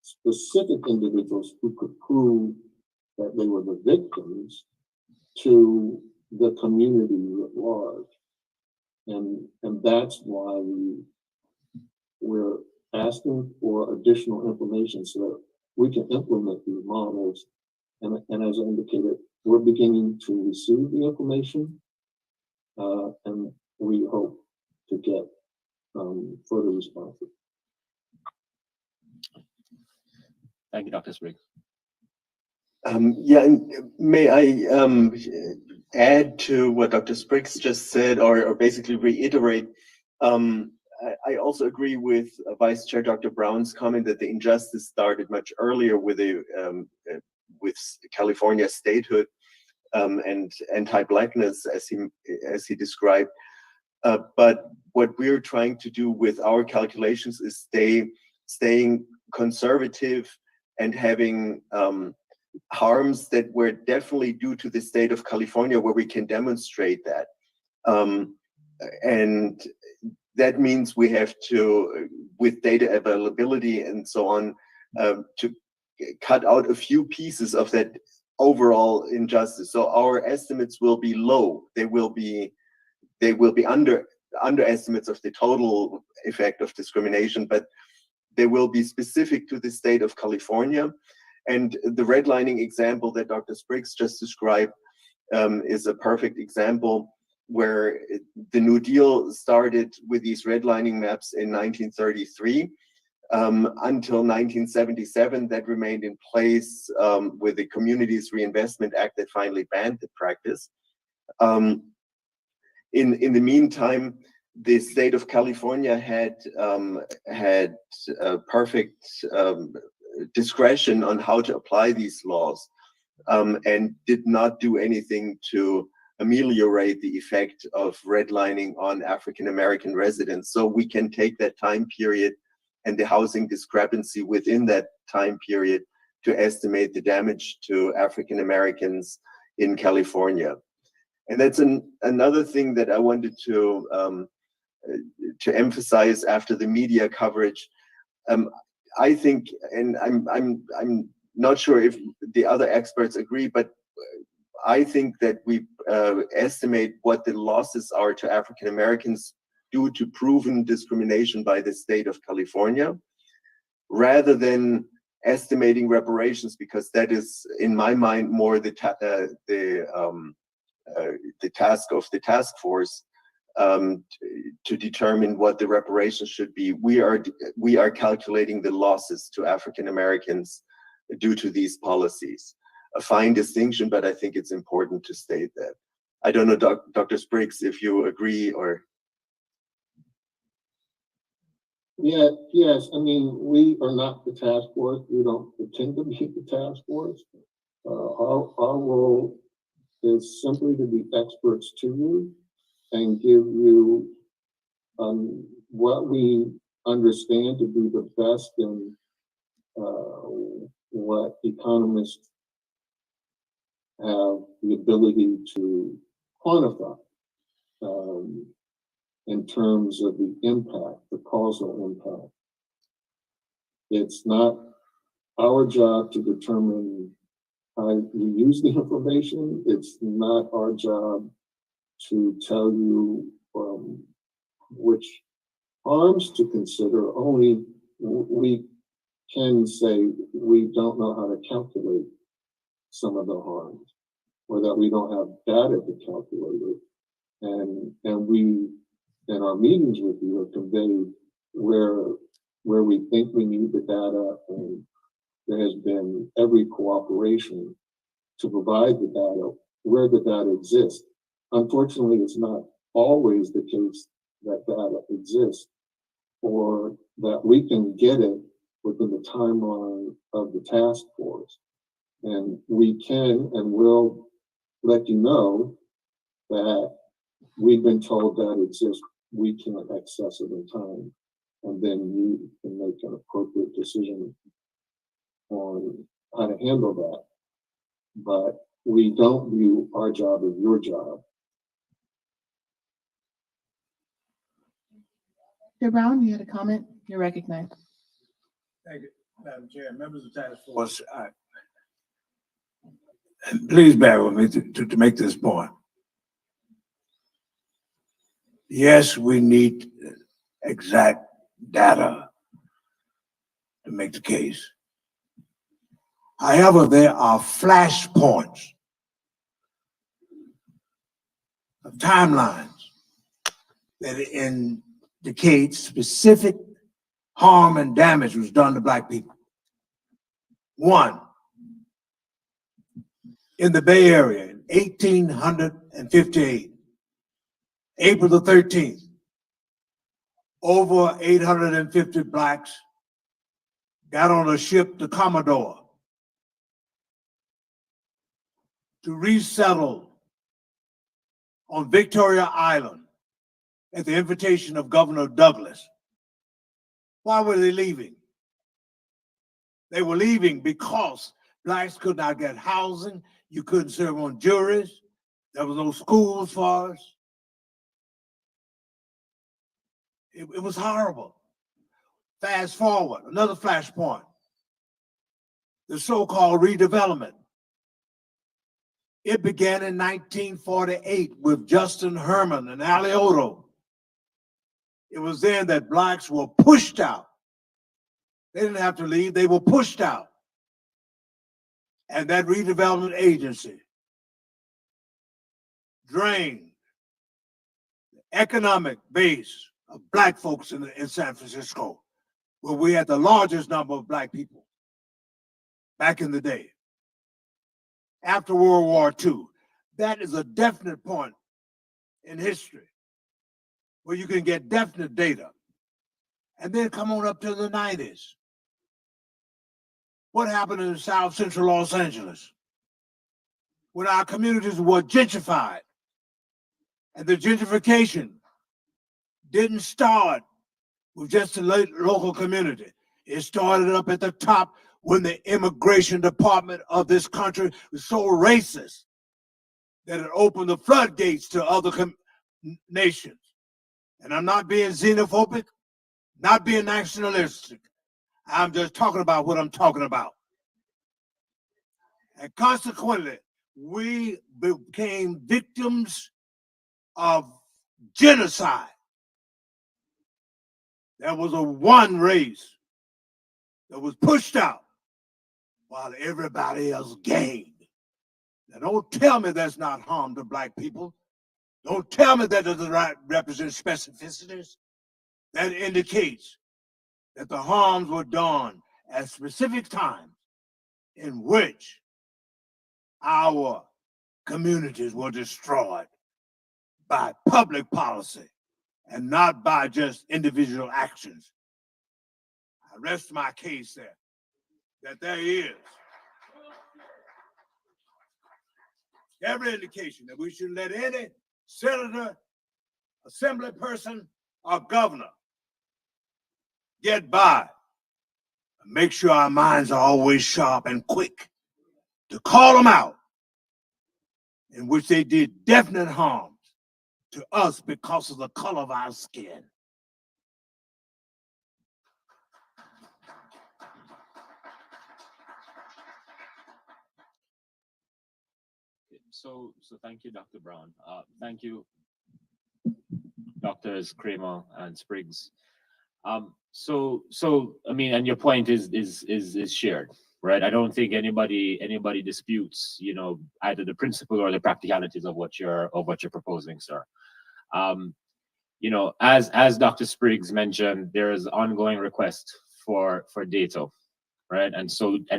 specific individuals who could prove that they were the victims to the community at large. And that's why we're asking for additional information so that we can implement these models. And as I indicated, we're beginning to receive the information, and we hope to get further responses. Thank you, Dr. Spriggs. Yeah, and may I add to what Dr. Spriggs just said, or basically reiterate? I also agree with Vice Chair Dr. Brown's comment that the injustice started much earlier with California statehood and anti-Blackness, as he described. But what we're trying to do with our calculations is staying conservative and having harms that were definitely due to the state of California, where we can demonstrate that. And that means we have to, with data availability and so on, to cut out a few pieces of that overall injustice. So our estimates will be low. They will be underestimates of the total effect of discrimination, but they will be specific to the state of California. And the redlining example that Dr. Spriggs just described is a perfect example where the New Deal started with these redlining maps in 1933. Until 1977, that remained in place with the Communities Reinvestment Act that finally banned the practice. In the meantime, the state of California had perfect discretion on how to apply these laws, and did not do anything to ameliorate the effect of redlining on African American residents. So we can take that time period and the housing discrepancy within that time period to estimate the damage to African Americans in California. And that's another thing that I wanted to emphasize after the media coverage. I think, and I'm not sure if the other experts agree, but I think that we estimate what the losses are to African Americans due to proven discrimination by the state of California, rather than estimating reparations, because that is, in my mind, more the task of the task force to determine what the reparations should be. We are calculating the losses to African Americans due to these policies. A fine distinction, but I think it's important to state that. I don't know, Dr. Spriggs, if you agree or. Yeah, yes, I mean, we are not the task force. We don't pretend to be the task force. Our role is simply to be experts to you and give you what we understand to be the best in what economists have the ability to quantify in terms of the impact, the causal impact. It's not our job to determine how you use the information. It's not our job to tell you which harms to consider. Only we can say we don't know how to calculate some of the harms, or that we don't have data to calculate it. And we, in our meetings with you, have conveyed where we think we need the data, and there has been every cooperation to provide the data where the data exists. Unfortunately, it's not always the case that data exists, or that we can get it within the timeline of the task force. And we can and will let you know that we've been told that exists. We can't access it in time. And then you can make an appropriate decision on how to handle that. But we don't view our job as your job. Chair Brown, you had a comment? You're recognized. Thank you, Madam Chair, members of the task force. And please bear with me to make this point. Yes, we need exact data to make the case. However, there are flashpoints of timelines that indicate specific harm and damage was done to Black people. One, in the Bay Area in 1858, April the 13th, over 850 Blacks got on a ship, the Commodore, to resettle on Victoria Island at the invitation of Governor Douglas. Why were they leaving? They were leaving because Blacks could not get housing. You couldn't serve on juries. There was no schools for us. It was horrible. Fast forward, another flashpoint. The so-called redevelopment It began in 1948 with Justin Herman and Alioto. It was then that blacks were pushed out. They didn't have to leave, they were pushed out. And that redevelopment agency drained the economic base of black folks in San Francisco, where we had the largest number of black people back in the day. After World War II, that is a definite point in history where you can get definite data. And then come on up to the 90s. What happened in South Central Los Angeles when our communities were gentrified? And the gentrification didn't start with just the local community. It started up at the top when the immigration department of this country was so racist that it opened the floodgates to other nations. And I'm not being xenophobic, not being nationalistic. I'm just talking about what I'm talking about. And consequently, we became victims of genocide. There was a one race that was pushed out while everybody else gained. Now, don't tell me that's not harm to black people. Don't tell me that doesn't represent specificities. That indicates that the harms were done at specific times in which our communities were destroyed by public policy and not by just individual actions. I rest my case there, that there is every indication that we should let any senator, assembly person, or governor get by and make sure our minds are always sharp and quick to call them out in which they did definite harms to us because of the color of our skin. So thank you, Dr. Brown. Thank you, Doctors Kramer and Spriggs. So I mean, and your point is shared, right? I don't think anybody disputes, you know, either the principle or the practicalities of what you're proposing, sir. You know, as Dr. Spriggs mentioned, there is ongoing request for data, right? And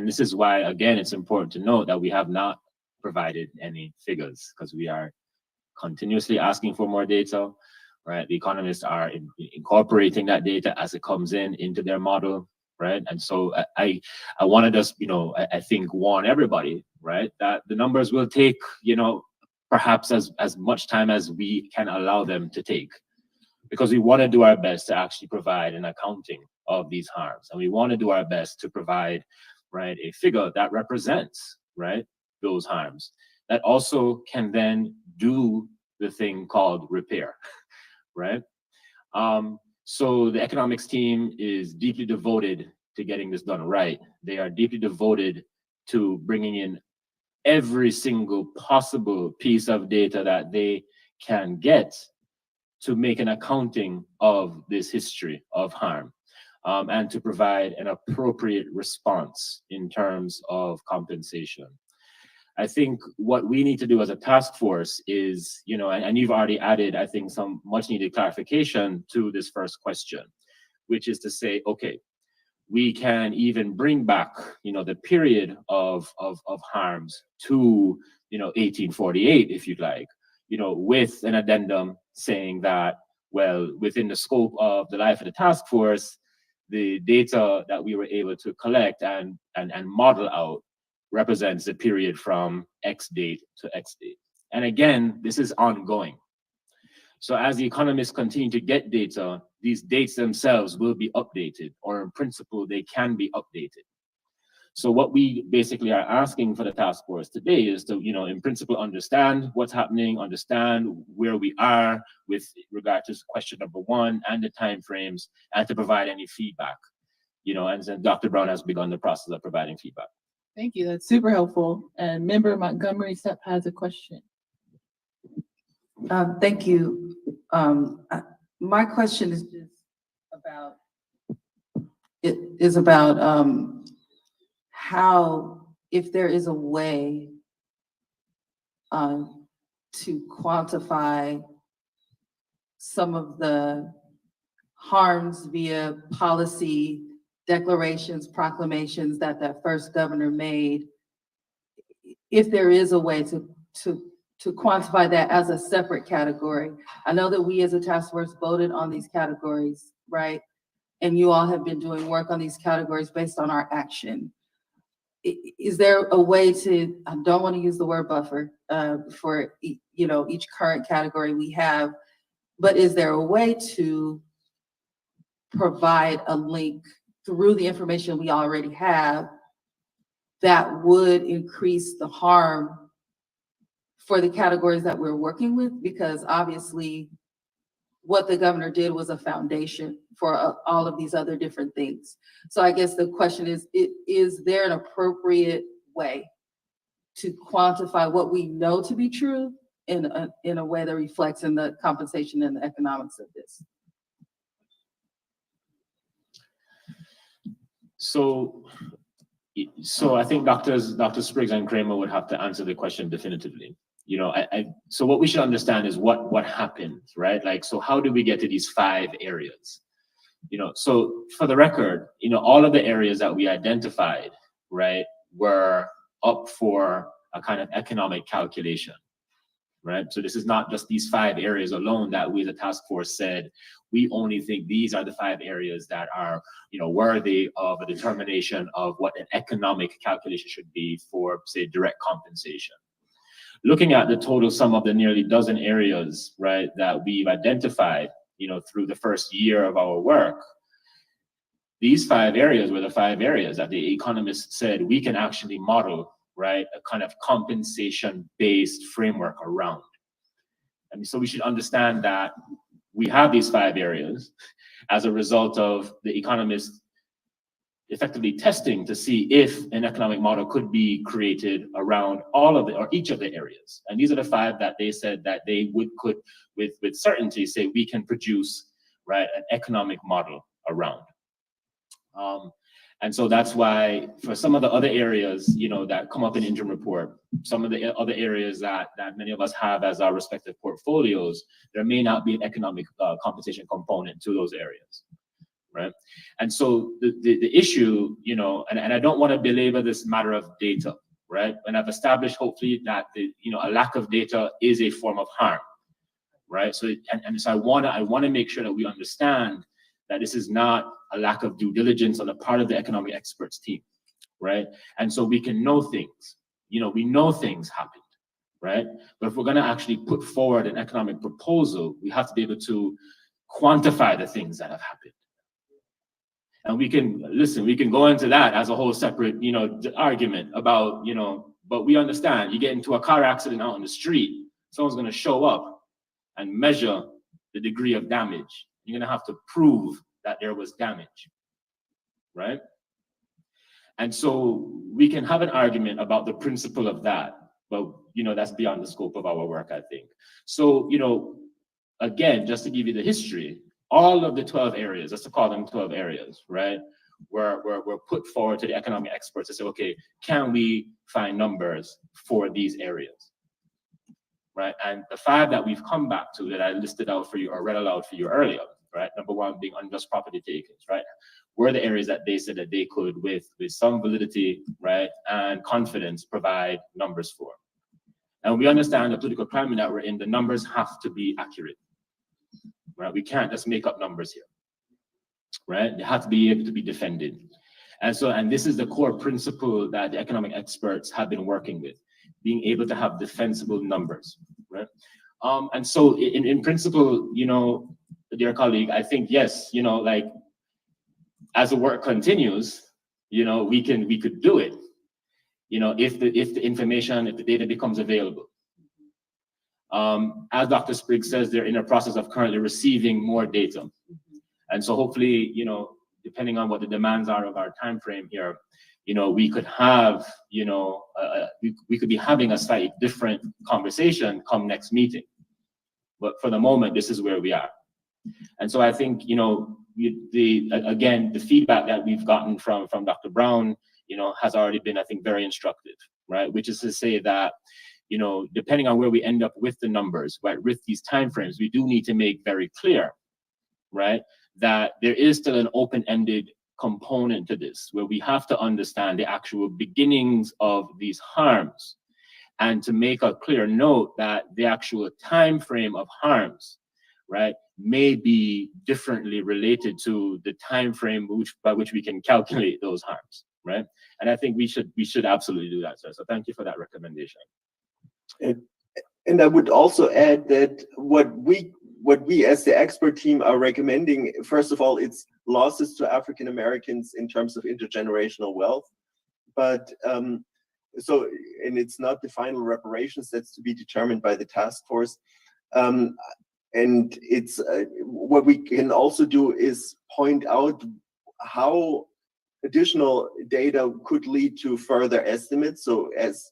this is why, again, it's important to note that we have not provided any figures because we are continuously asking for more data, right? The economists are incorporating that data as it comes into their model, right? And so I want to just, you know, I think warn everybody, right, that the numbers will take, you know, perhaps as much time as we can allow them to take, because we want to do our best to actually provide an accounting of these harms, and we want to do our best to provide, right, a figure that represents, right, those harms, that also can then do the thing called repair, right? So the economics team is deeply devoted to getting this done right. They are deeply devoted to bringing in every single possible piece of data that they can get to make an accounting of this history of harm, and to provide an appropriate response in terms of compensation. I think what we need to do as a task force is, you know, and you've already added, I think, some much needed clarification to this first question, which is to say, okay, we can even bring back, you know, the period of harms to, you know, 1848, if you'd like, you know, with an addendum saying that, well, within the scope of the life of the task force, the data that we were able to collect and model out represents the period from X date to X date. And again, this is ongoing. So as the economists continue to get data, these dates themselves will be updated, or in principle, they can be updated. So what we basically are asking for the task force today is to, you know, in principle, understand what's happening, understand where we are with regard to question number one and the timeframes, and to provide any feedback, you know, and then Dr. Brown has begun the process of providing feedback. Thank you. That's super helpful. And member Montgomery Stepp has a question. Thank you. My question is just about, how, if there is a way to quantify some of the harms via policy declarations, proclamations that first governor made, if there is a way to quantify that as a separate category. I know that we as a task force voted on these categories, right? And you all have been doing work on these categories based on our action. Is there a way to, I don't want to use the word buffer for each current category we have, but is there a way to provide a link through the information we already have that would increase the harm for the categories that we're working with? Because obviously what the governor did was a foundation for all of these other different things. So I guess the question is there an appropriate way to quantify what we know to be true in a way that reflects in the compensation and the economics of this? So I think Dr. Spriggs and Kramer would have to answer the question definitively. So what we should understand is what happened, right? Like, so how do we get to these 5 areas? So for the record, all of the areas that we identified, right, were up for a kind of economic calculation, right? So this is not just these 5 areas alone that we as a task force said, we only think these are the 5 areas that are, worthy of a determination of what an economic calculation should be for, say, direct compensation. Looking at the total sum of the nearly dozen areas, right, that we've identified, through the first year of our work, these 5 areas were the 5 areas that the economists said we can actually model, right, a kind of compensation-based framework around. And so we should understand that we have these 5 areas as a result of the economists effectively testing to see if an economic model could be created around all of it or each of the areas. And these are the 5 that they said that they could with certainty say we can produce, right, an economic model around. And so that's why for some of the other areas, that come up in interim report, some of the other areas that many of us have as our respective portfolios, there may not be an economic compensation component to those areas, right? And so the issue, and I don't want to belabor this matter of data, right? And I've established hopefully that a lack of data is a form of harm, right? So so I want to make sure that we understand that this is not a lack of due diligence on the part of the economic experts team, right? And so we can know things, we know things happened, right? But if we're going to actually put forward an economic proposal, we have to be able to quantify the things that have happened. And we can go into that as a whole separate, argument about, but we understand you get into a car accident out on the street, someone's going to show up and measure the degree of damage. You're going to have to prove that there was damage, right? And so we can have an argument about the principle of that, but, that's beyond the scope of our work, I think. So, again, just to give you the history, all of the 12 areas, let's call them 12 areas, right, were put forward to the economic experts to say, okay, can we find numbers for these areas, right? And the 5 that we've come back to that I listed out for you or read aloud for you earlier, right? Number 1 being unjust property takings, right? Were the areas that they said that they could, with some validity, right, and confidence, provide numbers for. And we understand the political climate that we're in, the numbers have to be accurate, right? We can't just make up numbers here, right? They have to be able to be defended. And this is the core principle that the economic experts have been working with, being able to have defensible numbers, right? And so in principle, dear colleague, I think, yes, like as the work continues, we could do it, if the information, if the data becomes available. As Dr. Spriggs says, they're in a process of currently receiving more data. And so hopefully, depending on what the demands are of our time frame here, we could have, we could be having a slightly different conversation come next meeting. But for the moment, this is where we are. And so I think, again, the feedback that we've gotten from Dr. Brown, has already been, I think, very instructive, right? Which is to say that, depending on where we end up with the numbers, right, with these timeframes, we do need to make very clear, right, that there is still an open-ended component to this, where we have to understand the actual beginnings of these harms, and to make a clear note that the actual time frame of harms, right, may be differently related to the time frame by which we can calculate those harms, right? And I think we should absolutely do that, sir. So thank you for that recommendation. And I would also add that what we as the expert team are recommending, first of all, it's losses to African Americans in terms of intergenerational wealth. But and it's not the final reparations, that's to be determined by the task force. And it's what we can also do is point out how additional data could lead to further estimates. So as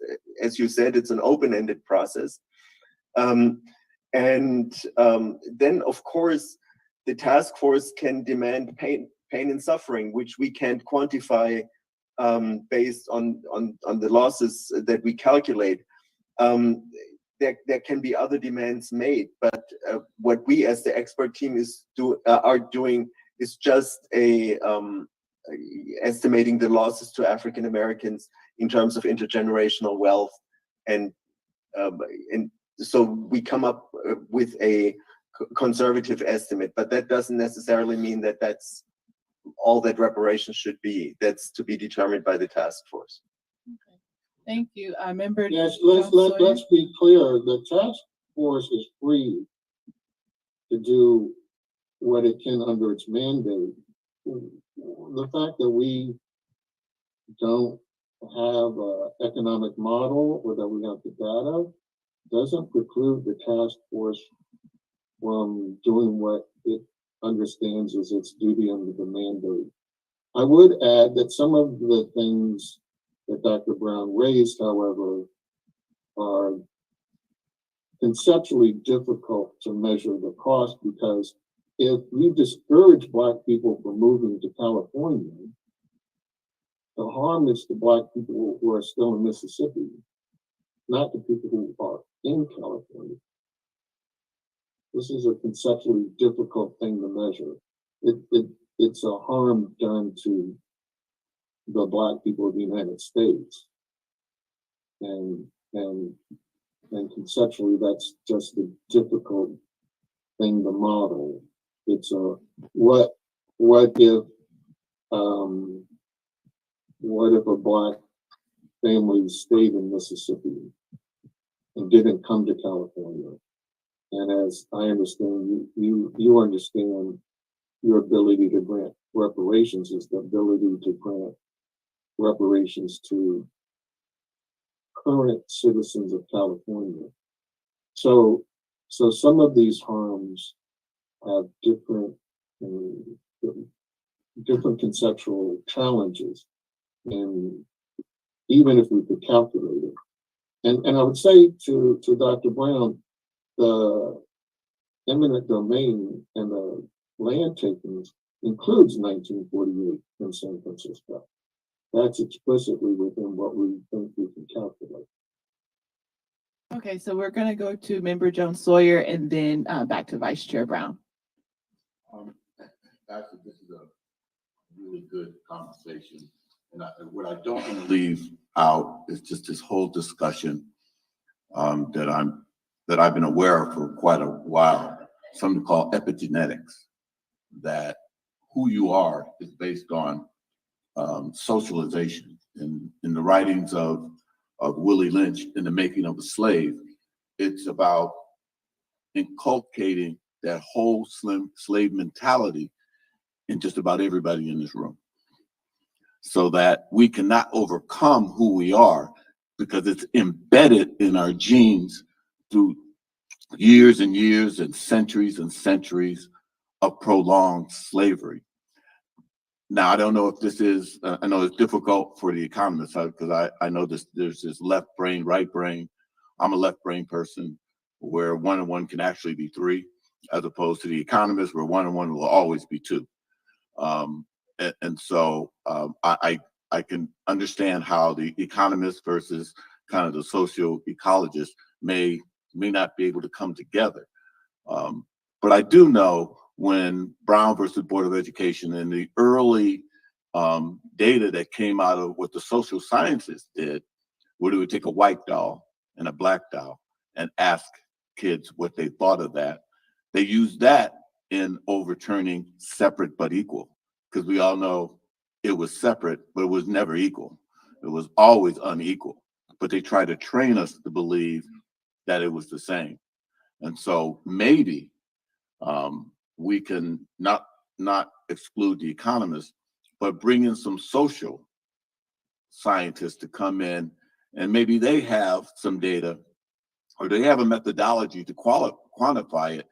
you said, it's an open-ended process. Then of course, the task force can demand pain and suffering, which we can't quantify based on the losses that we calculate. There can be other demands made, but what we as the expert team are doing is just estimating the losses to African Americans in terms of intergenerational wealth, and so we come up with a conservative estimate, but that doesn't necessarily mean that that's all that reparations should be. That's to be determined by the task force. Okay. Thank you. Member. Yes, let's be clear. The task force is free to do what it can under its mandate. The fact that we don't have an economic model or that we have the data doesn't preclude the task force from doing what it understands as its duty under the mandate. I would add that some of the things that Dr. Brown raised, however, are conceptually difficult to measure the cost, because if we discourage Black people from moving to California, the harm is to Black people who are still in Mississippi, not the people who are in California. This is a conceptually difficult thing to measure. It's a harm done to the Black people of the United States. And conceptually, that's just a difficult thing to model. It's a what if a Black family stayed in Mississippi and didn't come to California? And as I understand, you understand your ability to grant reparations is the ability to grant reparations to current citizens of California. So some of these harms have different conceptual challenges, and even if we could calculate it. And I would say to Dr. Brown, the eminent domain and the land takings includes 1948 in San Francisco. That's explicitly within what we think we can calculate. Okay, so we're going to go to Member Jones Sawyer and then back to Vice Chair Brown. Actually, this is a really good conversation. And what I don't want to leave out is just this whole discussion that I've been aware of for quite a while, something called epigenetics, that who you are is based on socialization. In the writings of Willie Lynch, In the Making of a Slave, it's about inculcating that whole slave mentality in just about everybody in this room, so that we cannot overcome who we are because it's embedded in our genes through years and years and centuries of prolonged slavery. Now, I don't know if this is, I know it's difficult for the economists because I know there's this left brain, right brain. I'm a left brain person where 1 and 1 can actually be 3, as opposed to the economist where 1 and 1 will always be 2. So I can understand how the economist versus kind of the socio-ecologist may not be able to come together. But I do know when Brown versus Board of Education and the early data that came out of what the social sciences did, where they would take a white doll and a black doll and ask kids what they thought of that. They used that in overturning separate but equal, because we all know it was separate, but it was never equal. It was always unequal. But they tried to train us to believe that it was the same. And so maybe we can not exclude the economists, but bring in some social scientists to come in, and maybe they have some data or they have a methodology to quantify it,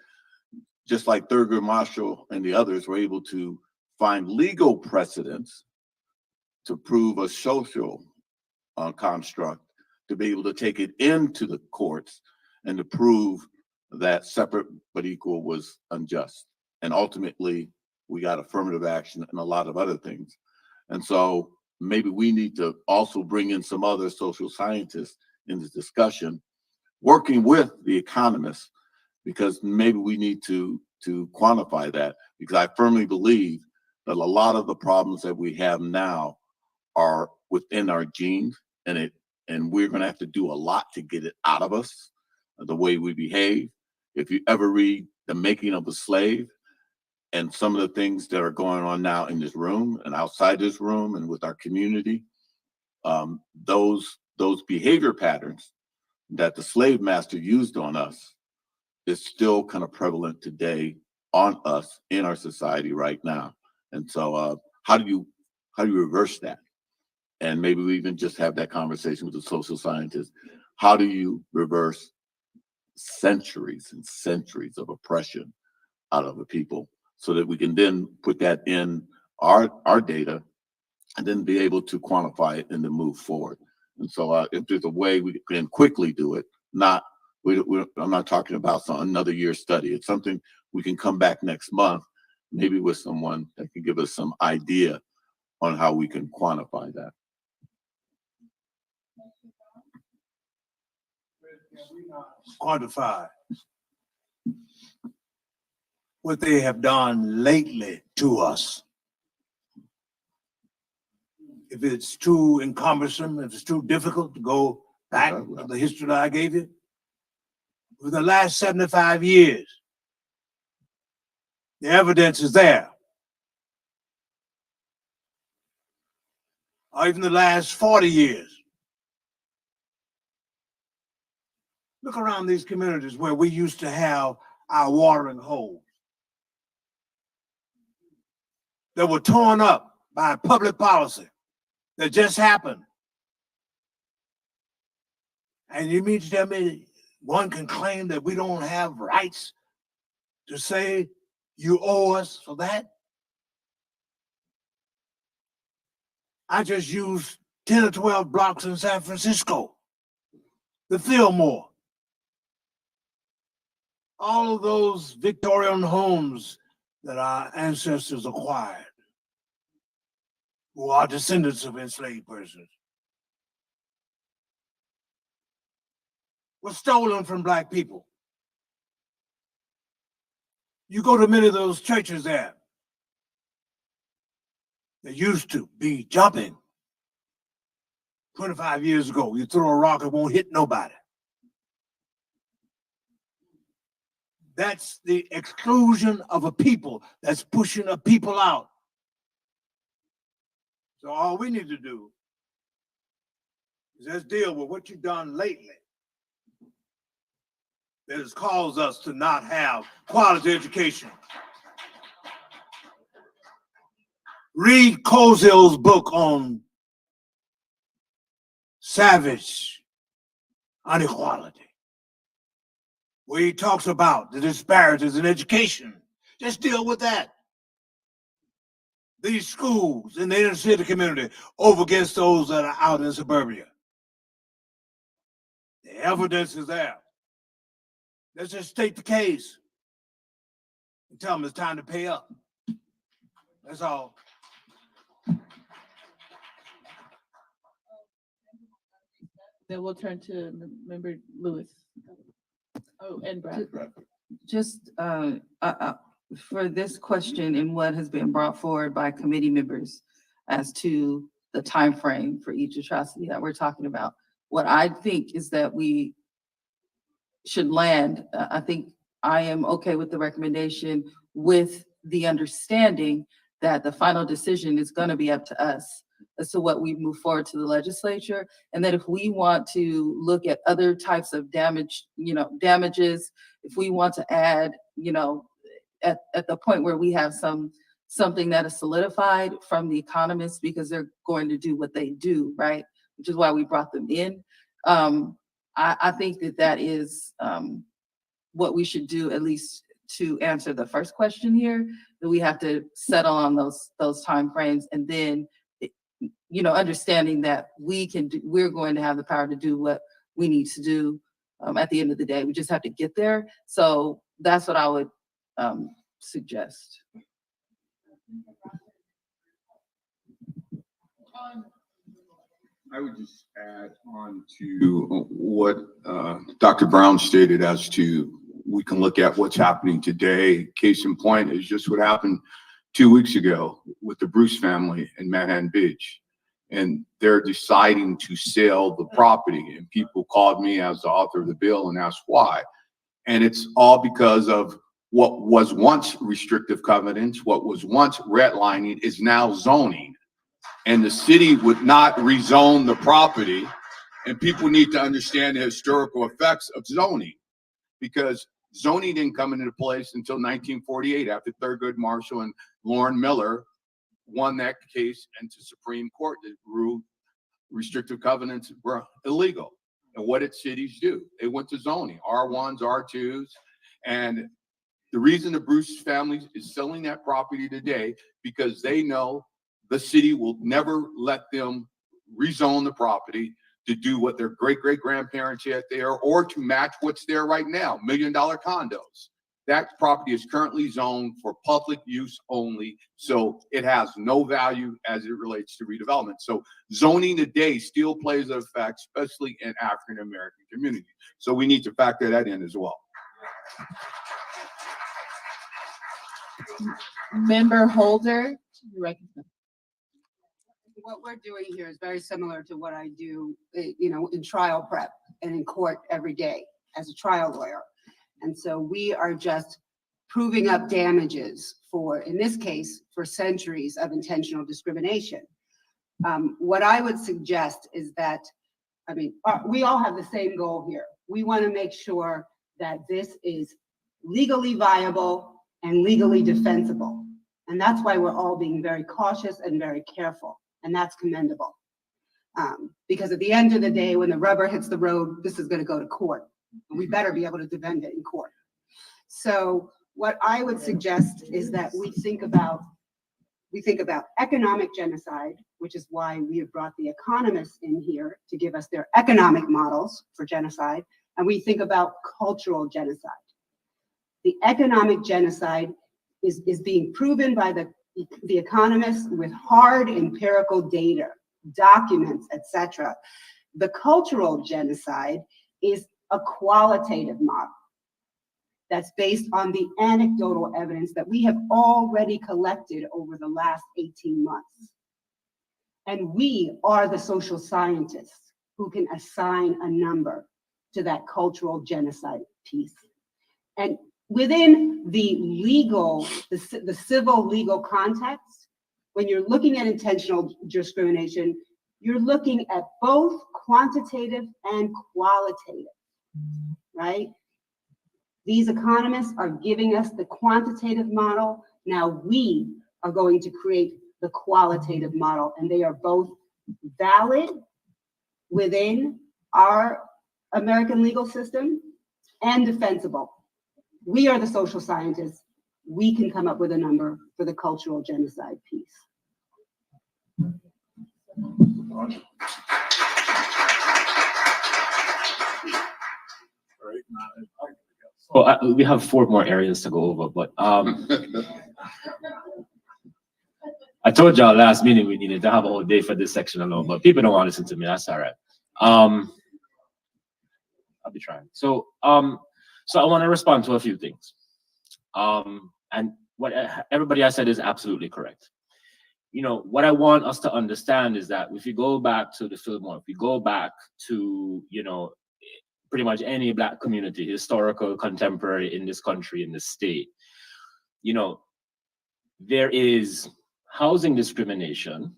just like Thurgood Marshall and the others were able to find legal precedents to prove a social construct, to be able to take it into the courts and to prove that separate but equal was unjust. And ultimately, we got affirmative action and a lot of other things. And so maybe we need to also bring in some other social scientists in this discussion, working with the economists, because maybe we need to quantify that, because I firmly believe that a lot of the problems that we have now are within our genes, and we're going to have to do a lot to get it out of us, the way we behave. If you ever read The Making of a Slave and some of the things that are going on now in this room and outside this room and with our community, those behavior patterns that the slave master used on us is still kind of prevalent today on us in our society right now. And so how do you reverse that? And maybe we even just have that conversation with the social scientists. How do you reverse centuries and centuries of oppression out of the people, so that we can then put that in our data and then be able to quantify it and then move forward? And so if there's a way we can quickly do it, I'm not talking about another year's study. It's something we can come back next month, maybe with someone that can give us some idea on how we can quantify that. Quantify what they have done lately to us. If it's too encumbersome, if it's too difficult to go back to the history that I gave you, for the last 75 years, the evidence is there. Or even the last 40 years. Look around these communities where we used to have our watering holes that were torn up by public policy that just happened. And you mean to tell me one can claim that we don't have rights to say you owe us for that? I just used 10 or 12 blocks in San Francisco, the Fillmore. All of those Victorian homes that our ancestors acquired, who are descendants of enslaved persons, were stolen from Black people. You go to many of those churches there, they used to be jumping. 25 years ago, you throw a rock, it won't hit nobody. That's the exclusion of a people. That's pushing a people out. So all we need to do is just deal with what you've done lately that has caused us to not have quality education. Read Kozil's book on savage inequality, where he talks about the disparities in education. Just deal with that. these schools in the inner city community over against those that are out in suburbia. The evidence is there. Let's just state the case and tell them it's time to pay up. That's all. Then we'll turn to Member Lewis. Oh, and Brad. Just for this question and what has been brought forward by committee members as to the time frame for each atrocity that we're talking about, what I think is that we should land. I think I am okay with the recommendation, with the understanding that the final decision is going to be up to us as to what we move forward to the legislature, and that if we want to look at other types of damage, damages, if we want to add, at the point where we have something that is solidified from the economists, because they're going to do what they do, right? Which is why we brought them in. I think that is what we should do, at least to answer the first question here, that we have to settle on those timeframes, and then, understanding that we're going to have the power to do what we need to do at the end of the day. We just have to get there. So that's what I would suggest. I would just add on to what Dr. Brown stated as to, we can look at what's happening today. Case in point is just what happened 2 weeks ago with the Bruce family in Manhattan Beach. And they're deciding to sell the property. And people called me as the author of the bill and asked why. And it's all because of what was once restrictive covenants, what was once redlining is now zoning. And the city would not rezone the property. And people need to understand the historical effects of zoning, because zoning didn't come into place until 1948 after Thurgood Marshall and Lauren Miller won that case into Supreme Court that ruled restrictive covenants were illegal. And what did cities do? They went to zoning, R1s, R2s. And the reason the Bruce family is selling that property today, because they know the city will never let them rezone the property to do what their great-great-grandparents had there, or to match what's there right now, $1 million condos. That property is currently zoned for public use only, so it has no value as it relates to redevelopment. So zoning today still plays an effect, especially in African-American communities. So we need to factor that in as well. Member Holder, what we're doing here is very similar to what I do, in trial prep and in court every day as a trial lawyer. And so we are just proving up damages for, in this case, for centuries of intentional discrimination. What I would suggest is that, we all have the same goal here. We want to make sure that this is legally viable and legally defensible. And that's why we're all being very cautious and very careful. And that's commendable. Because at the end of the day, when the rubber hits the road, this is going to go to court. And we better be able to defend it in court. So what I would suggest is that we think about economic genocide, which is why we have brought the economists in here to give us their economic models for genocide. And we think about cultural genocide. The economic genocide is being proven by the economists with hard empirical data, documents, etc. The cultural genocide is a qualitative model that's based on the anecdotal evidence that we have already collected over the last 18 months. And we are the social scientists who can assign a number to that cultural genocide piece. And within the civil legal context, when you're looking at intentional discrimination, you're looking at both quantitative and qualitative, right? These economists are giving us the quantitative model. Now we are going to create the qualitative model, and they are both valid within our American legal system and defensible. We are the social scientists. We can come up with a number for the cultural genocide piece. So we have 4 more areas to go over, but I told y'all last meeting we needed to have a whole day for this section alone, but people don't want to listen to me. That's all right. I'll be trying. So I want to respond to a few things. And what everybody has said is absolutely correct. You know, what I want us to understand is that if you go back to the Fillmore, if you go back to, you know, pretty much any Black community, historical, contemporary in this country, in this state, you know, there is housing discrimination,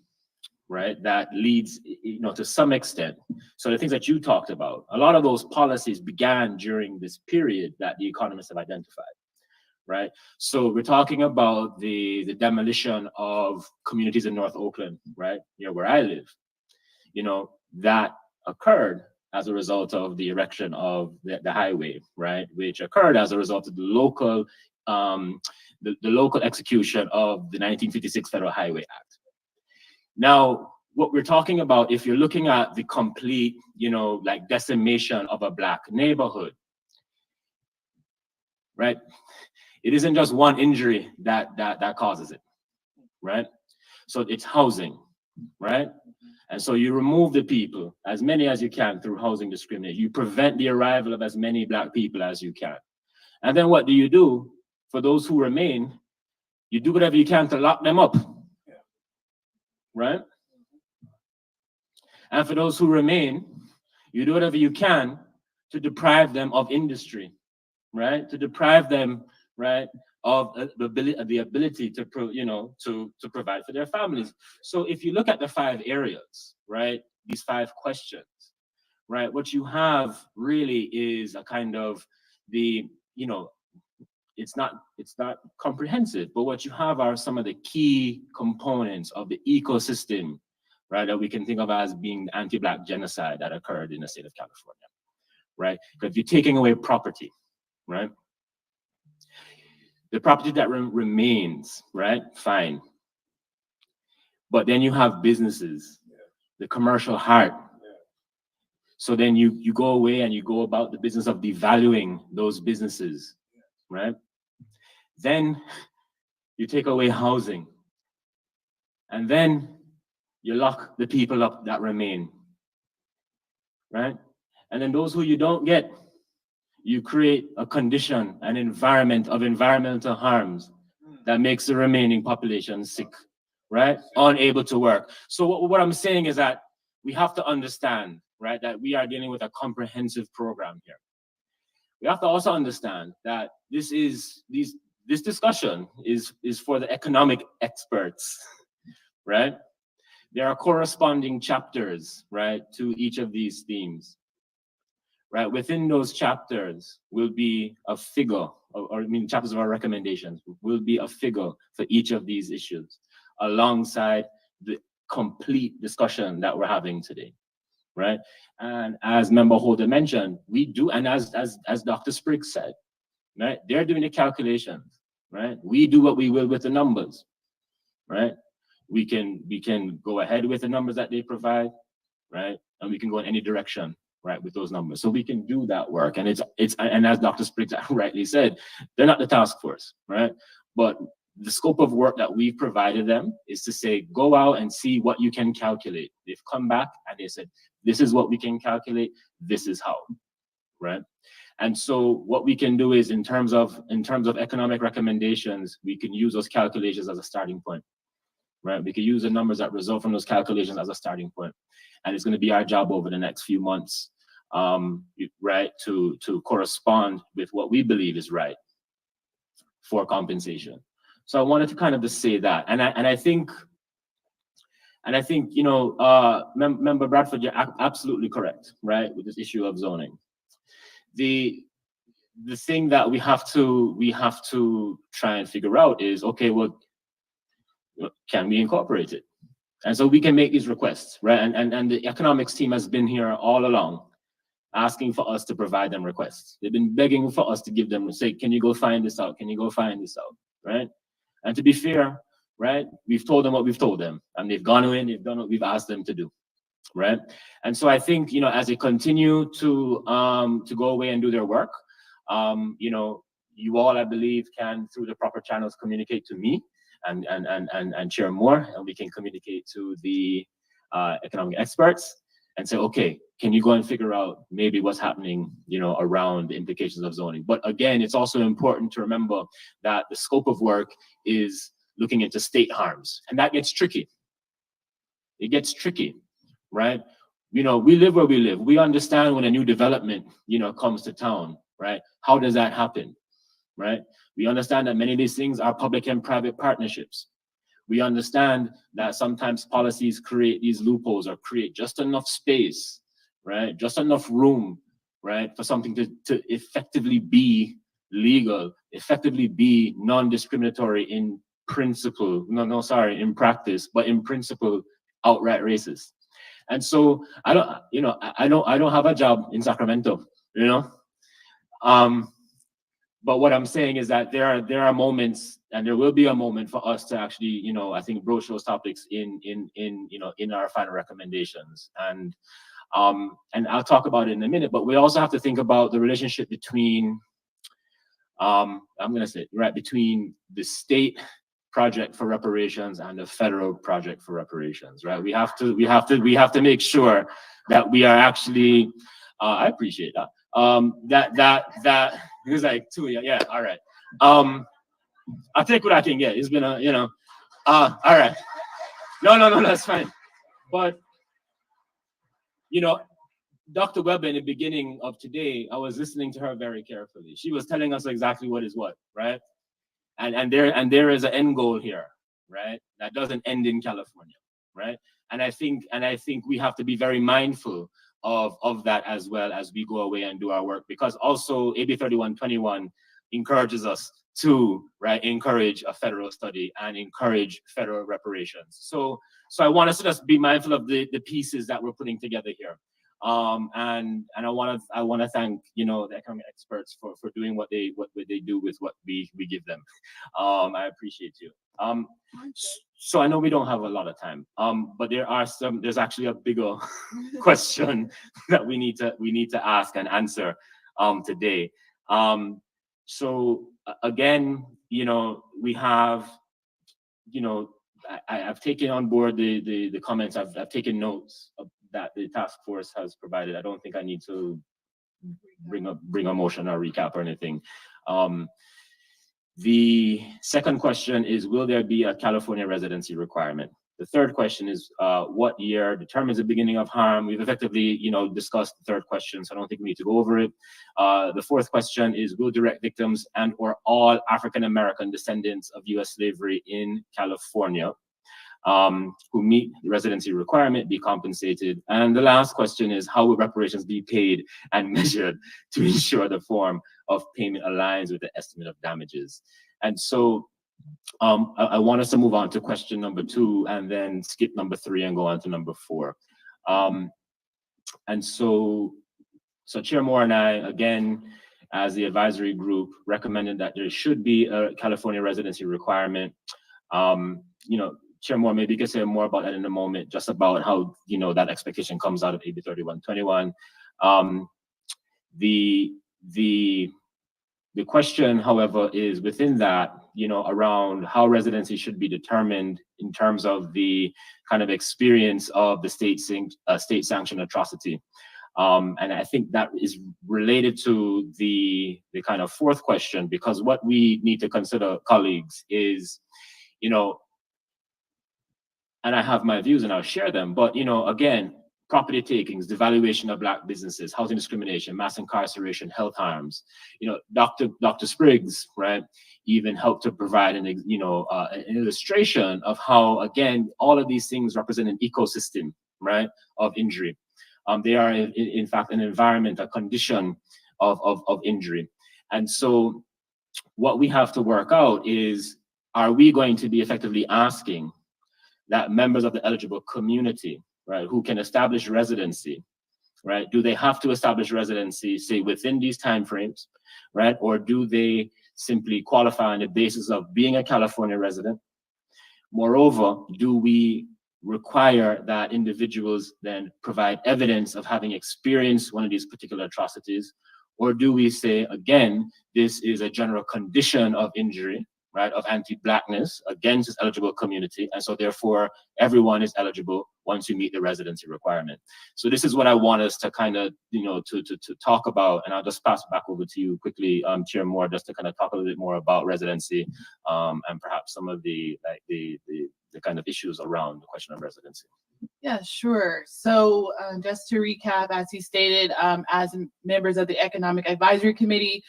right, that leads, you know, to some extent. So the things that you talked about, a lot of those policies began during this period that the economists have identified, right? So we're talking about the demolition of communities in North Oakland, right, near where I live. You know, that occurred as a result of the erection of the highway, right, which occurred as a result of the local local execution of the 1956 Federal Highway Act. Now, what we're talking about, if you're looking at the complete, you know, like decimation of a Black neighborhood, right, it isn't just one injury that causes it, right? So it's housing, right? And so you remove the people, as many as you can, through housing discrimination. You prevent the arrival of as many Black people as you can. And then what do you do? For those who remain, you do whatever you can to lock them up, right? And for those who remain, you do whatever you can to deprive them of industry, right? To deprive them, right, of the ability to, you know, to provide for their families. So if you look at the 5 areas, right, these 5 questions, right, what you have really is a kind of the, you know, it's not comprehensive, but what you have are some of the key components of the ecosystem, right, that we can think of as being the anti-Black genocide that occurred in the state of California, right? Because if you're taking away property, right, the property that remains, right, fine. But then you have businesses, the commercial heart. So then you go away and you go about the business of devaluing those businesses, right? Then you take away housing. And then you lock the people up that remain, right? And then those who you don't get, you create a condition, an environment of environmental harms that makes the remaining population sick, right? Unable to work. So what I'm saying is that we have to understand, right, that we are dealing with a comprehensive program here. We have to also understand that this discussion is for the economic experts, right? There are corresponding chapters, right, to each of these themes. Right, within those chapters will be a figure, chapters of our recommendations will be a figure for each of these issues, alongside the complete discussion that we're having today, right? And as Member Holder mentioned, we do, and as Dr. Spriggs said, right, they're doing the calculations, right? We do what we will with the numbers, right? We can go ahead with the numbers that they provide, right? And we can go in any direction, right, with those numbers. So we can do that work. And and as Dr. Spriggs rightly said, they're not the task force, right? But the scope of work that we've provided them is to say, go out and see what you can calculate. They've come back and they said, this is what we can calculate, this is how, right? And so what we can do is in terms of economic recommendations, we can use those calculations as a starting point, right? We can use the numbers that result from those calculations as a starting point. And it's going to be our job over the next few months, right, to correspond with what we believe is right for compensation. So I wanted to kind of just say that, and I think, you know, Member Bradford, you're absolutely correct, right, with this issue of zoning. The thing that we have to try and figure out is, okay, well, can we incorporate it? And so we can make these requests, right? And the economics team has been here all along, asking for us to provide them requests. They've been begging for us to give them, say, can you go find this out? Can you go find this out, right? And to be fair, right? We've told them what we've told them, and they've gone away and they've done what we've asked them to do, right? And so I think, as they continue to go away and do their work, you all, I believe, can, through the proper channels, communicate to me and share more, and we can communicate to the economic experts and say, okay, can you go and figure out maybe what's happening, around the implications of zoning? But again, it's also important to remember that the scope of work is looking into state harms, and that gets tricky. It gets tricky, right? We live where we live. We understand when a new development, comes to town, right? How does that happen, right? We understand that many of these things are public and private partnerships. We understand that sometimes policies create these loopholes or create just enough space, right? Just enough room, right? For something to effectively be legal, effectively be non-discriminatory in principle, in practice, but in principle, outright racist. And so I don't have a job in Sacramento, but what I'm saying is that there are moments, and there will be a moment for us to actually, I think, broach those topics in our final recommendations. And I'll talk about it in a minute, but we also have to think about the relationship between, between the state project for reparations and the federal project for reparations, right? We have to make sure that we are actually, I appreciate that. That it was like 2, yeah, all right. I'll take what I can get. It's been all right. No, that's fine. But, Dr. Webber, in the beginning of today, I was listening to her very carefully. She was telling us exactly what is what, right? And there is an end goal here, right? That doesn't end in California, right? And I think we have to be very mindful of that as well as we go away and do our work, because also AB 3121 encourages us to, right, encourage a federal study and encourage federal reparations. So I want us to just be mindful of the pieces that we're putting together here. And I want to thank, the economic experts for doing what they do with what we give them. I appreciate you. So I know we don't have a lot of time, but there's actually a bigger question that we need to ask and answer today. So again, we have, I've taken on board the comments. I've taken notes that the task force has provided. I don't think I need to bring a motion or recap or anything. The second question is, will there be a California residency requirement? The third question is, what year determines the beginning of harm? We've effectively, discussed the third question, so I don't think we need to go over it. The fourth question is, will direct victims and or all African-American descendants of U.S. slavery in California who meet the residency requirement be compensated? And the last question is, how will reparations be paid and measured to ensure the form of payment aligns with the estimate of damages? And so I want us to move on to question number 2 and then skip number 3 and go on to number 4. And so Chair Moore and I, again, as the advisory group, recommended that there should be a California residency requirement. Chair Moore, maybe you can say more about that in a moment, just about how, that expectation comes out of AB 3121. The question, however, is within that, around how residency should be determined in terms of the kind of experience of the state-sanctioned atrocity. And I think that is related to the kind of fourth question, because what we need to consider, colleagues, is, and I have my views and I'll share them, but, again, property takings, devaluation of Black businesses, housing discrimination, mass incarceration, health harms. Dr. Spriggs, right, even helped to provide an illustration of how, again, all of these things represent an ecosystem, right, of injury. They are, in fact, an environment, a condition of injury. And so what we have to work out is, are we going to be effectively asking that members of the eligible community, right, who can establish residency, right, do they have to establish residency, say, within these timeframes, right, or do they simply qualify on the basis of being a California resident, Moreover, do we require that individuals then provide evidence of having experienced one of these particular atrocities? Or do we say, again, this is a general condition of injury, right, of anti-Blackness against this eligible community, and so therefore everyone is eligible once you meet the residency requirement? So this is what I want us to kind of, to talk about, and I'll just pass it back over to you quickly, Chair Moore, just to kind of talk a little bit more about residency, and perhaps some of the kind of issues around the question of residency. Yeah, sure. So just to recap, as he stated, as members of the Economic Advisory Committee,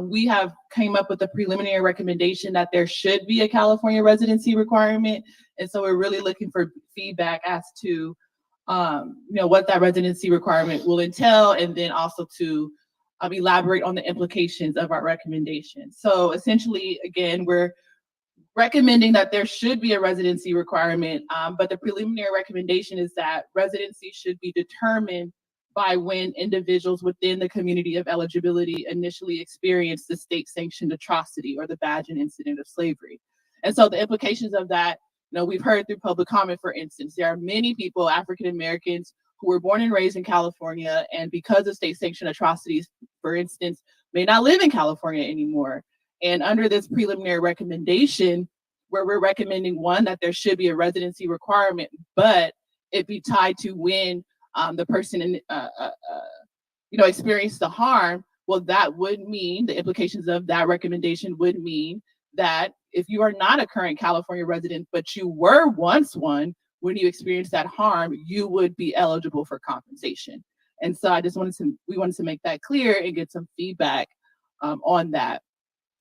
we have came up with a preliminary recommendation that there should be a California residency requirement. And so we're really looking for feedback as to what that residency requirement will entail, and then also to elaborate on the implications of our recommendation. So essentially, again, we're recommending that there should be a residency requirement, but the preliminary recommendation is that residency should be determined by when individuals within the community of eligibility initially experience the state-sanctioned atrocity or the badge and incident of slavery. And so the implications of that, we've heard through public comment, for instance, there are many people, African Americans, who were born and raised in California, and because of state-sanctioned atrocities, for instance, may not live in California anymore. And under this preliminary recommendation, where we're recommending, one, that there should be a residency requirement, but it be tied to when the person experienced the harm, well, that would mean, the implications of that recommendation would mean that if you are not a current California resident, but you were once one, when you experienced that harm, you would be eligible for compensation. And so we wanted to make that clear and get some feedback on that.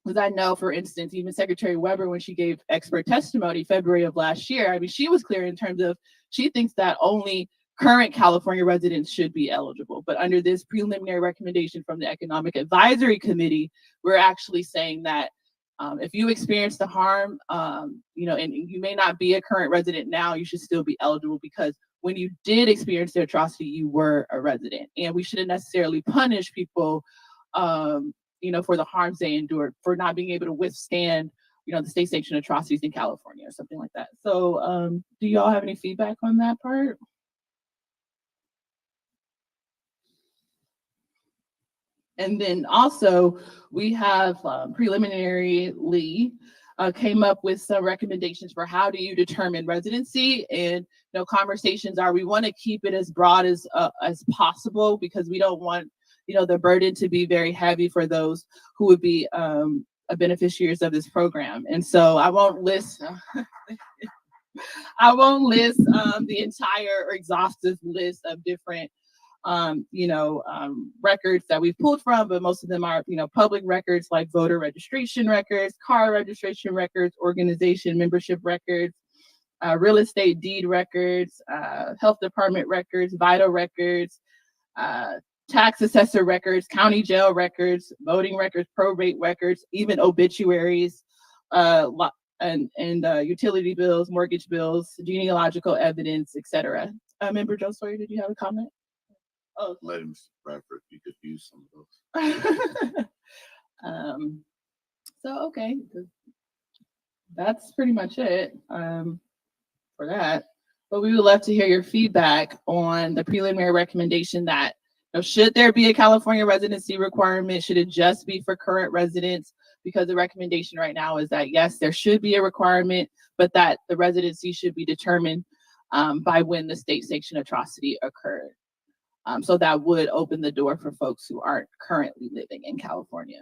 Because I know, for instance, even Secretary Weber, when she gave expert testimony February of last year, she was clear in terms of she thinks that only current California residents should be eligible. But under this preliminary recommendation from the Economic Advisory Committee, we're actually saying that if you experience the harm, and you may not be a current resident now, you should still be eligible, because when you did experience the atrocity, you were a resident. And we shouldn't necessarily punish people for the harms they endured, for not being able to withstand, the state-sanctioned atrocities in California or something like that. So do y'all have any feedback on that part? And then also, we have preliminarily came up with some recommendations for how do you determine residency. And conversations are, we want to keep it as broad as possible, because we don't want the burden to be very heavy for those who would be beneficiaries of this program. And so I won't list the entire or exhaustive list of different records that we've pulled from, but most of them are public records, like voter registration records, car registration records, organization membership records, real estate deed records, health department records, vital records, tax assessor records, county jail records, voting records, probate records, even obituaries, and utility bills, mortgage bills, genealogical evidence, etc. Member Joe Sawyer, did you have a comment? Oh, let him, Bradford, you could use some of those. So okay, that's pretty much it for that. But we would love to hear your feedback on the preliminary recommendation that should there be a California residency requirement? Should it just be for current residents? Because the recommendation right now is that yes, there should be a requirement, but that the residency should be determined by when the state-sanctioned atrocity occurred. So that would open the door for folks who aren't currently living in California.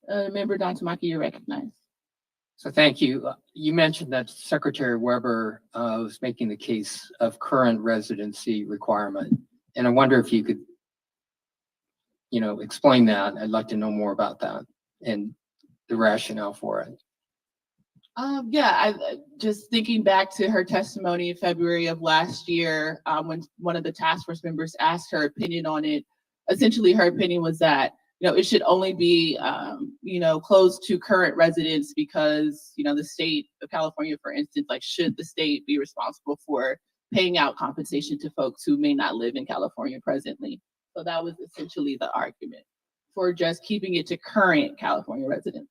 Member Don Tamaki, you're recognized. So thank you. You mentioned that Secretary Weber was making the case of current residency requirement. And I wonder if you could, explain that. I'd like to know more about that and the rationale for it. I just thinking back to her testimony in February of last year, when one of the task force members asked her opinion on it. Essentially, her opinion was that it should only be closed to current residents, because the state of California, for instance, should the state be responsible for paying out compensation to folks who may not live in California presently? So that was essentially the argument for just keeping it to current California residents.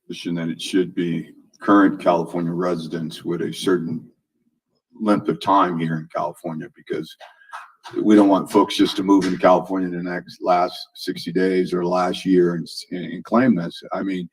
that it should be current California residents with a certain length of time here in California, because we don't want folks just to move into California in the last 60 days or last year and claim this. I mean,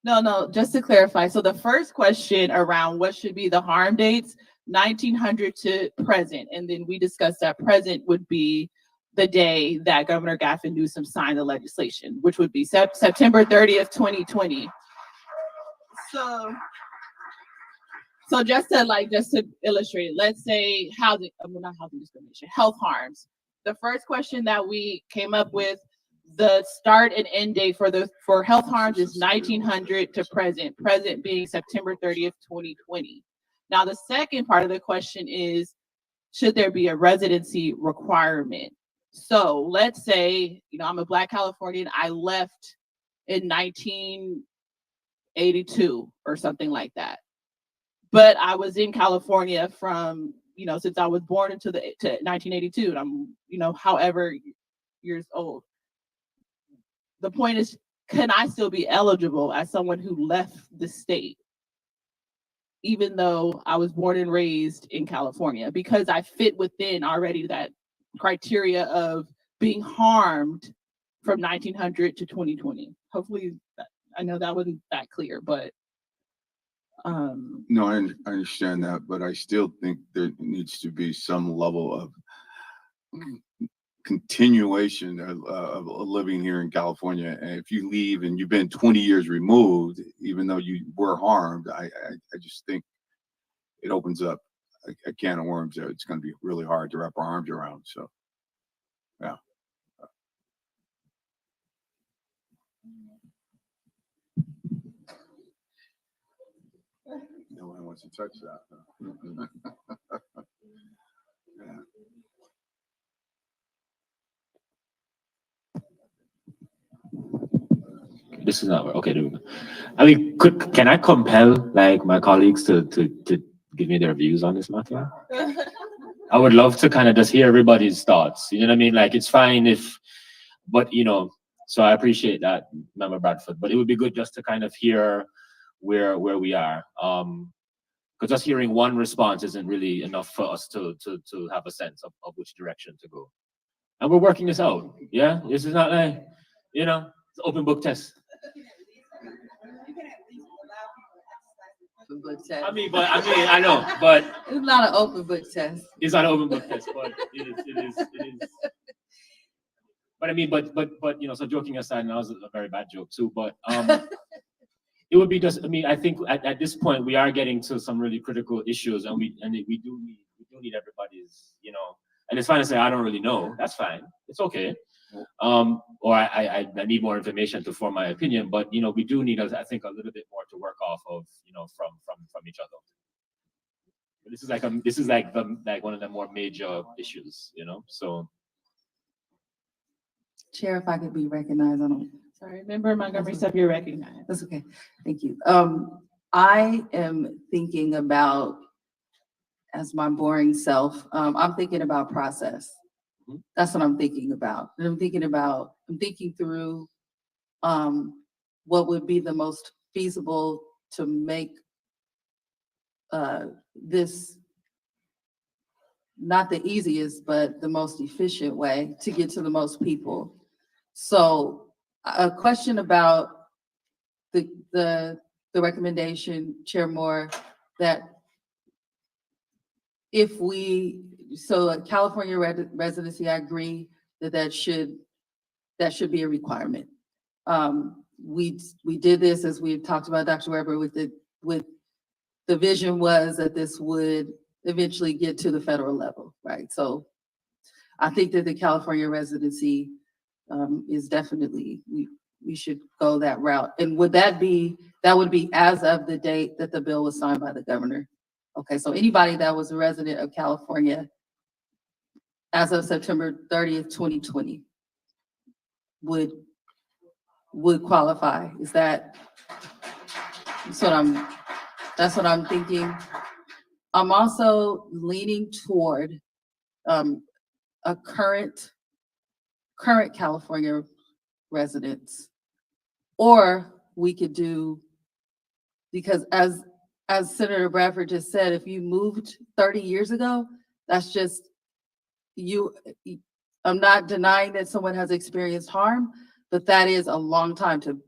No, just to clarify. So the first question around what should be the harm dates, 1900 to present. And then we discussed that present would be the day that Governor Gavin Newsom signed the legislation, which would be September 30th, 2020. So just to illustrate, let's say housing, well, not housing discrimination, health harms. The first question that we came up with, the start and end date for health harms is 1900 to present being September 30th, 2020. Now, the second part of the question is, should there be a residency requirement? So let's say, I'm a Black Californian, I left in 1982 or something like that. But I was in California from, since I was born to 1982, and I'm, however years old. The point is, can I still be eligible as someone who left the state, even though I was born and raised in California, because I fit within already that criteria of being harmed from 1900 to 2020? Hopefully, I know that wasn't that clear, but. no, I understand that, but I still think there needs to be some level of continuation of living here in California. And if you leave and you've been 20 years removed, even though you were harmed, I just think it opens up a can of worms that it's going to be really hard to wrap our arms around. So, yeah. No one wants to touch that. Yeah. This is not okay. There we go. I mean, can I compel my colleagues to give me their views on this matter? I would love to kind of just hear everybody's thoughts. You know what I mean? It's fine but so I appreciate that, Member Bradford. But it would be good just to kind of hear where we are. Because just hearing one response isn't really enough for us to have a sense of which direction to go. And we're working this out. Yeah, this is not it's an open book test. Open book test. I know, but it's not an open book test. It's not an open book test, but it is. But so joking aside, and that was a very bad joke too. But it would be just. I think at this point we are getting to some really critical issues, and we do need everybody's. And it's fine to say I don't really know. That's fine. It's okay. Or I need more information to form my opinion. But we do need, I think, a little bit more to work off of. From each other. But this is like one of the more major issues. So. Chair, if I could be recognized, Sorry, Member Montgomery Stubb, you're recognized. That's okay. Thank you. I am thinking about, as my boring self, I'm thinking about process. That's what I'm thinking about. And I'm thinking through what would be the most feasible to make this not the easiest, but the most efficient way to get to the most people. So a question about the recommendation, Chair Moore, that so a California residency, I agree that should be a requirement. We did this, as we talked about, Dr. Weber, with the vision was that this would eventually get to the federal level, right? So I think that the California residency is definitely, we should go that route. And that would be as of the date that the bill was signed by the governor. Okay, so anybody that was a resident of California as of September 30th, 2020 would qualify. That's what I'm thinking. I'm also leaning toward a current California residents Or we could do, because as Senator Bradford just said, if you moved 30 years ago, that's just you. I'm not denying that someone has experienced harm, but that is a long time to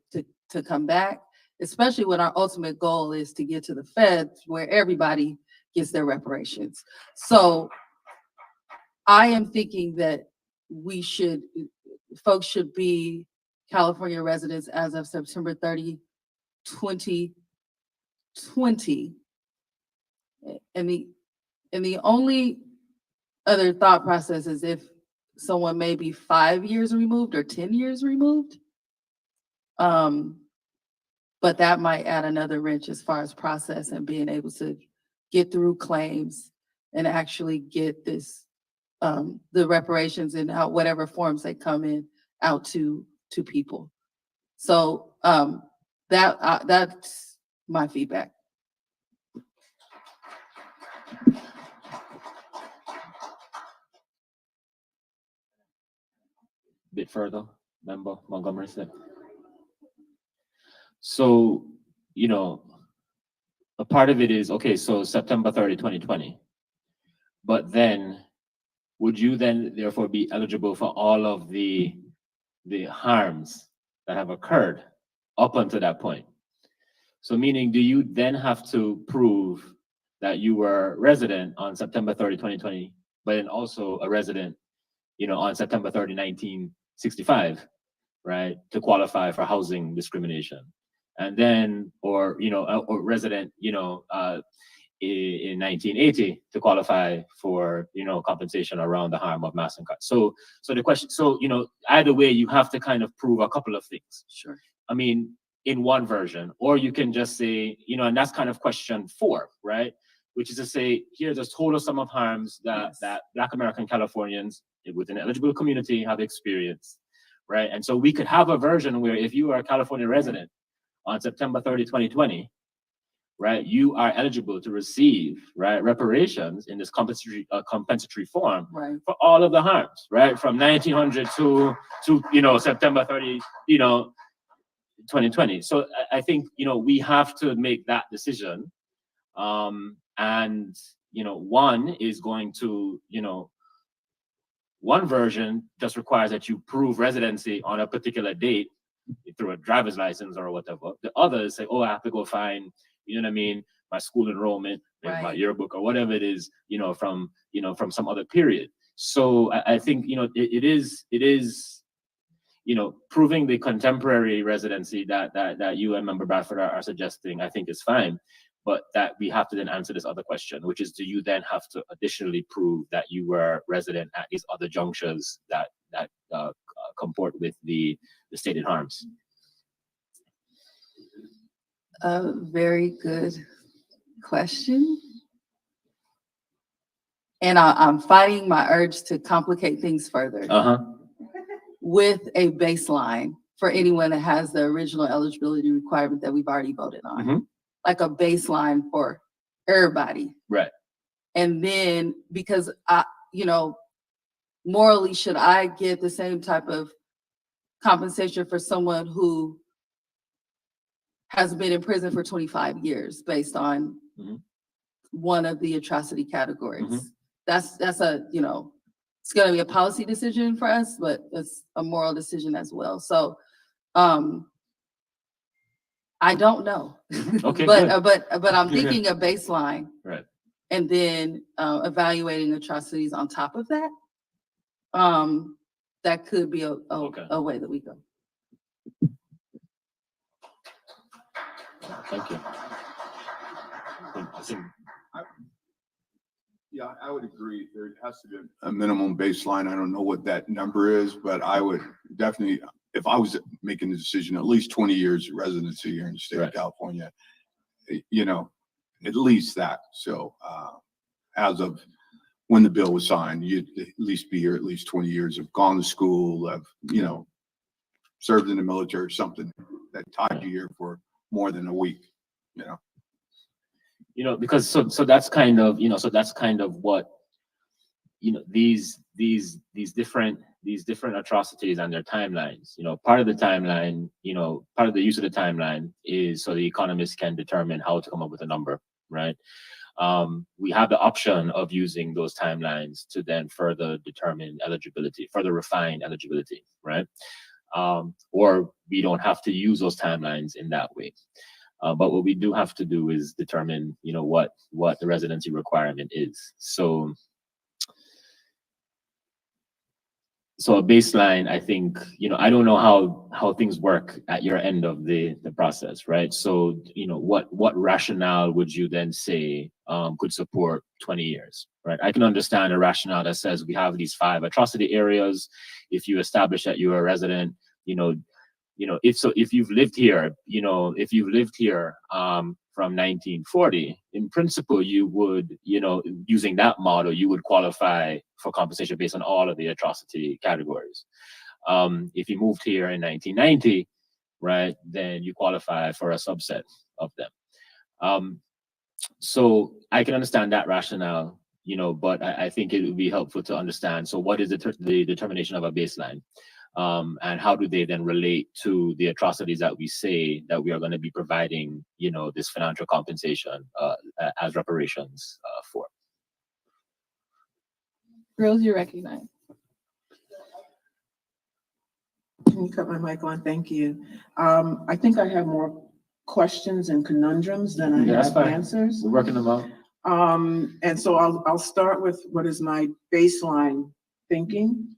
come back, especially when our ultimate goal is to get to the feds where everybody gets their reparations. So I am thinking that folks should be California residents as of September 30, 2020. And the only other thought process is if someone may be 5 years removed or 10 years removed. But that might add another wrench as far as process and being able to get through claims and actually get this, the reparations in whatever forms they come in out to people. So that's my feedback. Bit further, Member Montgomery said. So, you know, a part of it is, okay, so September 30, 2020. But then, would you then therefore be eligible for all of the harms that have occurred up until that point? So meaning, do you then have to prove that you were resident on September 30, 2020, but then also a resident, you know, on September 30, 1965, right, to qualify for housing discrimination? And then, or, you know, or resident, you know, in 1980 to qualify for, you know, compensation around the harm of mass incarceration. So the question, so, you know, either way, you have to kind of prove a couple of things. Sure. I mean, in one version, or you can just say, you know, and that's kind of question 4, right? Which is to say, here's a total sum of harms that, that Black American Californians within an eligible community have experienced, right? And so we could have a version where if you are a California resident on September 30, 2020, right, you are eligible to receive, right, reparations in this compensatory form, right, for all of the harms, right, from 1900 to you know, September 30, you know, 2020. So I think, you know, we have to make that decision, and you know, one is going to, you know, one version just requires that you prove residency on a particular date through a driver's license or whatever. The others say, oh, I have to go find, you know what I mean, my school enrollment, maybe my yearbook or whatever it is, you know, from some other period. So I think, you know, it is, you know, proving the contemporary residency that you and Member Bradford are suggesting, I think is fine. But that we have to then answer this other question, which is, do you then have to additionally prove that you were resident at these other junctures that comport with the stated harms? A very good question. And I'm fighting my urge to complicate things further with a baseline for anyone that has the original eligibility requirement that we've already voted on. Like a baseline for everybody. Right. And then, because you know, morally, should I get the same type of compensation for someone who has been in prison for 25 years based on one of the atrocity categories? That's a, you know, it's going to be a policy decision for us, but it's a moral decision as well. So, I don't know. Okay, but I'm thinking a baseline, right, and then evaluating atrocities on top of that. That could be a way that we go. Thank you. Yeah, I would agree. There has to be a minimum baseline. I don't know what that number is, but I would definitely, if I was making the decision, at least 20 years of residency here in the state of California, you know, at least that. So as of when the bill was signed, you'd at least be here at least 20 years, have gone to school, have, you know, served in the military or something that tied you here for more than a week, you know. You know, because so that's kind of, you know, so that's kind of what, you know, these different these different atrocities and their timelines. Part of the timeline, part of the use of the timeline is so the economists can determine how to come up with a number, right? We have the option of using those timelines to then further determine eligibility, further refine eligibility, right? Or we don't have to use those timelines in that way. But what we do have to do is determine, what the residency requirement is. So a baseline, I think, I don't know how things work at your end of the process, right? So, what rationale would you then say could support 20 years, right? I can understand a rationale that says we have these 5 atrocity areas. If you establish that you're a resident, if you've lived here, from 1940, in principle, you would, using that model, you would qualify for compensation based on all of the atrocity categories. If you moved here in 1990, right, then you qualify for a subset of them. So I can understand that rationale, but I think it would be helpful to understand, so what is the determination of a baseline? And how do they then relate to the atrocities that we say that we are going to be providing, this financial compensation as reparations for? Girls, you recognize. Can you cut my mic on? Thank you. I think I have more questions and conundrums than I have answers. We're working them out. And so I'll start with what is my baseline thinking,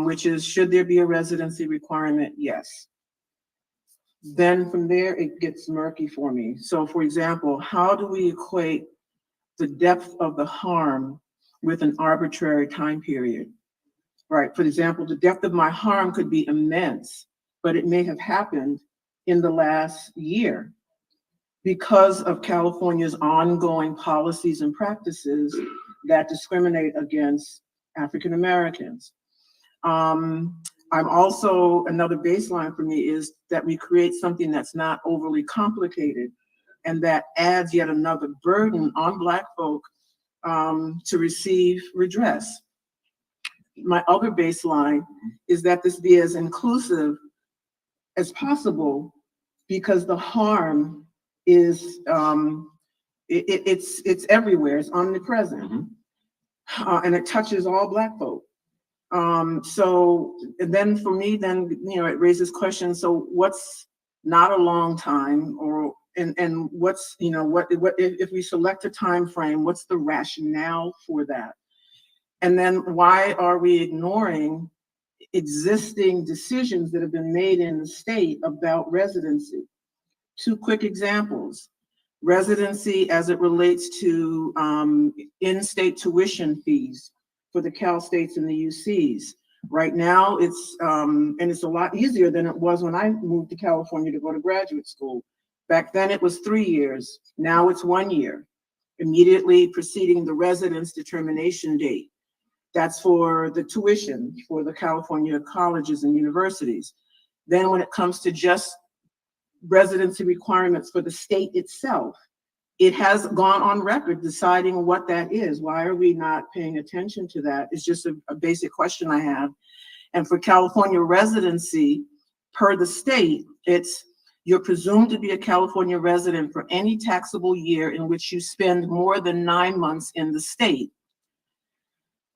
which is, should there be a residency requirement? Yes. Then from there, it gets murky for me. So for example, how do we equate the depth of the harm with an arbitrary time period? Right, for example, the depth of my harm could be immense, but it may have happened in the last year because of California's ongoing policies and practices that discriminate against African Americans. I'm also, another baseline for me is that we create something that's not overly complicated and that adds yet another burden on Black folk to receive redress. My other baseline is that this be as inclusive as possible because the harm is, it's everywhere, it's omnipresent. And it touches all Black folk. So and then for me, then, it raises questions. So what's not a long time, or, and what's, what if we select a time frame, what's the rationale for that? And then why are we ignoring existing decisions that have been made in the state about residency? 2 quick examples. Residency as it relates to in-state tuition fees for the Cal States and the UCs. Right now, it's, and it's a lot easier than it was when I moved to California to go to graduate school. Back then it was 3 years, now it's 1 year, immediately preceding the residence determination date. That's for the tuition for the California colleges and universities. Then when it comes to just residency requirements for the state itself, it has gone on record deciding what that is. Why are we not paying attention to that? It's just a basic question I have. And for California residency, per the state, it's you're presumed to be a California resident for any taxable year in which you spend more than 9 months in the state.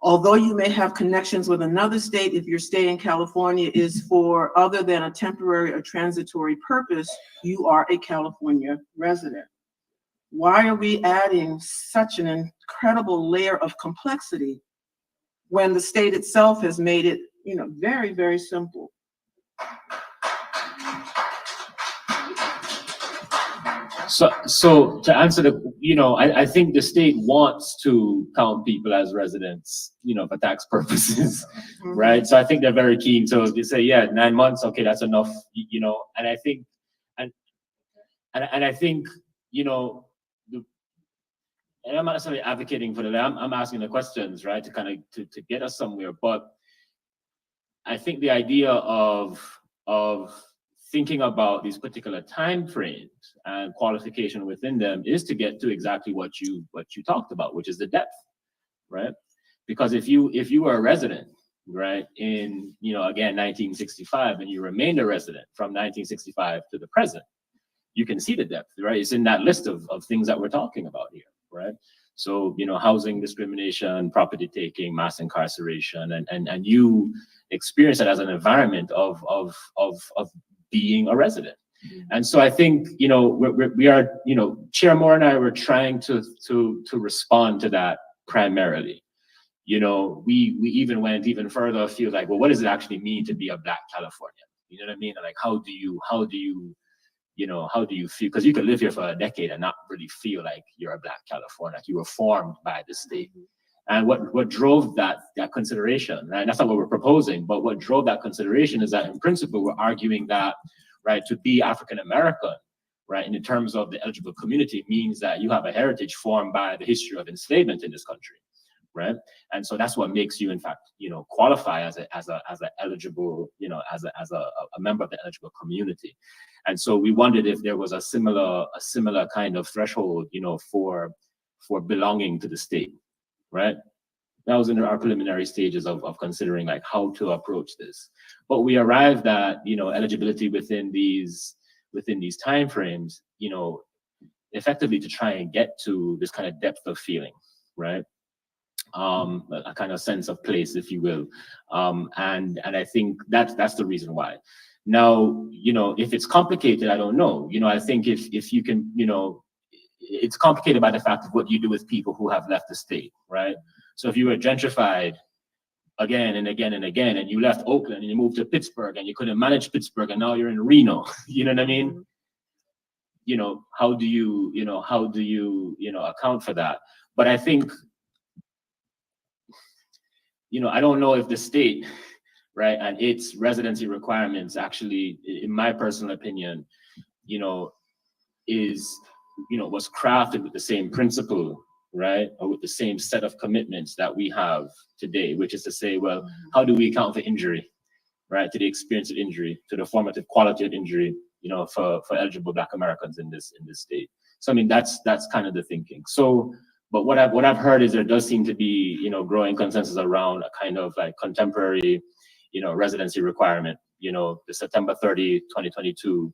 Although you may have connections with another state, if your stay in California is for other than a temporary or transitory purpose, you are a California resident. Why are we adding such an incredible layer of complexity when the state itself has made it, very, very simple? So to answer I think the state wants to count people as residents, for tax purposes, right? So I think they're very keen. So they say, yeah, 9 months, okay, that's enough, and I think, and I think, and I'm not necessarily advocating for that. I'm asking the questions, right, to kind of to get us somewhere. But I think the idea of thinking about these particular time frames and qualification within them is to get to exactly what you talked about, which is the depth, right? Because if you were a resident, right, in, again, 1965, and you remained a resident from 1965 to the present, you can see the depth, right? It's in that list of things that we're talking about here, right? So, housing discrimination, property taking, mass incarceration, and you experience it as an environment of being a resident. And so I think, we are, Chair Moore and I were trying to respond to that primarily. We even went even further afield, like, well, what does it actually mean to be a Black Californian? You know what I mean? Like, how do you feel? Because you could live here for a decade and not really feel like you're a Black Californian, like you were formed by the state. And what drove that consideration, right? That's not what we're proposing, but what drove that consideration is that in principle, we're arguing that, right, to be African American, right, in terms of the eligible community means that you have a heritage formed by the history of enslavement in this country, right? And so that's what makes you, in fact, qualify as a eligible, as a member of the eligible community. And so we wondered if there was a similar kind of threshold, for belonging to the state, right? That was in our preliminary stages of considering like how to approach this. But we arrived at, eligibility within these timeframes, effectively to try and get to this kind of depth of feeling, right? A kind of sense of place, if you will. And I think that's the reason why. Now, if it's complicated, I don't know. I think if you can, it's complicated by the fact of what you do with people who have left the state, right? So if you were gentrified again and again and again, and you left Oakland and you moved to Pittsburgh and you couldn't manage Pittsburgh and now you're in Reno, you know what I mean? How do you account for that? But I think, I don't know if the state, right, and its residency requirements actually, in my personal opinion, was crafted with the same principle, right, or with the same set of commitments that we have today, which is to say, well, how do we account for injury, right, to the experience of injury, to the formative quality of injury, for eligible Black Americans in this state. So I mean, that's kind of the thinking. So, but what I've heard is there does seem to be, growing consensus around a kind of like contemporary, residency requirement, the September 30, 2022,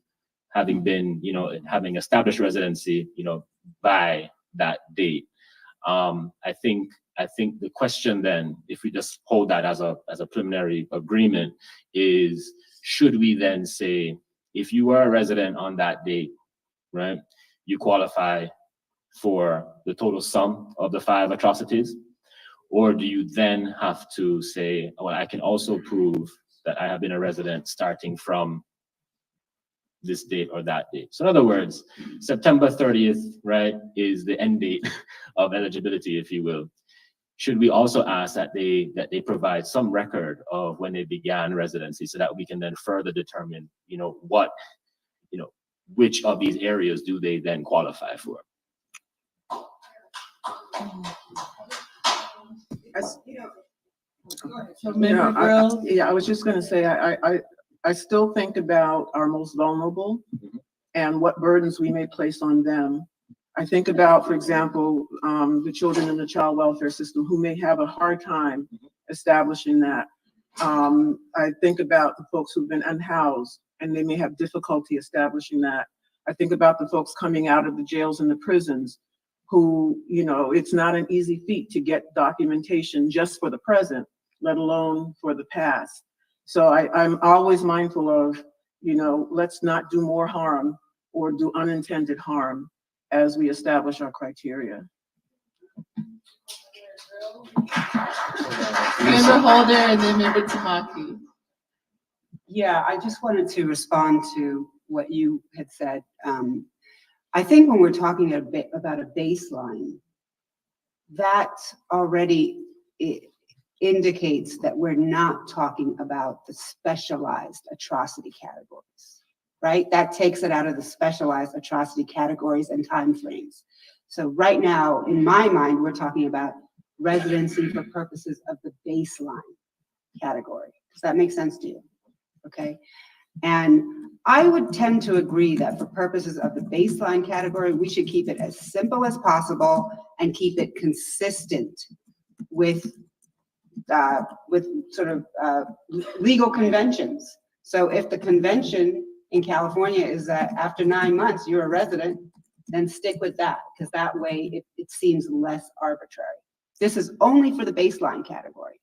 having been, having established residency, by that date. I think the question then, if we just hold that as a preliminary agreement, is should we then say, if you are a resident on that date, right, you qualify for the total sum of the 5 atrocities? Or do you then have to say, well, I can also prove that I have been a resident starting from this date or that date? So in other words, September 30th, right, is the end date of eligibility, if you will. Should we also ask that they provide some record of when they began residency so that we can then further determine, which of these areas do they then qualify for? I was just going to say, I still think about our most vulnerable and what burdens we may place on them. I think about, for example, the children in the child welfare system who may have a hard time establishing that. I think about the folks who've been unhoused and they may have difficulty establishing that. I think about the folks coming out of the jails and the prisons who, it's not an easy feat to get documentation just for the present, let alone for the past. So I'm always mindful of, let's not do more harm or do unintended harm as we establish our criteria. Member Holder and then Member Tamaki. Yeah, I just wanted to respond to what you had said. I think when we're talking about a baseline, that already indicates that we're not talking about the specialized atrocity categories, right? That takes it out of the specialized atrocity categories and timeframes. So right now, in my mind, we're talking about residency for purposes of the baseline category. Does that make sense to you? Okay. And I would tend to agree that for purposes of the baseline category, we should keep it as simple as possible and keep it consistent with with sort of legal conventions. So if the convention in California is that after 9 months, you're a resident, then stick with that, because that way it seems less arbitrary. This is only for the baseline category.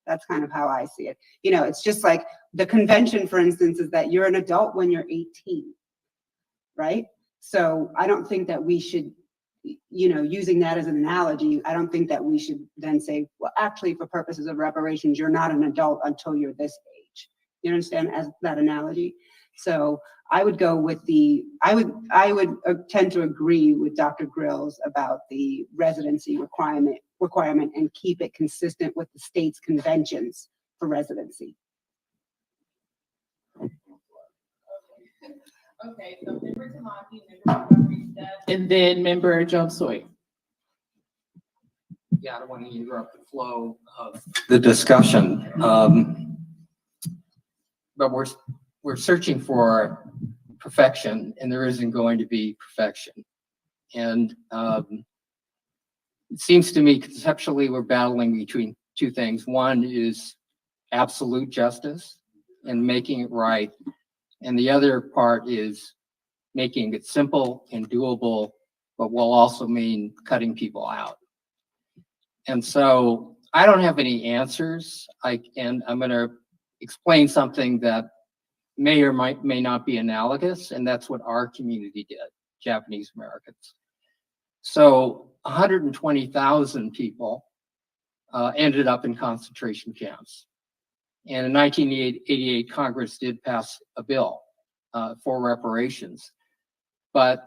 That's kind of how I see it. You know, it's just like the convention, for instance, is that you're an adult when you're 18, right? So I don't think that we should, you know, using that as an analogy, I don't think that we should then say, well, actually, for purposes of reparations, you're not an adult until you're this age. You understand as that analogy? So I would go with I would tend to agree with Dr. Grills about the residency requirement and keep it consistent with the state's conventions for residency. Okay, so member Tamaki, member Rodriguez, and then member Jones-Soy. Yeah, I don't want to interrupt the flow of the discussion. But we're searching for perfection, and there isn't going to be perfection. And it seems to me conceptually we're battling between two things. One is absolute justice and making it right. And the other part is making it simple and doable, but will also mean cutting people out. And so I don't have any answers. And I'm going to explain something that may or may not be analogous, and that's what our community did, Japanese Americans. So 120,000 people ended up in concentration camps. And in 1988, Congress did pass a bill for reparations. But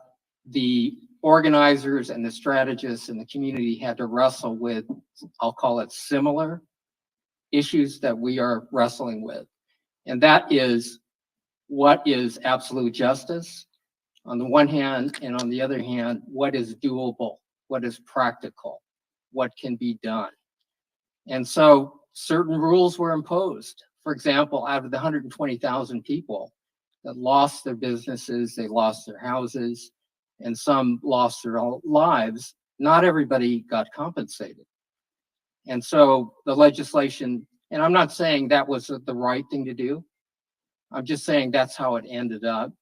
the organizers and the strategists in the community had to wrestle with, I'll call it similar issues that we are wrestling with. And that is, what is absolute justice on the one hand, and on the other hand, what is doable, what is practical, what can be done. And so certain rules were imposed. For example, out of the 120,000 people that lost their businesses, they lost their houses, and some lost their lives, not everybody got compensated. And so the legislation, and I'm not saying that was the right thing to do, I'm just saying that's how it ended up,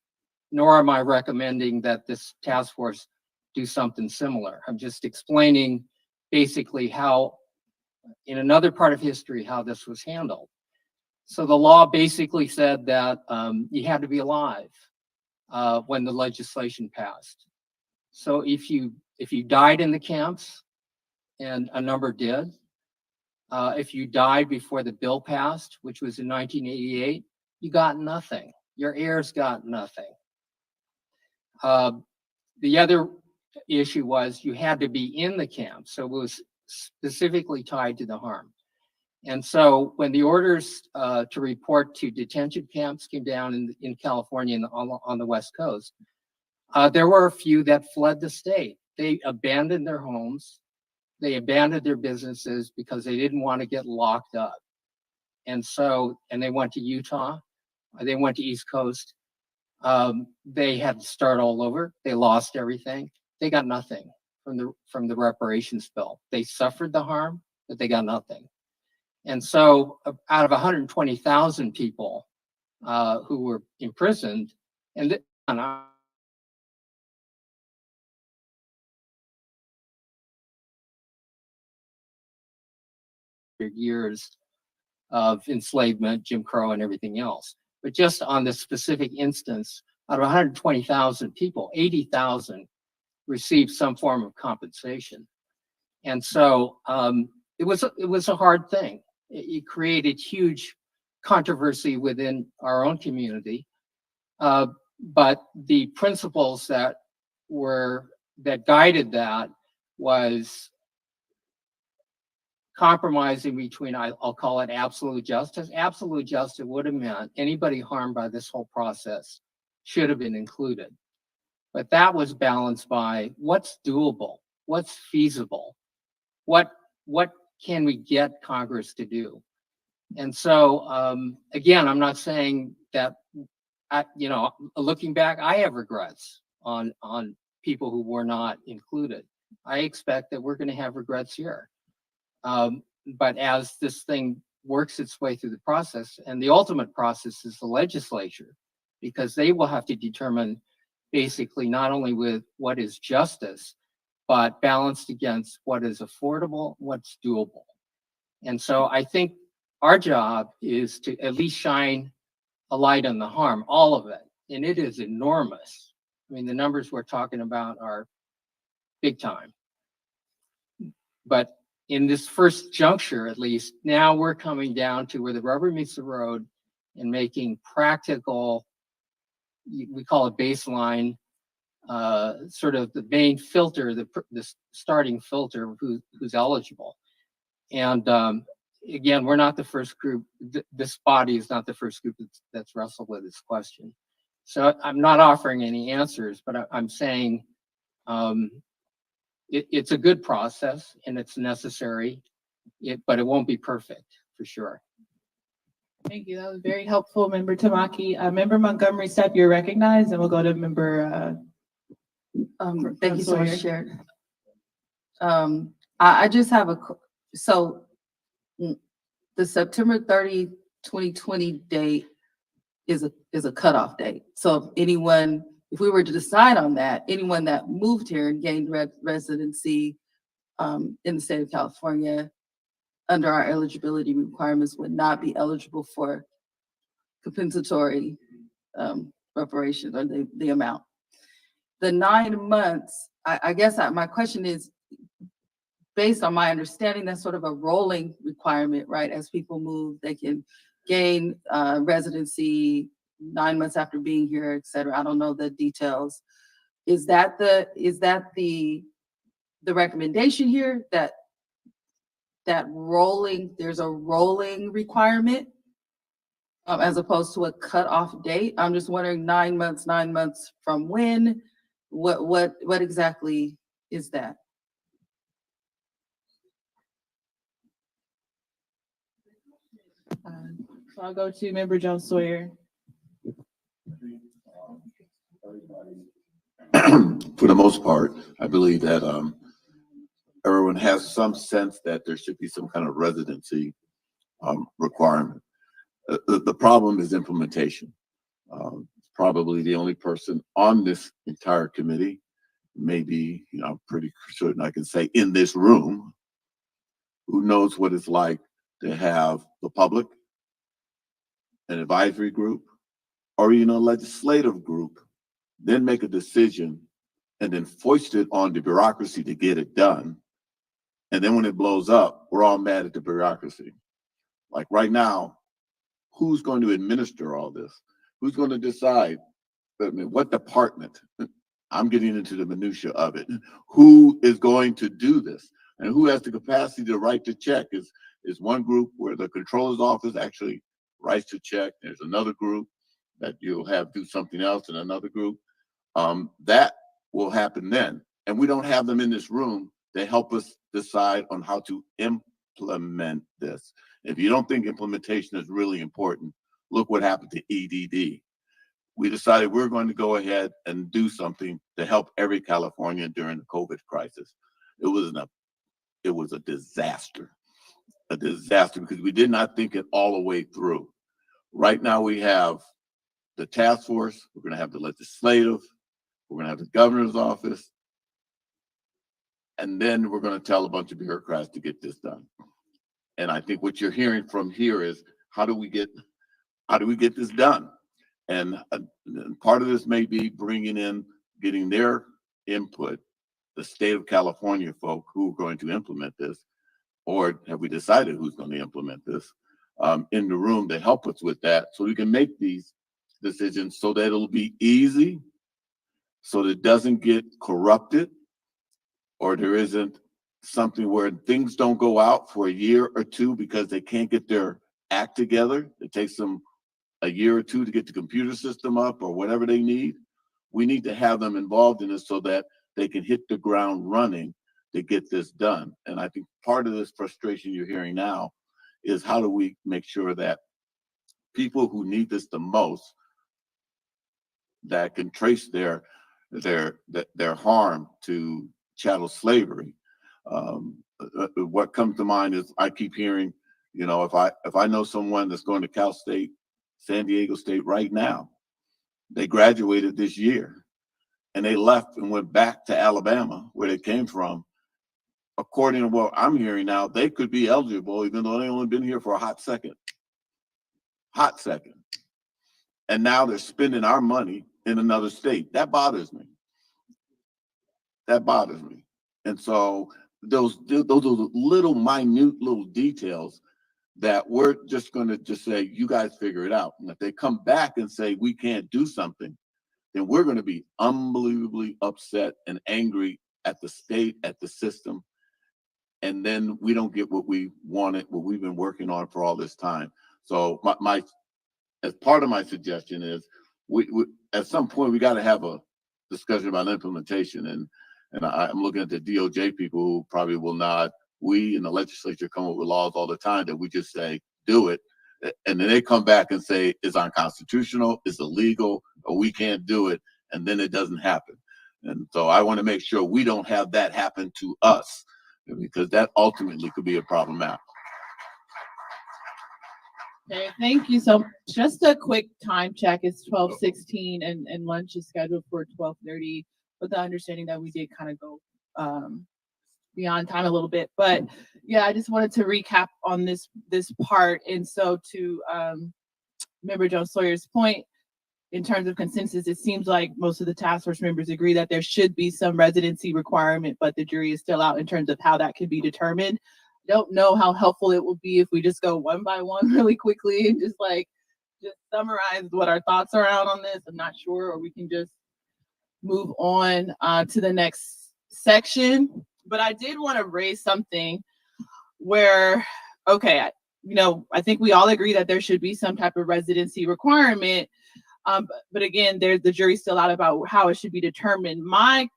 nor am I recommending that this task force do something similar. I'm just explaining basically how, in another part of history, how this was handled. So the law basically said that you had to be alive when the legislation passed. So if you died in the camps, and a number did, if you died before the bill passed, which was in 1988, you got nothing. Your heirs got nothing. The other issue was you had to be in the camp, so it was specifically tied to the harm. And so when the orders to report to detention camps came down in California and on the West Coast, there were a few that fled the state. They abandoned their homes, they abandoned their businesses because they didn't want to get locked up. And so, and they went to Utah, they went to East Coast. They had to start all over. They lost everything. They got nothing from the reparations bill. They suffered the harm, but they got nothing. And so out of 120,000 people who were imprisoned, and years of enslavement, Jim Crow, and everything else. But just on this specific instance, out of 120,000 people, 80,000 received some form of compensation. And so it was a hard thing. It created huge controversy within our own community. But the principles that guided that was compromising between, I'll call it absolute justice. Absolute justice would have meant anybody harmed by this whole process should have been included. But that was balanced by what's doable, what's feasible, what can we get Congress to do? And so, again, I'm not saying that, looking back, I have regrets on people who were not included. I expect that we're going to have regrets here. but as this thing works its way through the process, and the ultimate process is the legislature, because they will have to determine basically not only with what is justice, but balanced against what is affordable, what's doable. And so I think our job is to at least shine a light on the harm, all of it. And it is enormous. I mean, the numbers we're talking about are big time. But in this first juncture, at least, now we're coming down to where the rubber meets the road and making practical, we call it baseline, sort of the main filter, the starting filter of who's eligible. And again, we're not the first group. This body is not the first group that's wrestled with this question. So I'm not offering any answers, but I'm saying it's a good process and it's necessary, but it won't be perfect for sure. Thank you. That was very helpful, Member Tamaki. Member Montgomery Stepp, you're recognized, and we'll go to Member. Thank you so much, Chair. I just have so the September 30, 2020 date is a cutoff date. So if we were to decide on that, anyone that moved here and gained residency in the state of California under our eligibility requirements would not be eligible for compensatory reparations or the amount. The 9 months, I guess my question is, based on my understanding, that's sort of a rolling requirement, right? As people move, they can gain residency 9 months after being here, et cetera. I don't know the details. Is that the recommendation here, that there's a rolling requirement as opposed to a cutoff date? I'm just wondering, 9 months from when? What exactly is that? So I'll go to Member Jones Sawyer. For the most part, I believe that everyone has some sense that there should be some kind of residency requirement. The problem is implementation. Probably the only person on this entire committee, maybe, I'm pretty certain I can say in this room, who knows what it's like to have the public, an advisory group, or even a legislative group, then make a decision and then foist it on the bureaucracy to get it done. And then when it blows up, we're all mad at the bureaucracy. Like right now, who's going to administer all this? Who's going to decide, what department? I'm getting into the minutia of it. Who is going to do this? And who has the capacity to write the check? Is one group where the controller's office actually writes the check. There's another group that you'll have do something else, and another group. That will happen then. And we don't have them in this room to help us decide on how to implement this. If you don't think implementation is really important, look what happened to EDD. We decided we're going to go ahead and do something to help every Californian during the COVID crisis. It was a disaster. A disaster because we did not think it all the way through. Right now we have the task force, we're going to have the legislative, we're going to have the governor's office, and then we're going to tell a bunch of bureaucrats to get this done. And I think what you're hearing from here is, how do we get this done? And part of this may be getting their input, the state of California folk who are going to implement this, or have we decided who's going to implement this, in the room to help us with that, so we can make these decisions so that it'll be easy, so that it doesn't get corrupted, or there isn't something where things don't go out for a year or two because they can't get their act together. It takes them a year or two to get the computer system up or whatever they need. We need to have them involved in this so that they can hit the ground running to get this done. And I think part of this frustration you're hearing now is, how do we make sure that people who need this the most, that can trace their harm to chattel slavery, what comes to mind is I keep hearing, you know, if I know someone that's going to Cal State, San Diego State right now, they graduated this year and they left and went back to Alabama where they came from. According to what I'm hearing now, they could be eligible even though they only been here for a hot second. And now they're spending our money in another state. That bothers me. And so those are little minute little details that we're just going to just say, you guys figure it out. And if they come back and say we can't do something, then we're going to be unbelievably upset and angry at the state, at the system. And then we don't get what we wanted, what we've been working on for all this time. So my as part of my suggestion is we at some point we got to have a discussion about implementation. And I'm looking at the DOJ people who probably will nod. We in the legislature come up with laws all the time that we just say, do it. And then they come back and say it's unconstitutional, it's illegal, or we can't do it. And then it doesn't happen. And so I want to make sure we don't have that happen to us, because that ultimately could be a problem out. Okay, thank you. So just a quick time check. It's 12:16 and lunch is scheduled for 12:30, with the understanding that we did kind of go beyond time a little bit. But yeah, I just wanted to recap on this part. And so to Member Jones Sawyer's point, in terms of consensus, it seems like most of the task force members agree that there should be some residency requirement, but the jury is still out in terms of how that can be determined. I don't know how helpful it will be if we just go one by one really quickly and just summarize what our thoughts are out on this. I'm not sure, or we can just move on to the next section. But I did want to raise something where, okay, I think we all agree that there should be some type of residency requirement. But again, the jury's still out about how it should be determined. My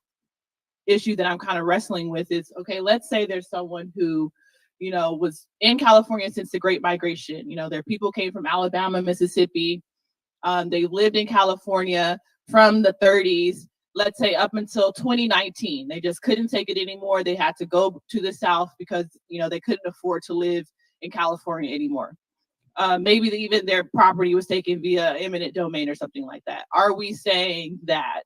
issue that I'm kind of wrestling with is, okay, let's say there's someone who, was in California since the Great Migration. Their people came from Alabama, Mississippi. They lived in California from the 30s, let's say up until 2019. They just couldn't take it anymore. They had to go to the South because, they couldn't afford to live in California anymore. Maybe even their property was taken via eminent domain or something like that. Are we saying that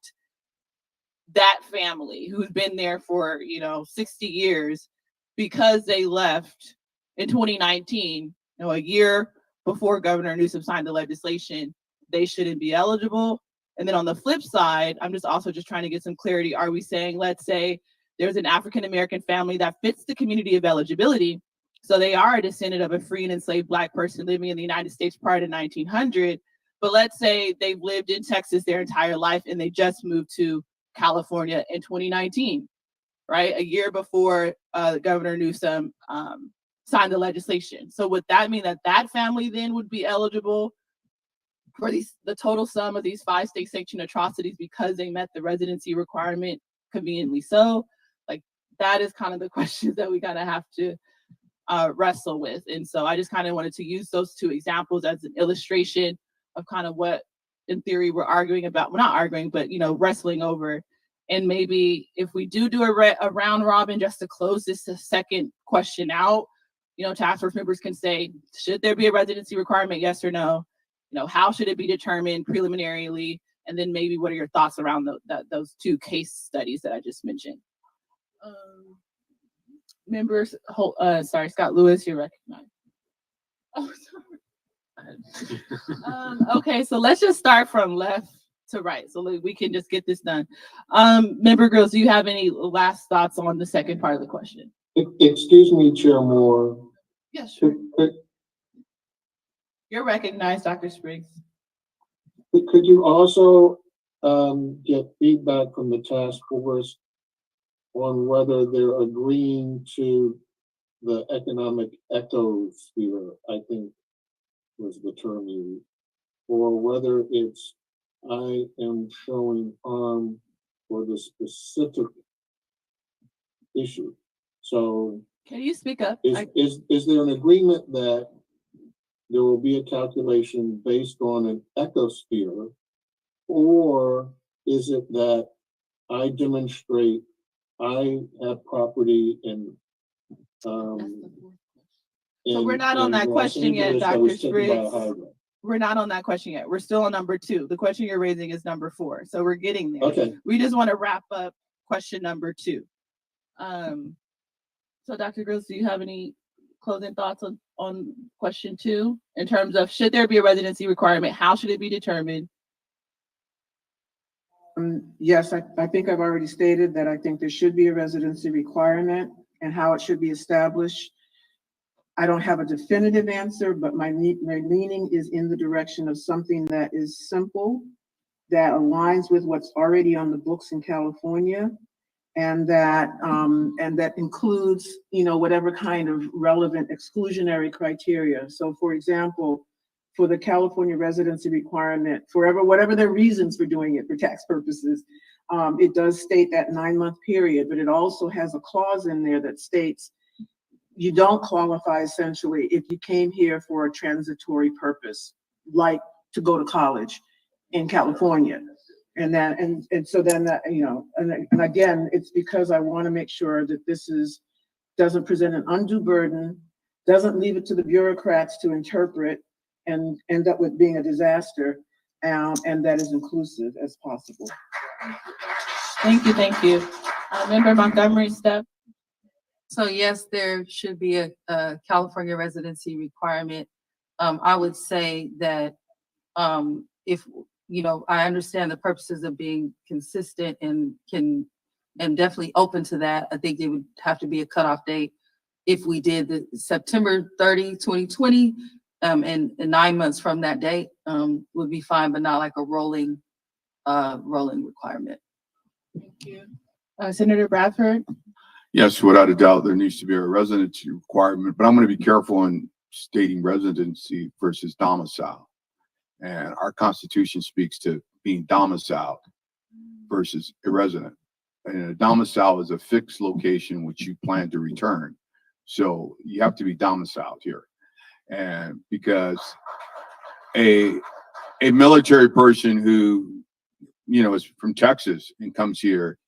that family who's been there for, 60 years, because they left in 2019, a year before Governor Newsom signed the legislation, they shouldn't be eligible? And then on the flip side, I'm also trying to get some clarity. Are we saying, let's say there's an African-American family that fits the community of eligibility, so they are a descendant of a free and enslaved Black person living in the United States prior to 1900, but let's say they've lived in Texas their entire life and they just moved to California in 2019, right? A year before Governor Newsom signed the legislation. So would that mean that that family then would be eligible for the total sum of these 5 state-sanctioned atrocities because they met the residency requirement conveniently so? Like, that is kind of the questions that we gotta have to wrestle with. And so I just kind of wanted to use those 2 examples as an illustration of kind of what in theory we're arguing about. Well, not arguing, but wrestling over. And maybe if we do a round robin just to close this second question out, task force members can say, should there be a residency requirement, yes or no? How should it be determined preliminarily? And then maybe what are your thoughts around those 2 case studies that I just mentioned? Members, sorry, Scott Lewis, you're recognized. Oh, sorry. Okay, so let's just start from left to right, so we can just get this done. Member Grills, do you have any last thoughts on the second part of the question? Excuse me, Chair Moore. Yes, sure. You're recognized, Dr. Spriggs. Could you also get feedback from the task force on whether they're agreeing to the economic ecosphere, I think was the term used, or whether it's I am showing harm for the specific issue? So can you speak up? Is there an agreement that there will be a calculation based on an ecosphere, or is it that I demonstrate I have property in Um, So we're not on that question yet, Dr. Spriggs. We're not on that question yet. We're still on number 2. The question you're raising is number 4. So we're getting there. Okay. We just want to wrap up question number 2. So Dr. Grills, do you have any closing thoughts on question 2 in terms of should there be a residency requirement? How should it be determined? Yes, I think I've already stated that I think there should be a residency requirement and how it should be established. I don't have a definitive answer, but my leaning is in the direction of something that is simple, that aligns with what's already on the books in California, and that includes, whatever kind of relevant exclusionary criteria. So for example, for the California residency requirement, whatever their reasons for doing it for tax purposes, it does state that 9-month period, but it also has a clause in there that states you don't qualify essentially if you came here for a transitory purpose, like to go to college in California. And so then that, and again, it's because I want to make sure that this doesn't present an undue burden, doesn't leave it to the bureaucrats to interpret and end up with being a disaster, and that is inclusive as possible. Thank you. Member Montgomery Steph. So yes, there should be a California residency requirement. I would say that if, I understand the purposes of being consistent and definitely open to that. I think it would have to be a cutoff date. If we did the September 30, 2020, and 9 months from that date, would be fine, but not like a rolling requirement. Thank you. Senator Bradford. Yes, without a doubt, there needs to be a residency requirement, but I'm going to be careful in stating residency versus domicile. And our Constitution speaks to being domiciled versus a resident. And a domicile is a fixed location which you plan to return. So you have to be domiciled here. And because a military person who, is from Texas and comes here,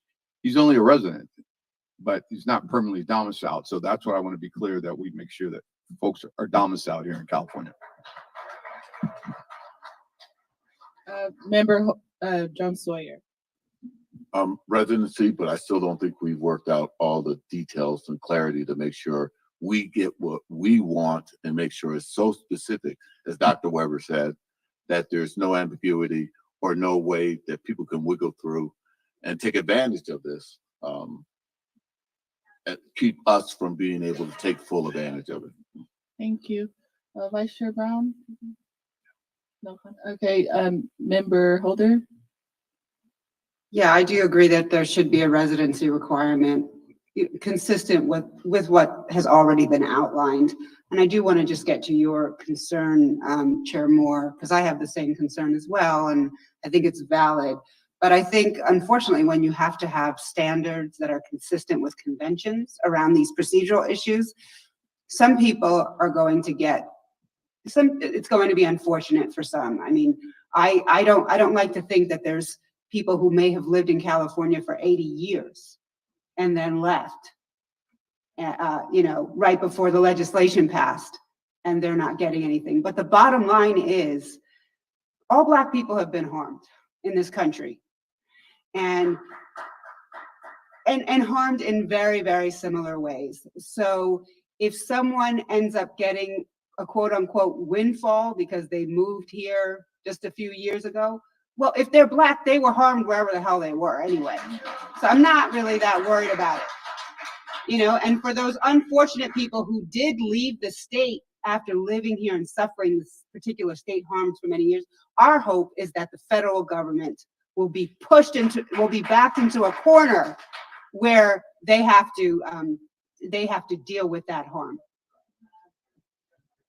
he's only a resident, but he's not permanently domiciled. So that's what I want to be clear, that we make sure that folks are domiciled here in California. Member John Sawyer. Residency, but I still don't think we've worked out all the details and clarity to make sure we get what we want and make sure it's so specific, as Dr. Weber said, that there's no ambiguity or no way that people can wiggle through and take advantage of this, and keep us from being able to take full advantage of it. Thank you. Vice Chair Brown? No. Okay, Member Holder? Yeah, I do agree that there should be a residency requirement consistent with what has already been outlined. And I do want to just get to your concern, Chair Moore, because I have the same concern as well, and I think it's valid. But I think, unfortunately, when you have to have standards that are consistent with conventions around these procedural issues, some people are going to get it's going to be unfortunate for some. I mean, I don't like to think that there's people who may have lived in California for 80 years and then left, right before the legislation passed, and they're not getting anything. But the bottom line is, all Black people have been harmed in this country, and harmed in very, very similar ways. So if someone ends up getting a quote unquote windfall because they moved here just a few years ago, well, if they're Black, they were harmed wherever the hell they were anyway. So I'm not really that worried about it. And for those unfortunate people who did leave the state after living here and suffering this particular state harms for many years, our hope is that the federal government will be backed into a corner where they have to deal with that harm.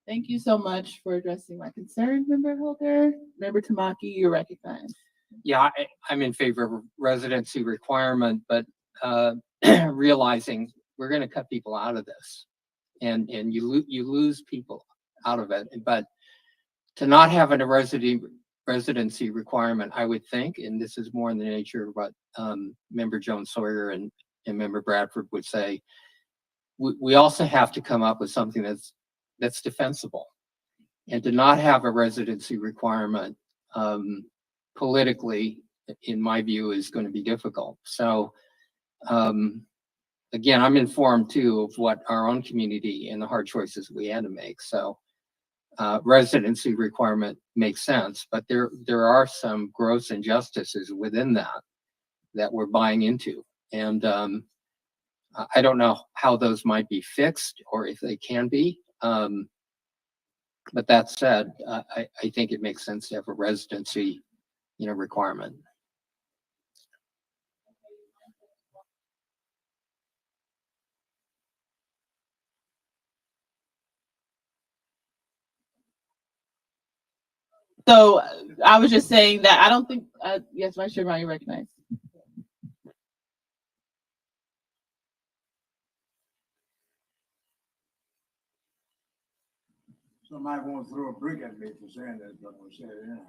Thank you so much for addressing my concern, Member Holder. Member Tamaki, you're recognized. Yeah, I'm in favor of a residency requirement, but realizing we're going to cut people out of this, and you lose people out of it. But to not have a residency requirement, I would think, and this is more in the nature of what Member Jones Sawyer and Member Bradford would say, we also have to come up with something that's defensible. And to not have a residency requirement politically, in my view, is going to be difficult. So again, I'm informed too of what our own community and the hard choices we had to make. So residency requirement makes sense, but there are some gross injustices within that we're buying into. And I don't know how those might be fixed or if they can be. But that said, I think it makes sense to have a residency, requirement. So I was just saying that I don't think, yes, Vice Chair Brown, you recognize. Somebody want to throw a brick at me for saying that, but I'm gonna say it anyhow.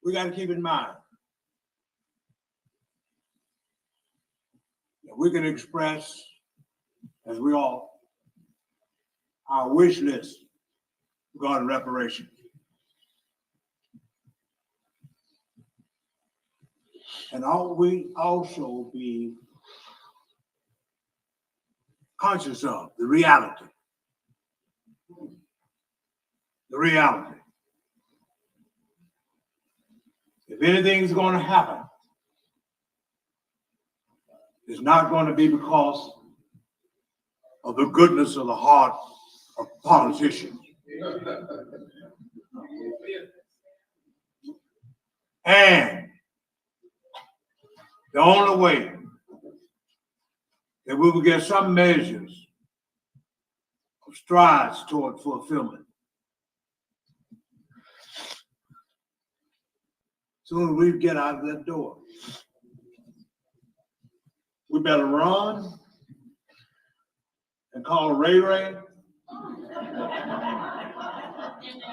We got to keep in mind that we can express, as we all, our wish list regarding reparations. And we also be conscious of the reality. The reality. If anything's going to happen, it's not going to be because of the goodness of the heart of politicians. And the only way that we will get some measures of strides toward fulfillment, soon as we get out of that door, we better run and call Ray Ray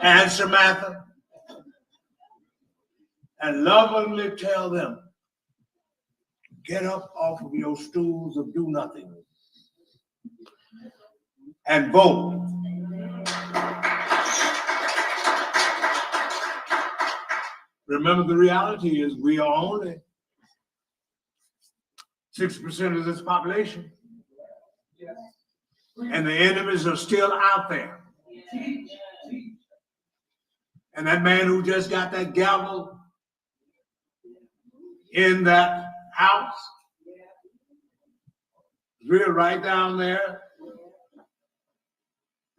and Samantha and lovingly tell them, get up off of your stools of do nothing and vote. Remember, the reality is we are only 6% of this population. And the enemies are still out there. And that man who just got that gavel in that house, we're right down there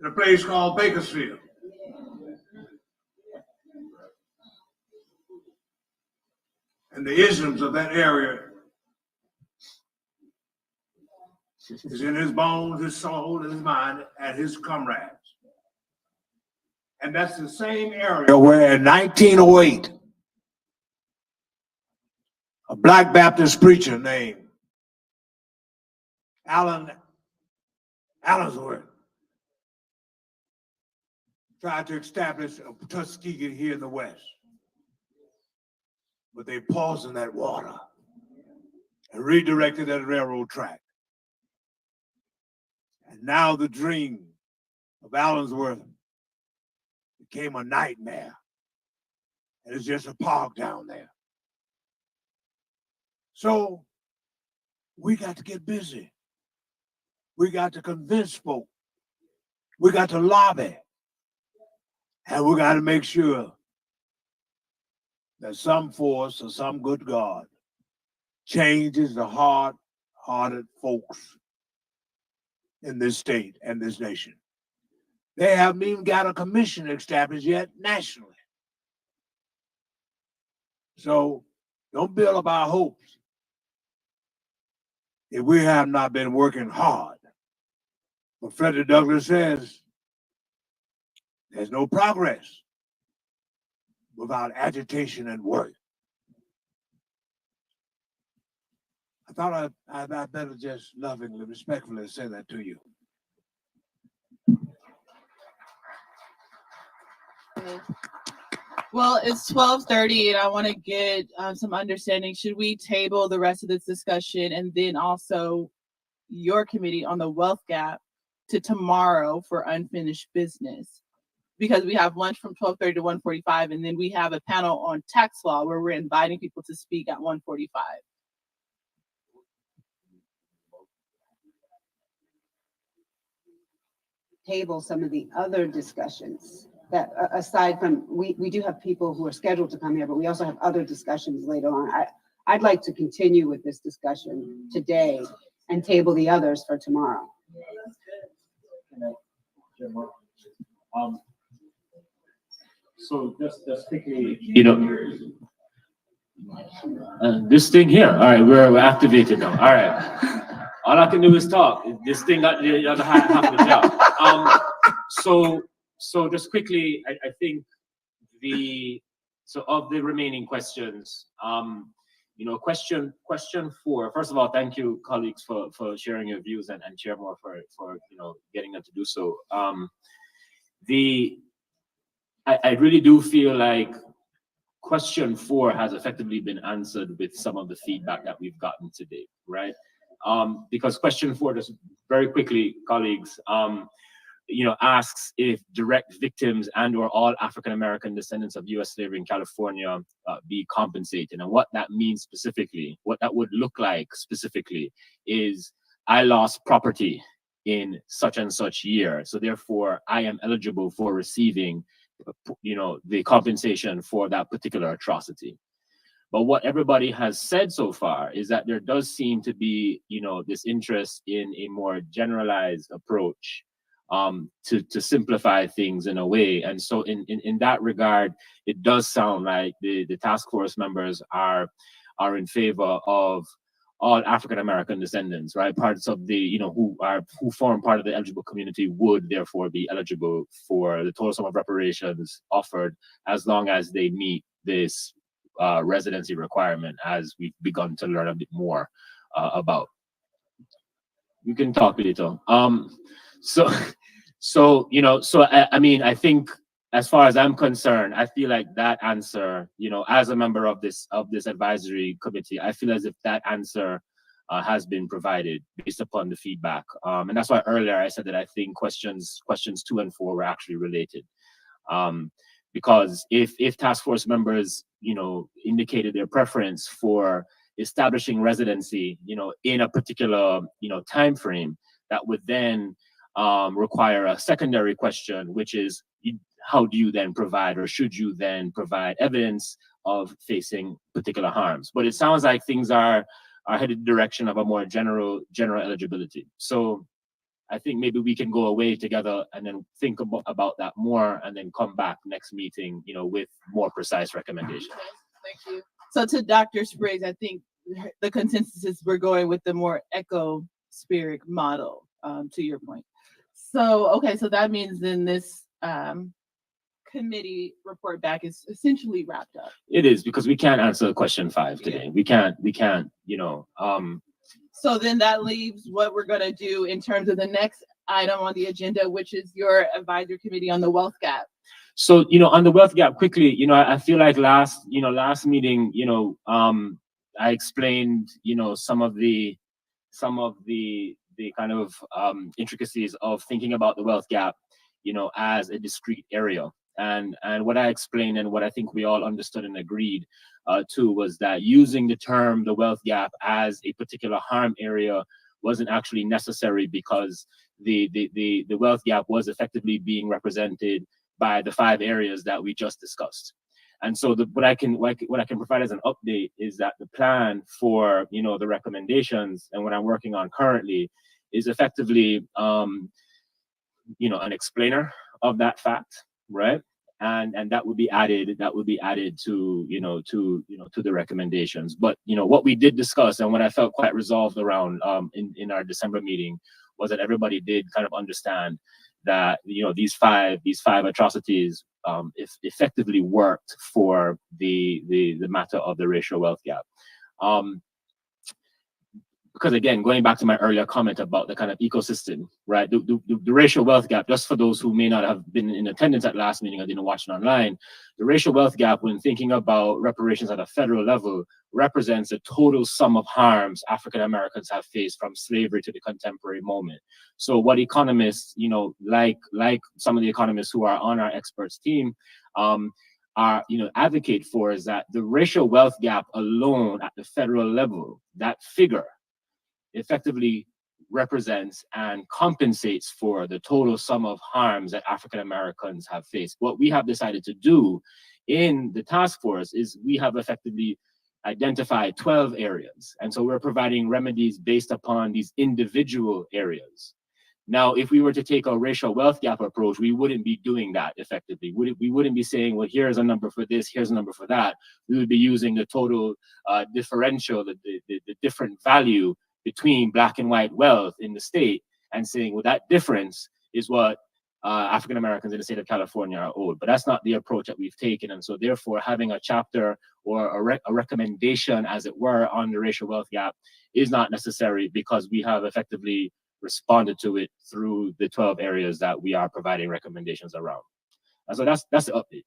in a place called Bakersfield. And the isms of that area is in his bones, his soul, his mind, and his comrades. And that's the same area where in 1908, a Black Baptist preacher named Allensworth tried to establish a Tuskegee here in the West. But they paused in that water and redirected that railroad track. And now the dream of Allensworth became a nightmare. And it's just a park down there. So we got to get busy. We got to convince folk. We got to lobby. And we got to make sure that some force or some good God changes the hard-hearted folks in this state and this nation. They haven't even got a commission established yet nationally. So don't build up our hopes if we have not been working hard. But Frederick Douglass says there's no progress without agitation and work. I thought I'd better just lovingly, respectfully say that to you. Well, it's 12:30 and I want to get some understanding. Should we table the rest of this discussion and then also your committee on the wealth gap to tomorrow for unfinished business? Because we have lunch from 12:30 to 1:45, and then we have a panel on tax law where we're inviting people to speak at 1:45. Table some of the other discussions that aside from, we do have people who are scheduled to come here, but we also have other discussions later on. I'd like to continue with this discussion today and table the others for tomorrow. So just quickly, this thing here. All right, we're activated now. All right. All I can do is talk. This thing got the other half of the job. So just quickly, I think of the remaining questions, question 4. First of all, thank you, colleagues, for sharing your views, and Chair Moore for getting them to do so. I really do feel like question 4 has effectively been answered with some of the feedback that we've gotten today, right? Because question 4, just very quickly, colleagues, asks if direct victims and/or all African-American descendants of U.S. slavery in California be compensated. And what that means specifically, what that would look like specifically, is I lost property in such and such year, so therefore I am eligible for receiving, the compensation for that particular atrocity. But what everybody has said so far is that there does seem to be, this interest in a more generalized approach to simplify things in a way. And so in that regard, it does sound like the task force members are in favor of all African-American descendants, right? Parts of the, who form part of the eligible community would therefore be eligible for the total sum of reparations offered, as long as they meet this residency requirement, as we've begun to learn a bit more about. You can talk a little. I think, as far as I'm concerned, I feel like that answer, as a member of this advisory committee, I feel as if that answer has been provided based upon the feedback. And that's why earlier I said that I think questions 2 and 4 were actually related. Because if task force members, indicated their preference for establishing residency, in a particular, time frame, that would then require a secondary question, which is, how do you then provide, or should you then provide, evidence of facing particular harms? But it sounds like things are headed in the direction of a more general eligibility. So I think maybe we can go away together and then think about that more, and then come back next meeting, with more precise recommendations. Thank you. So to Dr. Spriggs, I think the consensus is we're going with the more eco-spirit model, to your point. So, okay, so that means then this committee report back is essentially wrapped up. It is, because we can't answer question 5 today. Yeah. We can't, So then that leaves what we're gonna do in terms of the next item on the agenda, which is your advisory committee on the wealth gap. So, on the wealth gap, quickly, I feel like last meeting, I explained, some of the kind of intricacies of thinking about the wealth gap, as a discrete area. And what I explained, and what I think we all understood and agreed to, was that using the term the wealth gap as a particular harm area wasn't actually necessary, because the wealth gap was effectively being represented by the 5 areas that we just discussed. And so what I can provide as an update is that the plan for, the recommendations, and what I'm working on currently, is effectively an explainer of that fact, right? And that would be added to to the recommendations. But what we did discuss, and what I felt quite resolved around in our December meeting, was that everybody did kind of understand that these five atrocities effectively worked for the matter of the racial wealth gap. because again, going back to my earlier comment about the kind of ecosystem, right? The racial wealth gap, just for those who may not have been in attendance at last meeting or didn't watch it online, the racial wealth gap, when thinking about reparations at a federal level, represents the total sum of harms African Americans have faced from slavery to the contemporary moment. So what economists, you know, like some of the economists who are on our experts team, are, you know, advocate for is that the racial wealth gap alone at the federal level, that figure effectively represents and compensates for the total sum of harms that African Americans have faced. What we have decided to do in the task force is we have effectively identified 12 areas. And so we're providing remedies based upon these individual areas. Now, if we were to take a racial wealth gap approach, we wouldn't be doing that effectively. We wouldn't be saying, well, here's a number for this, here's a number for that. We would be using the total differential, the different value between Black and white wealth in the state and saying, well, that difference is what African Americans in the state of California are owed. But that's not the approach that we've taken. And so therefore having a chapter or a recommendation, as it were, on the racial wealth gap is not necessary, because we have effectively responded to it through the 12 areas that we are providing recommendations around. And so that's the update.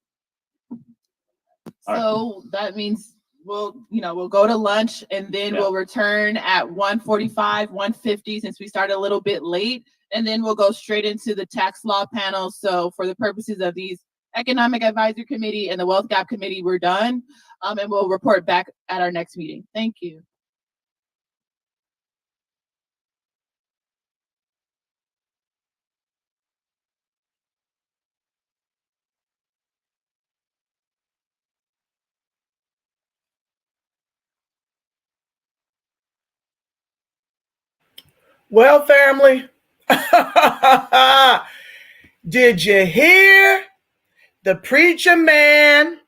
So that means we'll go to lunch, and then we'll return at 1:45, 1:50, since we started a little bit late, and then we'll go straight into the tax law panel. So for the purposes of these Economic Advisory Committee and the Wealth Gap Committee, we're done, and we'll report back at our next meeting. Thank you. Well, family, did you hear the preacher man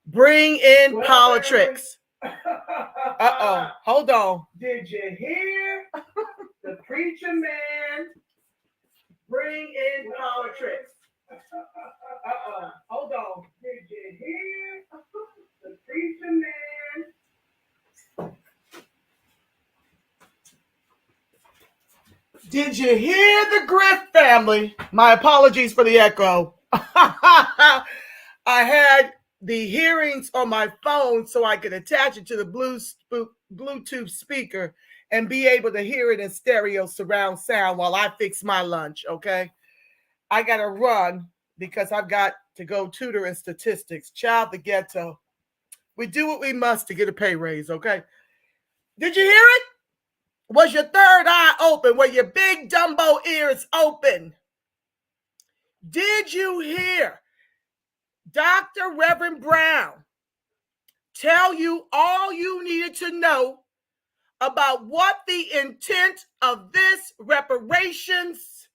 bring in politics? Uh-oh, hold on. Did you hear the preacher man bring in politics? Uh-oh, hold on. Did you hear the preacher man? Did you hear the Griff family? My apologies for the echo. I had the hearings on my phone so I could attach it to the Bluetooth speaker and be able to hear it in stereo surround sound while I fix my lunch, okay? I got to run because I've got to go tutor in statistics. Child the ghetto. We do what we must to get a pay raise, okay? Did you hear it? Was your third eye open? Were your big Dumbo ears open? Did you hear Dr. Reverend Brown tell you all you needed to know about what the intent of this reparations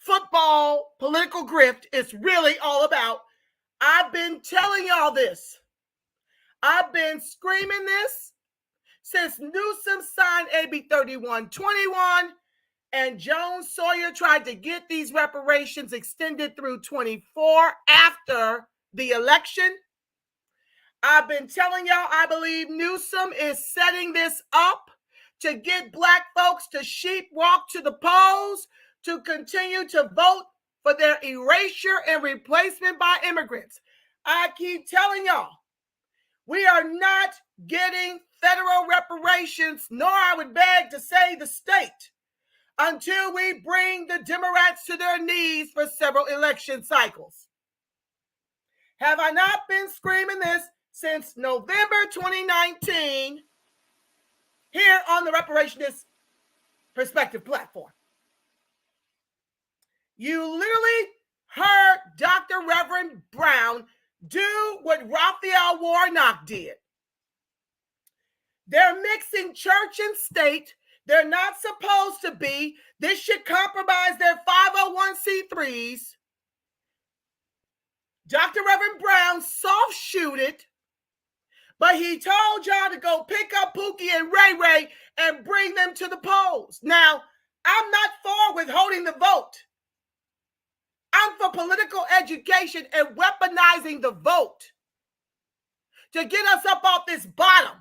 football political grift is really all about? I've been telling y'all this. I've been screaming this since Newsom signed AB 3121 and Jones Sawyer tried to get these reparations extended through 24 after the election. I've been telling y'all I believe Newsom is setting this up to get Black folks to sheep walk to the polls to continue to vote for their erasure and replacement by immigrants. I keep telling y'all, we are not getting federal reparations, nor I would beg to say the state, until we bring the Democrats to their knees for several election cycles. Have I not been screaming this since November 2019 here on the Reparationist Perspective platform? You literally heard Dr. Reverend Brown do what Raphael Warnock did. They're mixing church and state. They're not supposed to be. This should compromise their 501c3s. Dr. Reverend Brown soft shoot it, but he told y'all to go pick up Pookie and Ray Ray and bring them to the polls. Now, I'm not for withholding the vote. I'm for political education and weaponizing the vote to get us up off this bottom.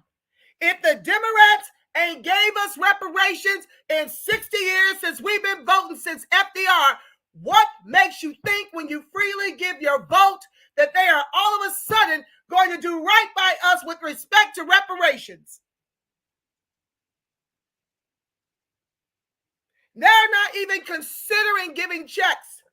If the Democrats ain't gave us reparations in 60 years since we've been voting since FDR. What makes you think when you freely give your vote that they are all of a sudden going to do right by us with respect to reparations? They're not even considering giving checks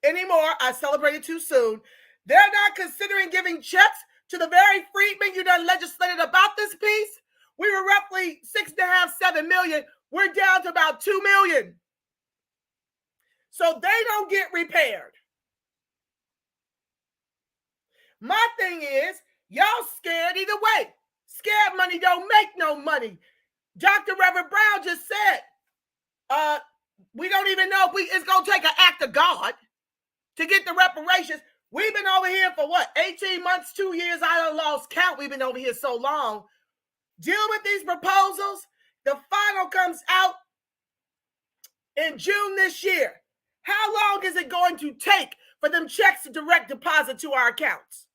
anymore. I celebrated too soon. They're not considering giving checks to the very freedmen you done legislated about this piece. We were roughly 6.5, 7 million. We're down to about 2 million. So they don't get repaired. My thing is, y'all scared either way. Scared money don't make no money. Dr. Reverend Brown just said, we don't even know if it's going to take an act of God to get the reparations. We've been over here for what, 18 months, 2 years? I done lost count. We've been over here so long. Deal with these proposals. The final comes out in June this year. How long is it going to take for them checks to direct deposit to our accounts?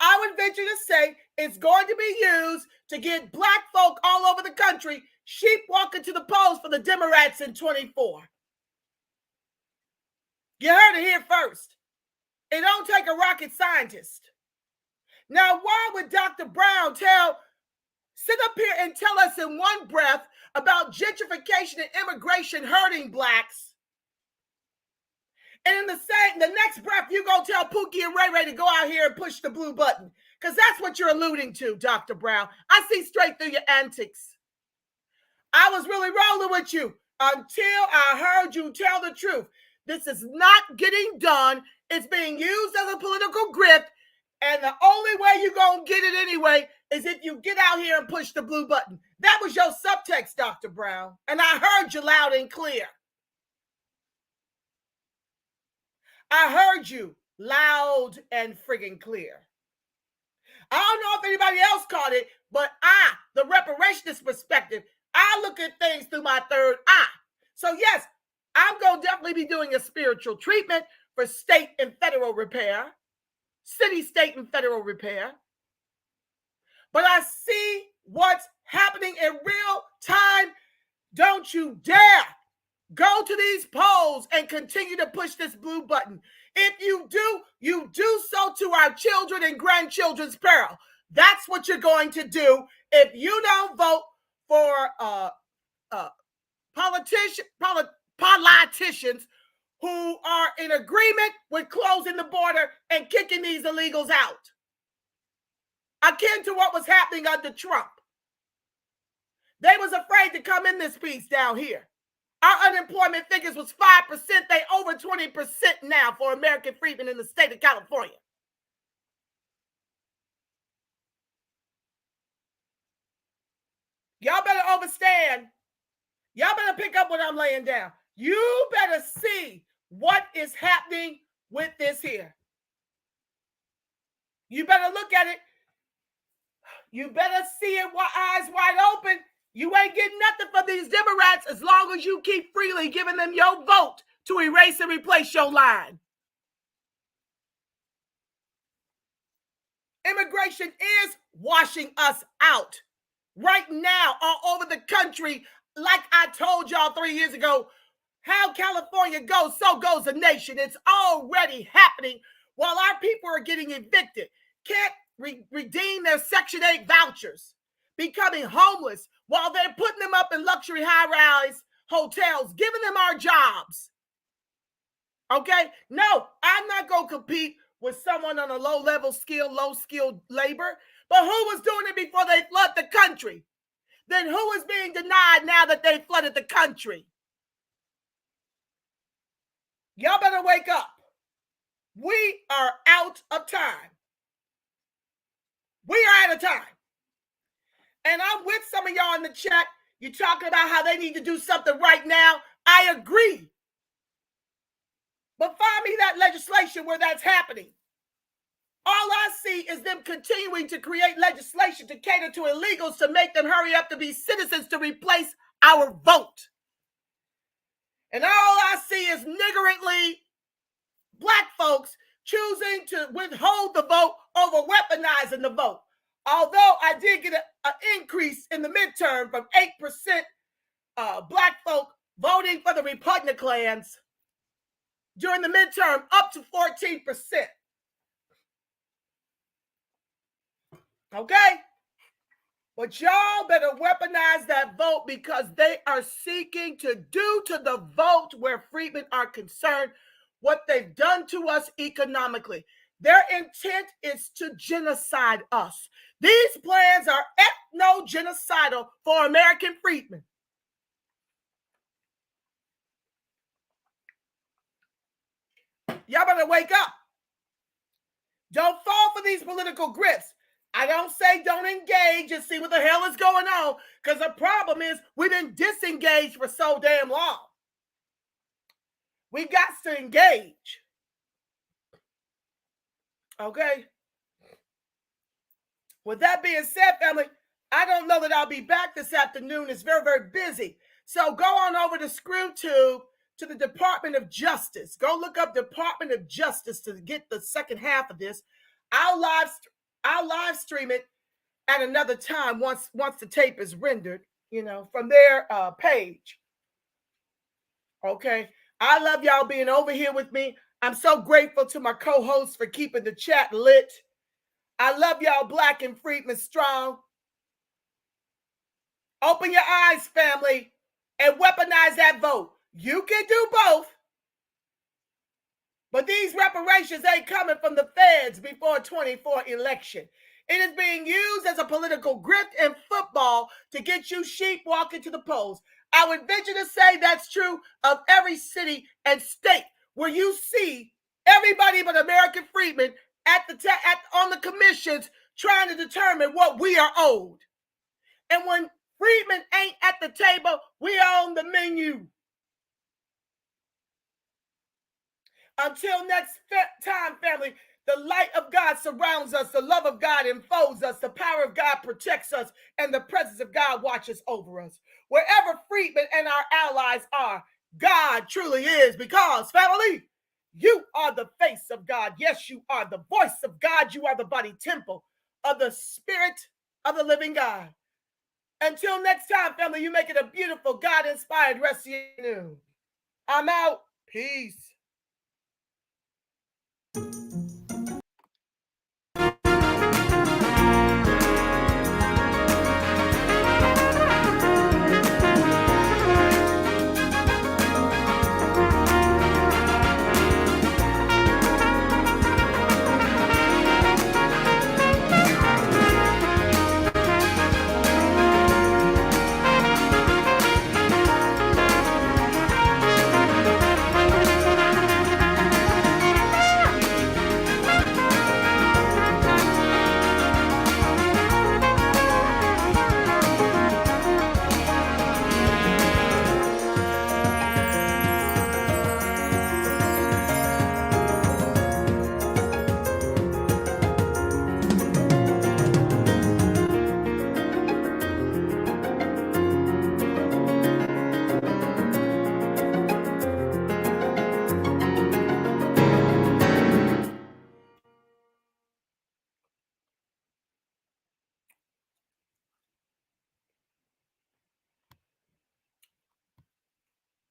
I would venture to say it's going to be used to get black folk all over the country sheep walking to the polls for the Democrats in 24. You heard it here first. It don't take a rocket scientist. Now, why would Dr. Brown sit up here and tell us in one breath about gentrification and immigration hurting blacks, and in the next breath you go tell Pookie and Ray Ray to go out here and push the blue button? Because that's what you're alluding to, Dr. Brown. I see straight through your antics. I was really rolling with you until I heard you tell the truth. This is not getting done. It's being used as a political grift, and the only way you're going to get it anyway is if you get out here and push the blue button. That was your subtext, Dr. Brown, and I heard you loud and clear. I heard you loud and friggin' clear. I don't know if anybody else caught it, but the reparationist perspective, I look at things through my third eye. So yes, I'm going to definitely be doing a spiritual treatment for state and federal repair, city, state, and federal repair. But I see what's happening in real time. Don't you dare go to these polls and continue to push this blue button. If you do so to our children and grandchildren's peril. That's what you're going to do if you don't vote for politicians who are in agreement with closing the border and kicking these illegals out. Akin to what was happening under Trump. They was afraid to come in this piece down here. Our unemployment figures was 5%. They over 20% now for American freedmen in the state of California. Y'all better understand. Y'all better pick up what I'm laying down. You better see what is happening with this here. You better look at it. You better see it eyes wide open. You ain't getting nothing from these Democrats as long as you keep freely giving them your vote to erase and replace your line. Immigration is washing us out right now all over the country. Like I told y'all 3 years ago, how California goes, so goes the nation. It's already happening while our people are getting evicted. Can't redeem their Section 8 vouchers, becoming homeless while they're putting them up in luxury high-rise hotels, giving them our jobs. Okay? No, I'm not going to compete with someone on a low-level skill, low-skilled labor. But who was doing it before they flood the country? Then who is being denied now that they flooded the country? Y'all better wake up. We are out of time. We are out of time. And I'm with some of y'all in the chat. You're talking about how they need to do something right now. I agree. But find me that legislation where that's happening. All I see is them continuing to create legislation to cater to illegals to make them hurry up to be citizens to replace our vote. And all I see is niggardly black folks choosing to withhold the vote over weaponizing the vote. Although I did get an increase in the midterm from 8% Black folk voting for the repugnant clans during the midterm up to 14%. Okay? But y'all better weaponize that vote, because they are seeking to do to the vote, where freedmen are concerned, what they've done to us economically. Their intent is to genocide us. These plans are ethno-genocidal for American freedmen. Y'all better wake up. Don't fall for these political grifts. I don't say don't engage and see what the hell is going on, because the problem is we've been disengaged for so damn long. We got to engage. Okay? With that being said, family, I don't know that I'll be back this afternoon. It's very, very busy. So go on over to ScrewTube to the Department of Justice. Go look up Department of Justice to get the second half of this. I'll live stream it at another time once the tape is rendered, from their page. Okay. I love y'all being over here with me. I'm so grateful to my co-hosts for keeping the chat lit. I love y'all, Black and Freedmen strong. Open your eyes, family, and weaponize that vote. You can do both, but these reparations ain't coming from the feds before 24 election. It is being used as a political grift and football to get you sheep walking to the polls. I would venture to say that's true of every city and state where you see everybody but American freedmen on the commissions trying to determine what we are owed. And when freedmen ain't at the table, we are on the menu. Until next time, family, the light of God surrounds us, the love of God enfolds us, the power of God protects us, and the presence of God watches over us. Wherever freedmen and our allies are, God truly is, because, family, you are the face of God. Yes, you are the voice of God. You are the body temple of the Spirit of the living God. Until next time, family, you make it a beautiful, God-inspired rest of your noon. I'm out. Peace.